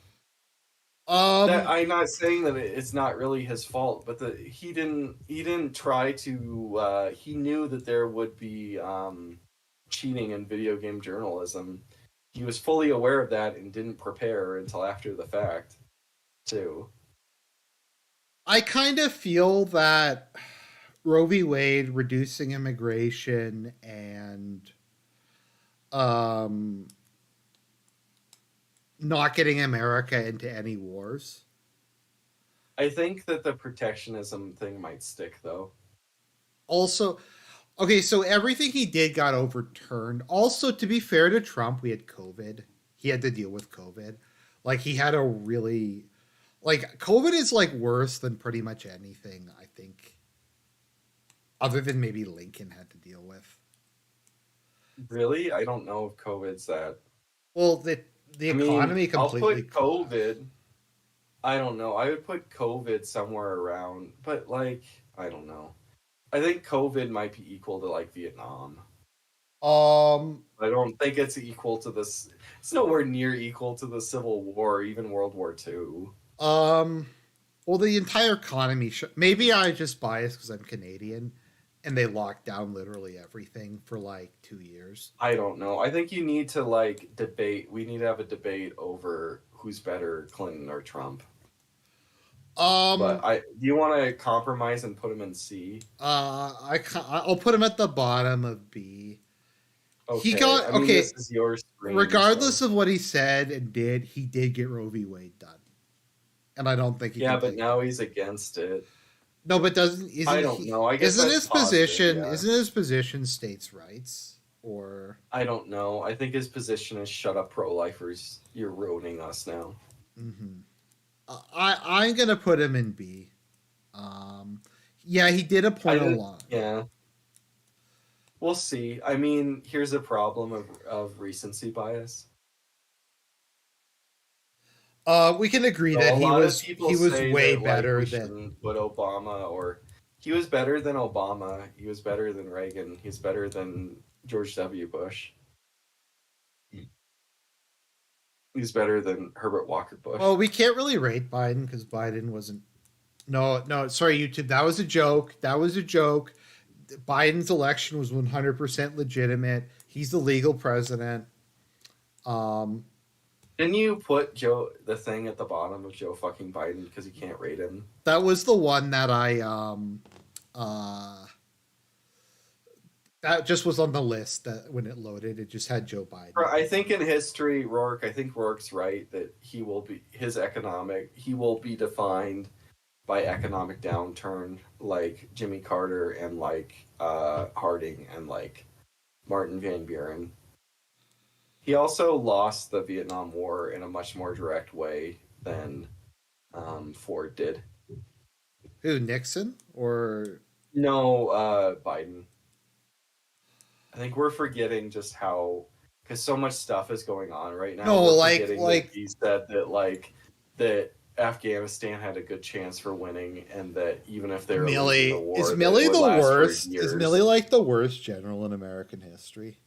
B: that
A: Um,
B: I'm not saying that it's not really his fault, but he didn't try to. He knew that there would be cheating in video game journalism. He was fully aware of that and didn't prepare until after the fact, too.
A: I kind of feel that Roe v. Wade reducing immigration and um not getting America into any wars.
B: I think that the protectionism thing might stick, though.
A: Also, okay, so everything he did got overturned. Also, to be fair to Trump, we had COVID. He had to deal with COVID. Like he had a really Like COVID is like worse than pretty much anything I think, other than maybe Lincoln had to deal with.
B: Really? I don't know if COVID's that.
A: Well, the
B: I mean,
A: economy
B: I'll
A: completely
B: put
A: collapsed.
B: COVID. I don't know. I would put COVID somewhere around, but like, I don't know. I think COVID might be equal to like Vietnam.
A: Um,
B: I don't think it's equal to this. It's nowhere near equal to the Civil War, even World War II.
A: um, well, the entire economy. Maybe I just biased because I'm Canadian, and they locked down literally everything for like 2 years.
B: I don't know. I think you need to like debate. We need to have a debate over who's better, Clinton or Trump. But
A: Um,
B: do you want to compromise and put him in C?
A: I'll put him at the bottom of B. He
B: Okay.
A: got
B: I mean,
A: okay.
B: this is your screen,
A: Regardless
B: so
A: of what he said and did, he did get Roe v. Wade done, and I don't think he
B: yeah.
A: can
B: But
A: take
B: now
A: that.
B: he's against it.
A: No, but doesn't
B: I
A: isn't
B: don't
A: he?
B: know. I guess that's positive. Yeah.
A: Isn't his position states' rights or?
B: I don't know. I think his position is shut up pro-lifers. You're ruining us now.
A: Mm-hmm. I'm gonna put him in B. Yeah, he did appoint a lot.
B: Yeah. We'll see. I mean, here's a problem of recency bias.
A: We can agree
B: So
A: that
B: a lot of people
A: he was
B: say
A: way
B: that like
A: better
B: we
A: than.
B: shouldn't put Obama, or he was better than Obama. He was better than Reagan. He's better than George W. Bush. He's better than Herbert Walker Bush.
A: Well, we can't really rate Biden because Biden wasn't. No, no, sorry, YouTube. That was a joke. That was a joke. Biden's election was 100% legitimate. He's the legal president. Um,
B: Didn't you put the thing at the bottom of Joe fucking Biden because you can't rate him?
A: that was the one that that just was on the list that when it loaded, it just had Joe Biden.
B: I think in history, Rourke. I think Rourke's right that he will be He will be defined by economic downturn, like Jimmy Carter and like Harding and like Martin Van Buren. He also lost the Vietnam War in a much more direct way than Ford did.
A: Who, Nixon or
B: No, Biden. I think we're forgetting just how, because so much stuff is going on right now.
A: No,
B: we're
A: like
B: that he said that that Afghanistan had a good chance for winning, and that even if they were losing the war,
A: is Milley the worst? Is Milley like the worst general in American history?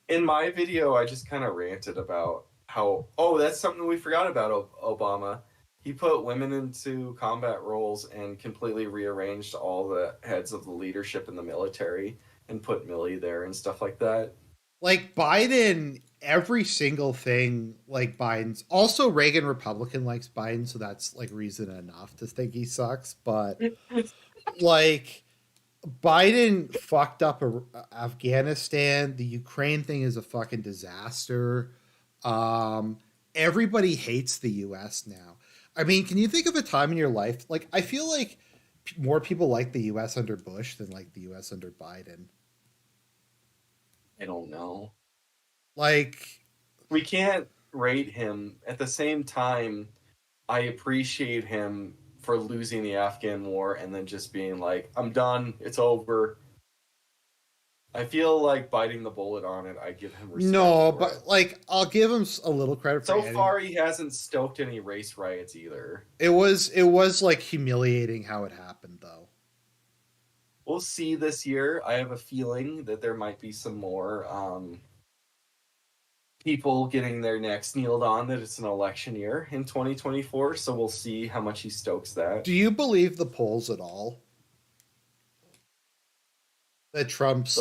B: In my video, I just kind of ranted about how that's something we forgot about Obama. He put women into combat roles and completely rearranged all the heads of the leadership in the military and put Milley there and stuff like that.
A: Like Biden, every single thing like Biden's. Also, Reagan Republican likes Biden, so that's like reason enough to think he sucks. But like Biden fucked up Afghanistan. The Ukraine thing is a fucking disaster. Everybody hates the U.S. now. I mean, can you think of a time in your life? Like, I feel like more people like the U.S. under Bush than like the U.S. under Biden.
B: I don't know.
A: Like,
B: we can't rate him. At the same time, I appreciate him for losing the Afghan war and then just being like, I'm done, it's over. I feel like biting the bullet on it. I give him respect.
A: No, but like I'll give him a little credit.
B: So far, he hasn't stoked any race riots either.
A: It was like humiliating how it happened, though.
B: We'll see this year. I have a feeling that there might be some more people getting their necks kneeled on that it's an election year in 2024. So we'll see how much he stokes that.
A: Do you believe the polls at all? That Trump's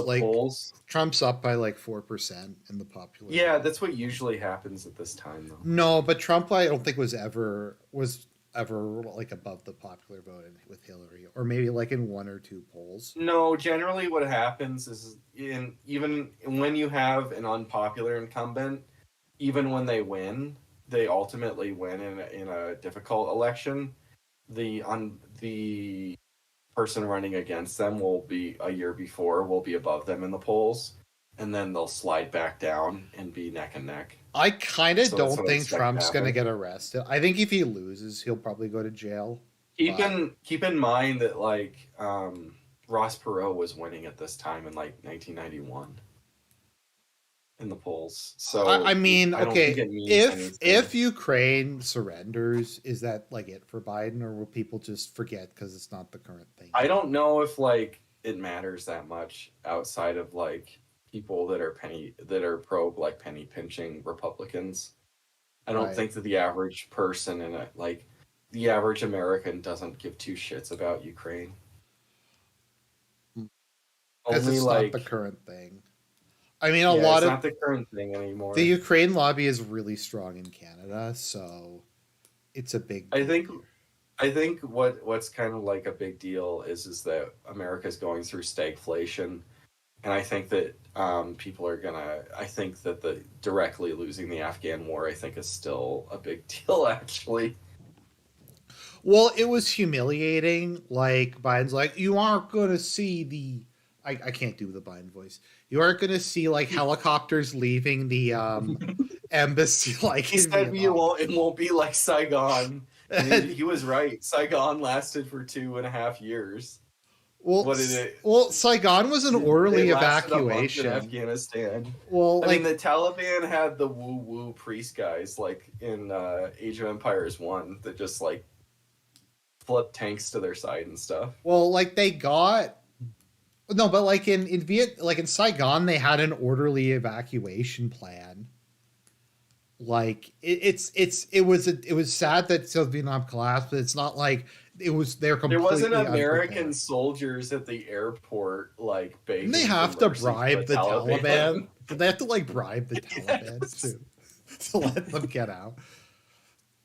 A: Trump's up by like 4% in the popular.
B: Yeah, that's what usually happens at this time, though.
A: No, but Trump, I don't think was ever like above the popular vote with Hillary, or maybe like in one or two polls.
B: No, generally what happens is even when you have an unpopular incumbent, even when they win, they ultimately win in a difficult election. The person running against them will be a year before will be above them in the polls, and then they'll slide back down and be neck and neck.
A: I kind of
B: So that's
A: don't
B: what I
A: think
B: expect to
A: Trump's going to
B: happen.
A: get arrested. I think if he loses, he'll probably go to jail. But
B: Keep in mind that like Ross Perot was winning at this time in like 1991 in the polls.
A: I
B: So
A: mean,
B: I don't think
A: okay,
B: it means anything.
A: if Ukraine surrenders, is that like it for Biden, or will people just forget because it's not the current thing
B: I
A: anymore?
B: don't know if like it matters that much outside of like people that are pro like penny pinching Republicans. I don't
A: Right.
B: think that the average person in it, like the average American, doesn't give two shits about Ukraine.
A: Because
B: Only
A: it's not the
B: like,
A: current thing. I mean, a
B: yeah,
A: lot
B: it's
A: of
B: not the current thing
A: the
B: anymore.
A: Ukraine lobby is really strong in Canada, so it's a big
B: I
A: deal
B: think
A: here.
B: I think what's kind of like a big deal is that America's going through stagflation, and I think that people are gonna. I think that the directly losing the Afghan war, I think, is still a big deal. Actually,
A: Well, it was humiliating. Like Biden's like, you aren't gonna see the. I can't do the Biden voice. You aren't gonna see like helicopters leaving the embassy like
B: he
A: in
B: said you
A: Vietnam.
B: won't. It won't be like Saigon, and he was right. Saigon lasted for 2.5 years.
A: well,
B: What did it?
A: well, Saigon was an
B: It
A: orderly
B: lasted a month in
A: evacuation.
B: Afghanistan.
A: Well,
B: I mean,
A: like,
B: the Taliban had the woo woo priest guys like in Age of Empires 1 that just like flip tanks to their side and stuff.
A: like they got no, but like like in Saigon, they had an orderly evacuation plan. Like it was sad that South Vietnam collapsed, but it's not like they're
B: There wasn't
A: completely
B: American
A: unprepared.
B: soldiers at the airport like
A: Didn't they
B: begging for
A: have to
B: mercy for the
A: bribe the Taliban?
B: Taliban.
A: Did they have to like bribe the Taliban
B: Yes.
A: to let them get out?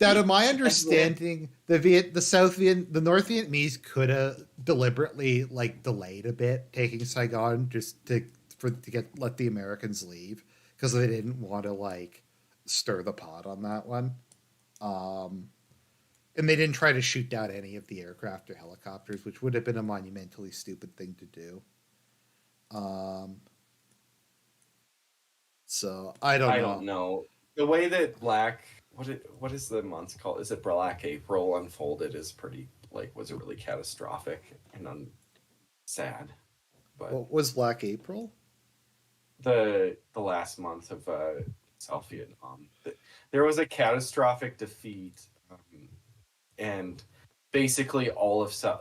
A: Now, to my
B: And then
A: understanding, the North Vietnamese could have deliberately like delayed a bit taking Saigon just to get let the Americans leave because they didn't want to like stir the pot on that one. Um, and they didn't try to shoot down any of the aircraft or helicopters, which would have been a monumentally stupid thing to do. Um, so I don't
B: I don't
A: know.
B: know the way that what is the month called? Is it Black April unfolded? Is pretty like was it really catastrophic and sad, but
A: What was Black April?
B: the last month of South Vietnam. There was a catastrophic defeat, and basically the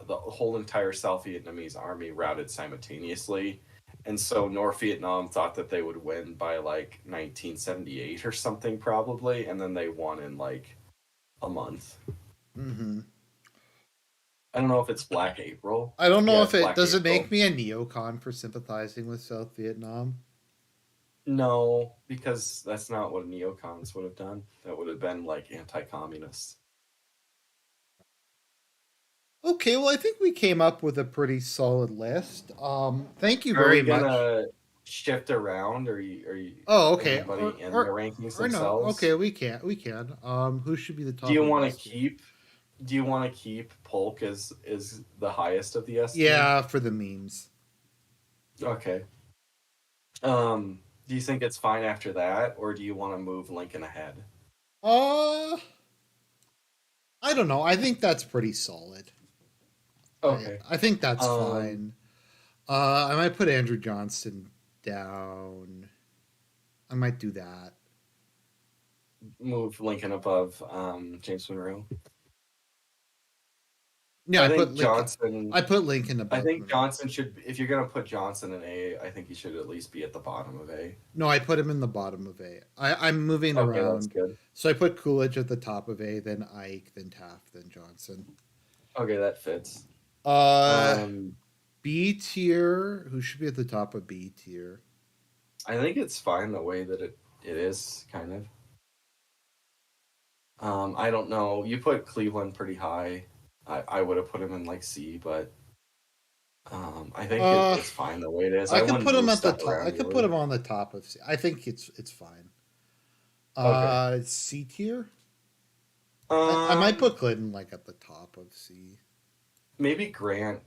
B: whole entire South Vietnamese army routed simultaneously. And so North Vietnam thought that they would win by like 1978 or something probably, and then they won in like a month.
A: Mm-hmm.
B: I don't know if it's Black April.
A: I don't know
B: Yeah,
A: if
B: it's
A: it
B: Black
A: does it make
B: April.
A: me a neocon for sympathizing with South Vietnam.
B: No, because that's not what neocons would have done. That would have been like anti-communist.
A: Okay, well I think we came up with a pretty solid list. Thank you
B: Are
A: very
B: we
A: much.
B: gonna shift around, or are you
A: Oh, okay.
B: anybody in the rankings
A: Or no. Okay,
B: themselves?
A: we can. Who should be the
B: Do
A: top
B: you
A: of the
B: want to
A: S tier?
B: keep? Do you want to keep Polk as is the highest of the S tier?
A: Yeah, for the memes.
B: Okay. Do you think it's fine after that, or do you want to move Lincoln ahead?
A: Uh, I don't know. I think that's pretty solid.
B: Okay.
A: I think that's
B: Um,
A: fine. I might put Andrew Johnston down. I might do that.
B: move Lincoln above James Monroe.
A: Yeah,
B: I think Johnson.
A: I put Lincoln
B: I
A: above
B: think
A: Monroe.
B: Johnson should. If you're gonna put Johnson in A, I think he should at least be at the bottom of A.
A: No, I put him in the bottom of A. I'm moving
B: Okay, that's
A: around.
B: good.
A: So I put Coolidge at the top of A, then Ike, then Taft, then Johnson.
B: Okay, that fits.
A: Uh,
B: Um,
A: B tier. Who should be at the top of B tier?
B: I think it's fine the way that it is, kind of. I don't know. You put Cleveland pretty high. I would have put him in like C, but I think
A: Uh,
B: it's fine the way it is.
A: I
B: I
A: could
B: wouldn't
A: put him
B: move
A: at the
B: stuff
A: top. I
B: around
A: could put
B: really.
A: him on the top of C. I think it's fine.
B: Okay.
A: C tier. I might
B: Um,
A: put Clinton like at the top of C.
B: maybe Grant.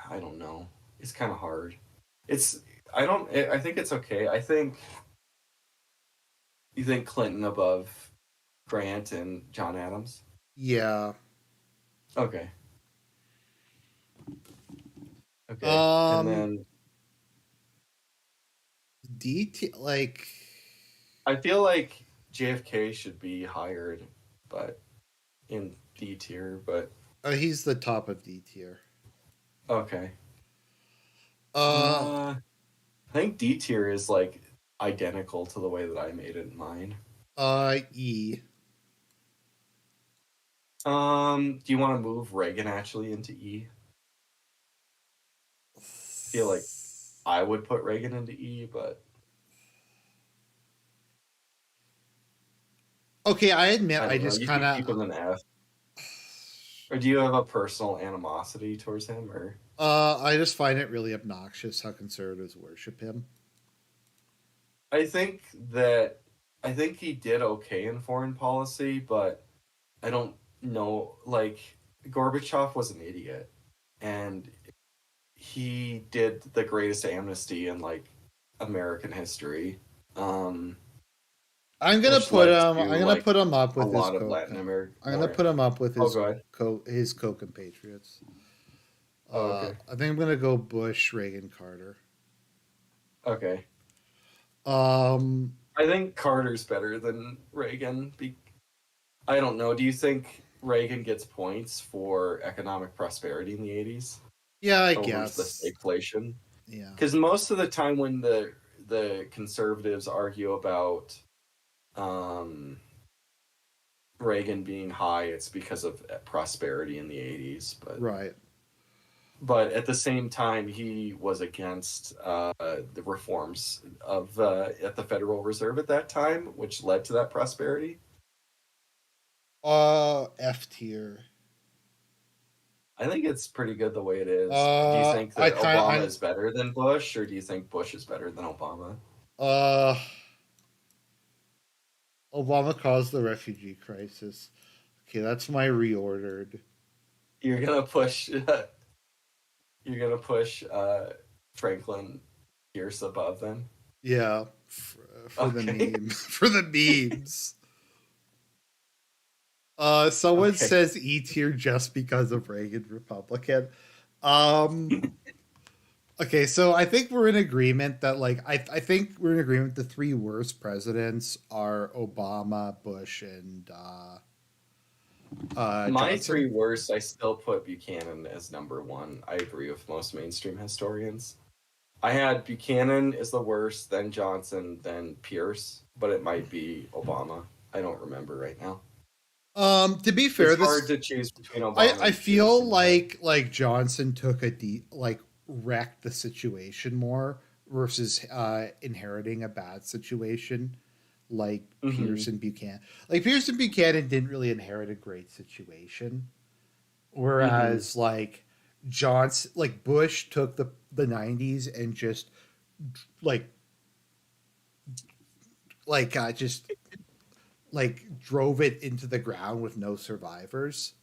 B: I don't know. It's kind of hard. It's I think it's okay. I think you think Clinton above Grant and John Adams.
A: Yeah.
B: Okay. Okay. And
A: Um,
B: then
A: like,
B: I feel like JFK should be hired, but in D tier. But
A: he's the top of D tier.
B: okay.
A: Uh,
B: I think D tier is like identical to the way that I made it in mine.
A: E.
B: Do you want to move Reagan actually into E? I feel like I would put Reagan into E, but
A: Okay, I admit
B: I
A: I
B: don't know.
A: just
B: You
A: kind
B: could keep
A: of
B: him in F. Or do you have a personal animosity towards him? Or
A: I just find it really obnoxious how conservatives worship him.
B: I think that I think he did okay in foreign policy, but I don't know. Like Gorbachev was an idiot, and he did the greatest amnesty in like American history,
A: I'm gonna
B: which
A: put
B: led
A: him.
B: to
A: I'm gonna
B: like
A: put him up
B: a
A: with his
B: lot of
A: coke.
B: Latin American.
A: I'm gonna put him up with
B: Oh, go ahead.
A: his coke and patriots.
B: Oh, okay.
A: I think I'm gonna go Bush, Reagan, Carter.
B: Okay.
A: Um,
B: I think Carter's better than Reagan. I don't know. Do you think Reagan gets points for economic prosperity in the 80s
A: yeah, I
B: over the
A: guess.
B: stagflation?
A: Yeah.
B: Because most of the time when the conservatives argue about um, Reagan being high, it's because of prosperity in the 80s.
A: Right.
B: But at the same time, he was against the reforms of at the Federal Reserve at that time, which led to that prosperity.
A: F tier.
B: I think it's pretty good the way it is. Do you think
A: I
B: that
A: kind
B: Obama
A: I
B: is better than Bush, or do you think Bush is better than Obama?
A: uh Obama caused the refugee crisis. Okay, that's my reordered.
B: You're gonna push. You're gonna push Franklin Pierce above them.
A: Yeah, for the
B: Okay.
A: memes. For the memes. Someone
B: Okay.
A: says E tier just because of Reagan Republican. Um, okay, so I think we're in agreement that I think we're in agreement the three worst presidents are Obama, Bush, and
B: My
A: Johnson.
B: three worst, I still put Buchanan as number one. I agree with most mainstream historians. I had Buchanan as the worst, then Johnson, then Pierce, but it might be Obama. I don't remember right now.
A: To be fair,
B: It's hard
A: this
B: to choose between Obama
A: I
B: and Pierce
A: feel
B: in my head.
A: like Johnson took wrecked the situation more versus inheriting a bad situation like
B: Mm-hmm.
A: Pierce and Buchanan. Like Pierce and Buchanan didn't really inherit a great situation,
B: Mm-hmm.
A: whereas Johnson, like Bush took the '90s and just like just drove it into the ground with no survivors.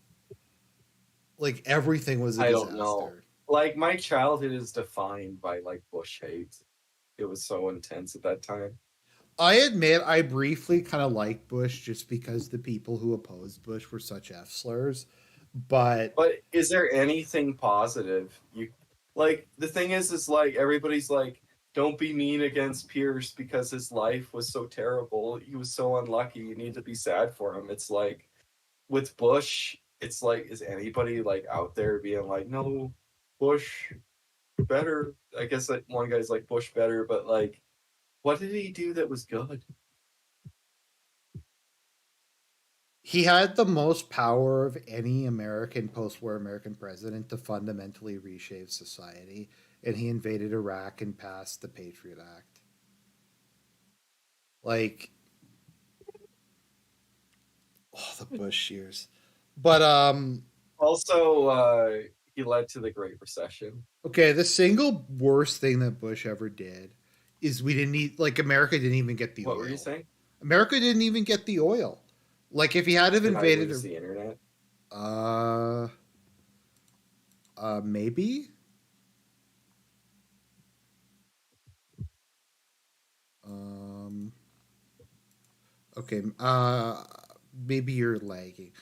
A: Like everything was a
B: I don't know.
A: disaster.
B: Like my childhood is defined by like Bush hate. It was so intense at that time.
A: I admit I briefly kind of liked Bush just because the people who opposed Bush were such F slurs. But
B: But is there anything positive? You like the thing is like everybody's like, don't be mean against Pierce because his life was so terrible. He was so unlucky. You need to be sad for him. It's like with Bush, it's like, is anybody like out there being like, no, Bush better? I guess like one guy's like Bush better, but like, what did he do that was good?
A: he had the most power of any American post-war American president to fundamentally reshape society, and he invaded Iraq and passed the Patriot Act. Like, oh, the Bush years. But
B: Also, he led to the Great Recession.
A: okay, the single worst thing that Bush ever did is we didn't need America didn't even get the
B: What were you
A: oil.
B: saying?
A: America didn't even get the oil. Like if he had have
B: Did I
A: invaded,
B: lose the internet?
A: uh, maybe. Okay, maybe you're lagging.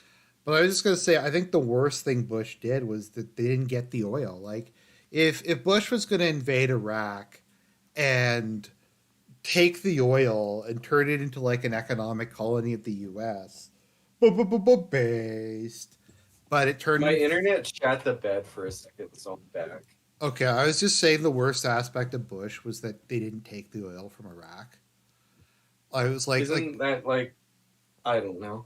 A: But I was just gonna say, I think the worst thing Bush did was that they didn't get the oil. Like, if Bush was gonna invade Iraq and take the oil and turn it into like an economic colony of the U.S. Based, but it turned
B: My
A: into.
B: internet shot the bed for a second, so I'm back.
A: Okay, I was just saying the worst aspect of Bush was that they didn't take the oil from Iraq. I was
B: Isn't that like, I don't know.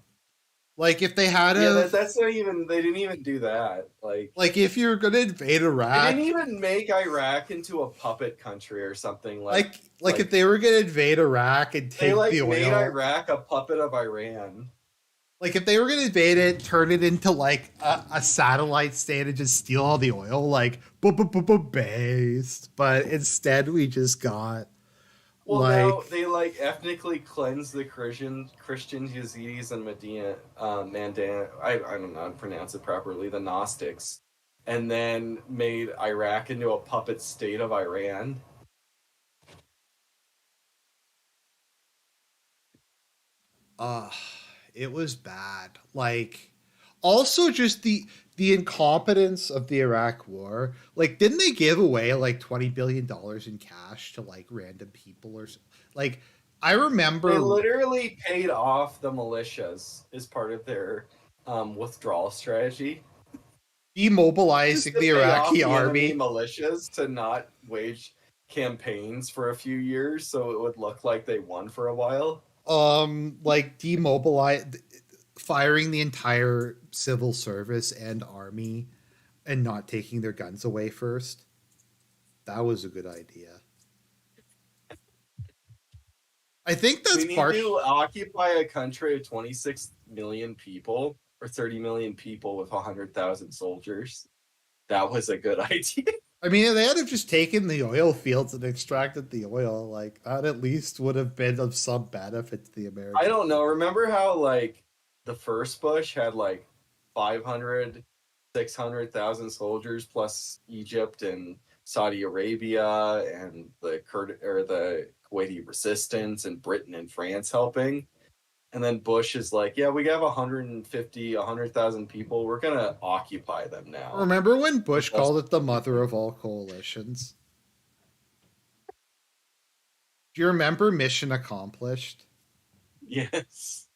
A: like if they had
B: Yeah,
A: a
B: that's not even, they didn't even do that.
A: like if you're gonna invade
B: They didn't
A: Iraq,
B: even make Iraq into a puppet country or something
A: like if they were gonna invade Iraq and
B: they
A: take the
B: made
A: oil,
B: Iraq a puppet of Iran.
A: like if they were gonna invade it, turn it into like a satellite state and just steal all the oil, like based. But instead, we just got
B: Well, now
A: like
B: they ethnically cleanse the Christians, Yazidis, and Medina, Mandan. I don't know how to pronounce it properly. The Gnostics, and then made Iraq into a puppet state of Iran.
A: uh it was bad. Like also just the incompetence of the Iraq war. Like didn't they give away like $20 billion in cash to like random people or like I
B: They
A: remember
B: literally paid off the militias as part of their withdrawal strategy. Just
A: demobilizing
B: to
A: the
B: pay off
A: Iraqi
B: the enemy
A: army.
B: militias to not wage campaigns for a few years so it would look like they won for a while.
A: Like demobilize firing the entire civil service and army and not taking their guns away first. That was a good idea. I think that's
B: We need
A: part.
B: to occupy a country of 26 million people or 30 million people with 100,000 soldiers. That was a good idea.
A: I mean, they had to have just taken the oil fields and extracted the oil. Like that, at least would have been of some benefit to the
B: I
A: American
B: don't know.
A: people.
B: Remember how the first Bush had 500, 600,000 soldiers plus Egypt and Saudi Arabia and the the Kuwaiti resistance and Britain and France helping. And then Bush is like, yeah, we have 150, 100,000 people. We're going to occupy them now.
A: Remember when Bush
B: Just,
A: called it the mother of all coalitions? Do you remember Mission Accomplished?
B: yes.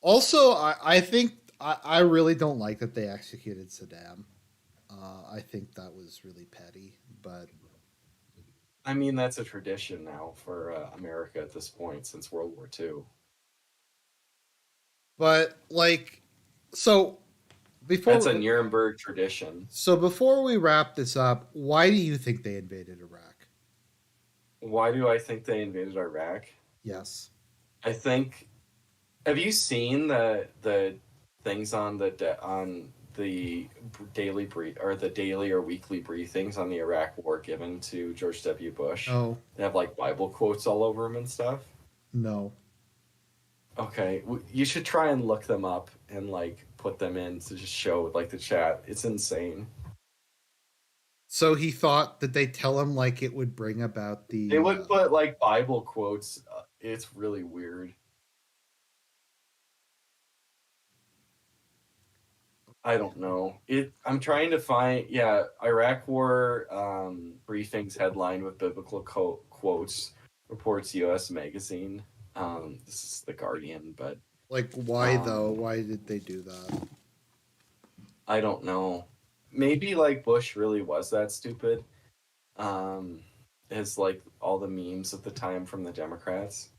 A: Also, I think I really don't like that they executed Saddam. I think that was really petty, but
B: I mean, that's a tradition now for America at this point since World War II.
A: like so
B: That's a
A: before
B: Nuremberg tradition.
A: before we wrap this up, why do you think they invaded Iraq?
B: Why do I think they invaded Iraq?
A: Yes.
B: I think. Have you seen the things on the daily or the daily or weekly briefings on the Iraq War given to George W. Bush?
A: No.
B: They have Bible quotes all over them and stuff.
A: No.
B: Okay, you should try and look them up and put them in to just show the chat. It's insane.
A: So he thought that they tell him like it would bring about the.
B: They would put Bible quotes. It's really weird. I don't know. I'm trying to find. Yeah, Iraq War briefings headline with biblical quotes reports U.S. Magazine. This is the Guardian, but
A: Like why though? Why did they do that?
B: I don't know. Maybe Bush really was that stupid. As all the memes at the time from the Democrats.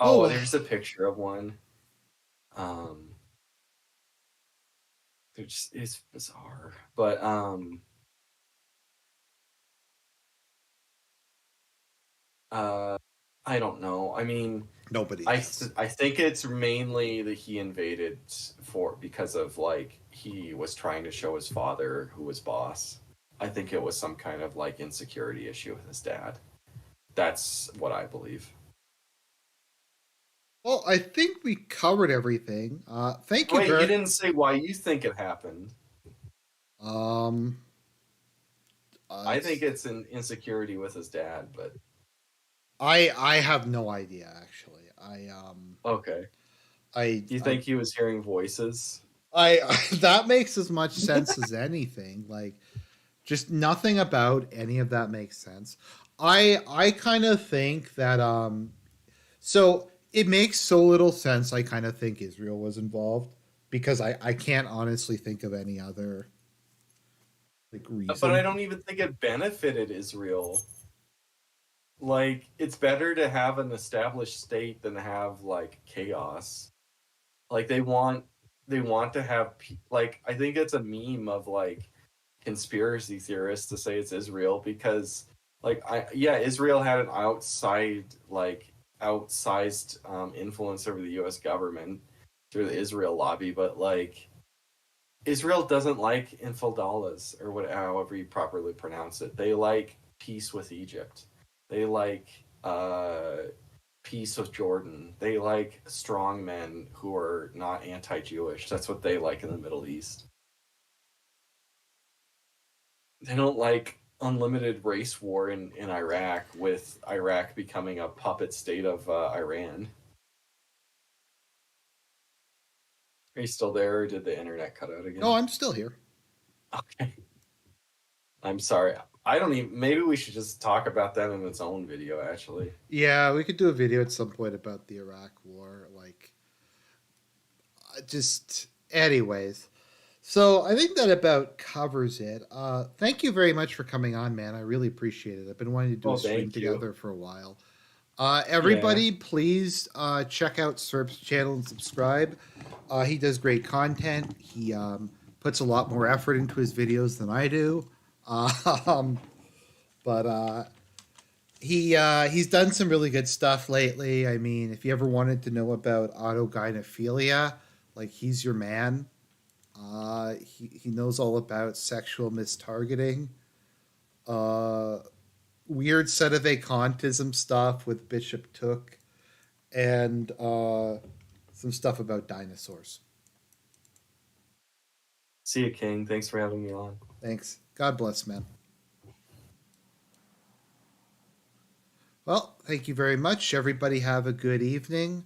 B: Oh, there's a picture of one. It's bizarre, but I don't know. I mean,
A: Nobody.
B: I think it's mainly that he invaded because of he was trying to show his father who was boss. I think it was some kind of insecurity issue with his dad. That's what I believe.
A: Well, I think we covered everything. Thank you.
B: Wait, you didn't say why you think it happened. I think it's an insecurity with his dad, but
A: I have no idea actually.
B: Okay.
A: I
B: Do you
A: I
B: think he was hearing voices?
A: that makes as much sense as anything. Like just nothing about any of that makes sense. I kind of think that so it makes so little sense. I kind of think Israel was involved because I can't honestly think of any other like
B: But I
A: reason.
B: don't even think it benefited Israel. Like, it's better to have an established state than have like chaos. Like they want to have like I think it's a meme of like conspiracy theorists to say it's Israel because like Israel had an outsized influence over the U.S. government through the Israel lobby, but like Israel doesn't like infidelity or however you properly pronounce it. They like peace with Egypt. They like peace with Jordan. They like strong men who are not anti-Jewish. That's what they like in the Middle East. They don't like unlimited race war in Iraq, with Iraq becoming a puppet state of Iran. Are you still there, or did the internet cut out
A: No,
B: again?
A: I'm still here.
B: Okay. I'm sorry. I don't even. Maybe we should just talk about that in its own video, actually.
A: Yeah, we could do a video at some point about the Iraq War. Like, just anyways. So I think that about covers it. Thank you very much for coming on, man. I really appreciate it. I've been wanting to do a
B: Oh,
A: stream
B: thank you.
A: together for a while.
B: Yeah.
A: Everybody, please check out Serp's channel and subscribe. He does great content. He puts a lot more effort into his videos than I do. Um, but he's done some really good stuff lately. I mean, if you ever wanted to know about autogynephilia, like he's your man. He knows all about sexual mistargeting. Uh, Weird set of acontism stuff with Bishop Took, and some stuff about dinosaurs.
B: See you, King. Thanks for having me on.
A: Thanks. God bless, man. Well, thank you very much. Everybody have a good evening.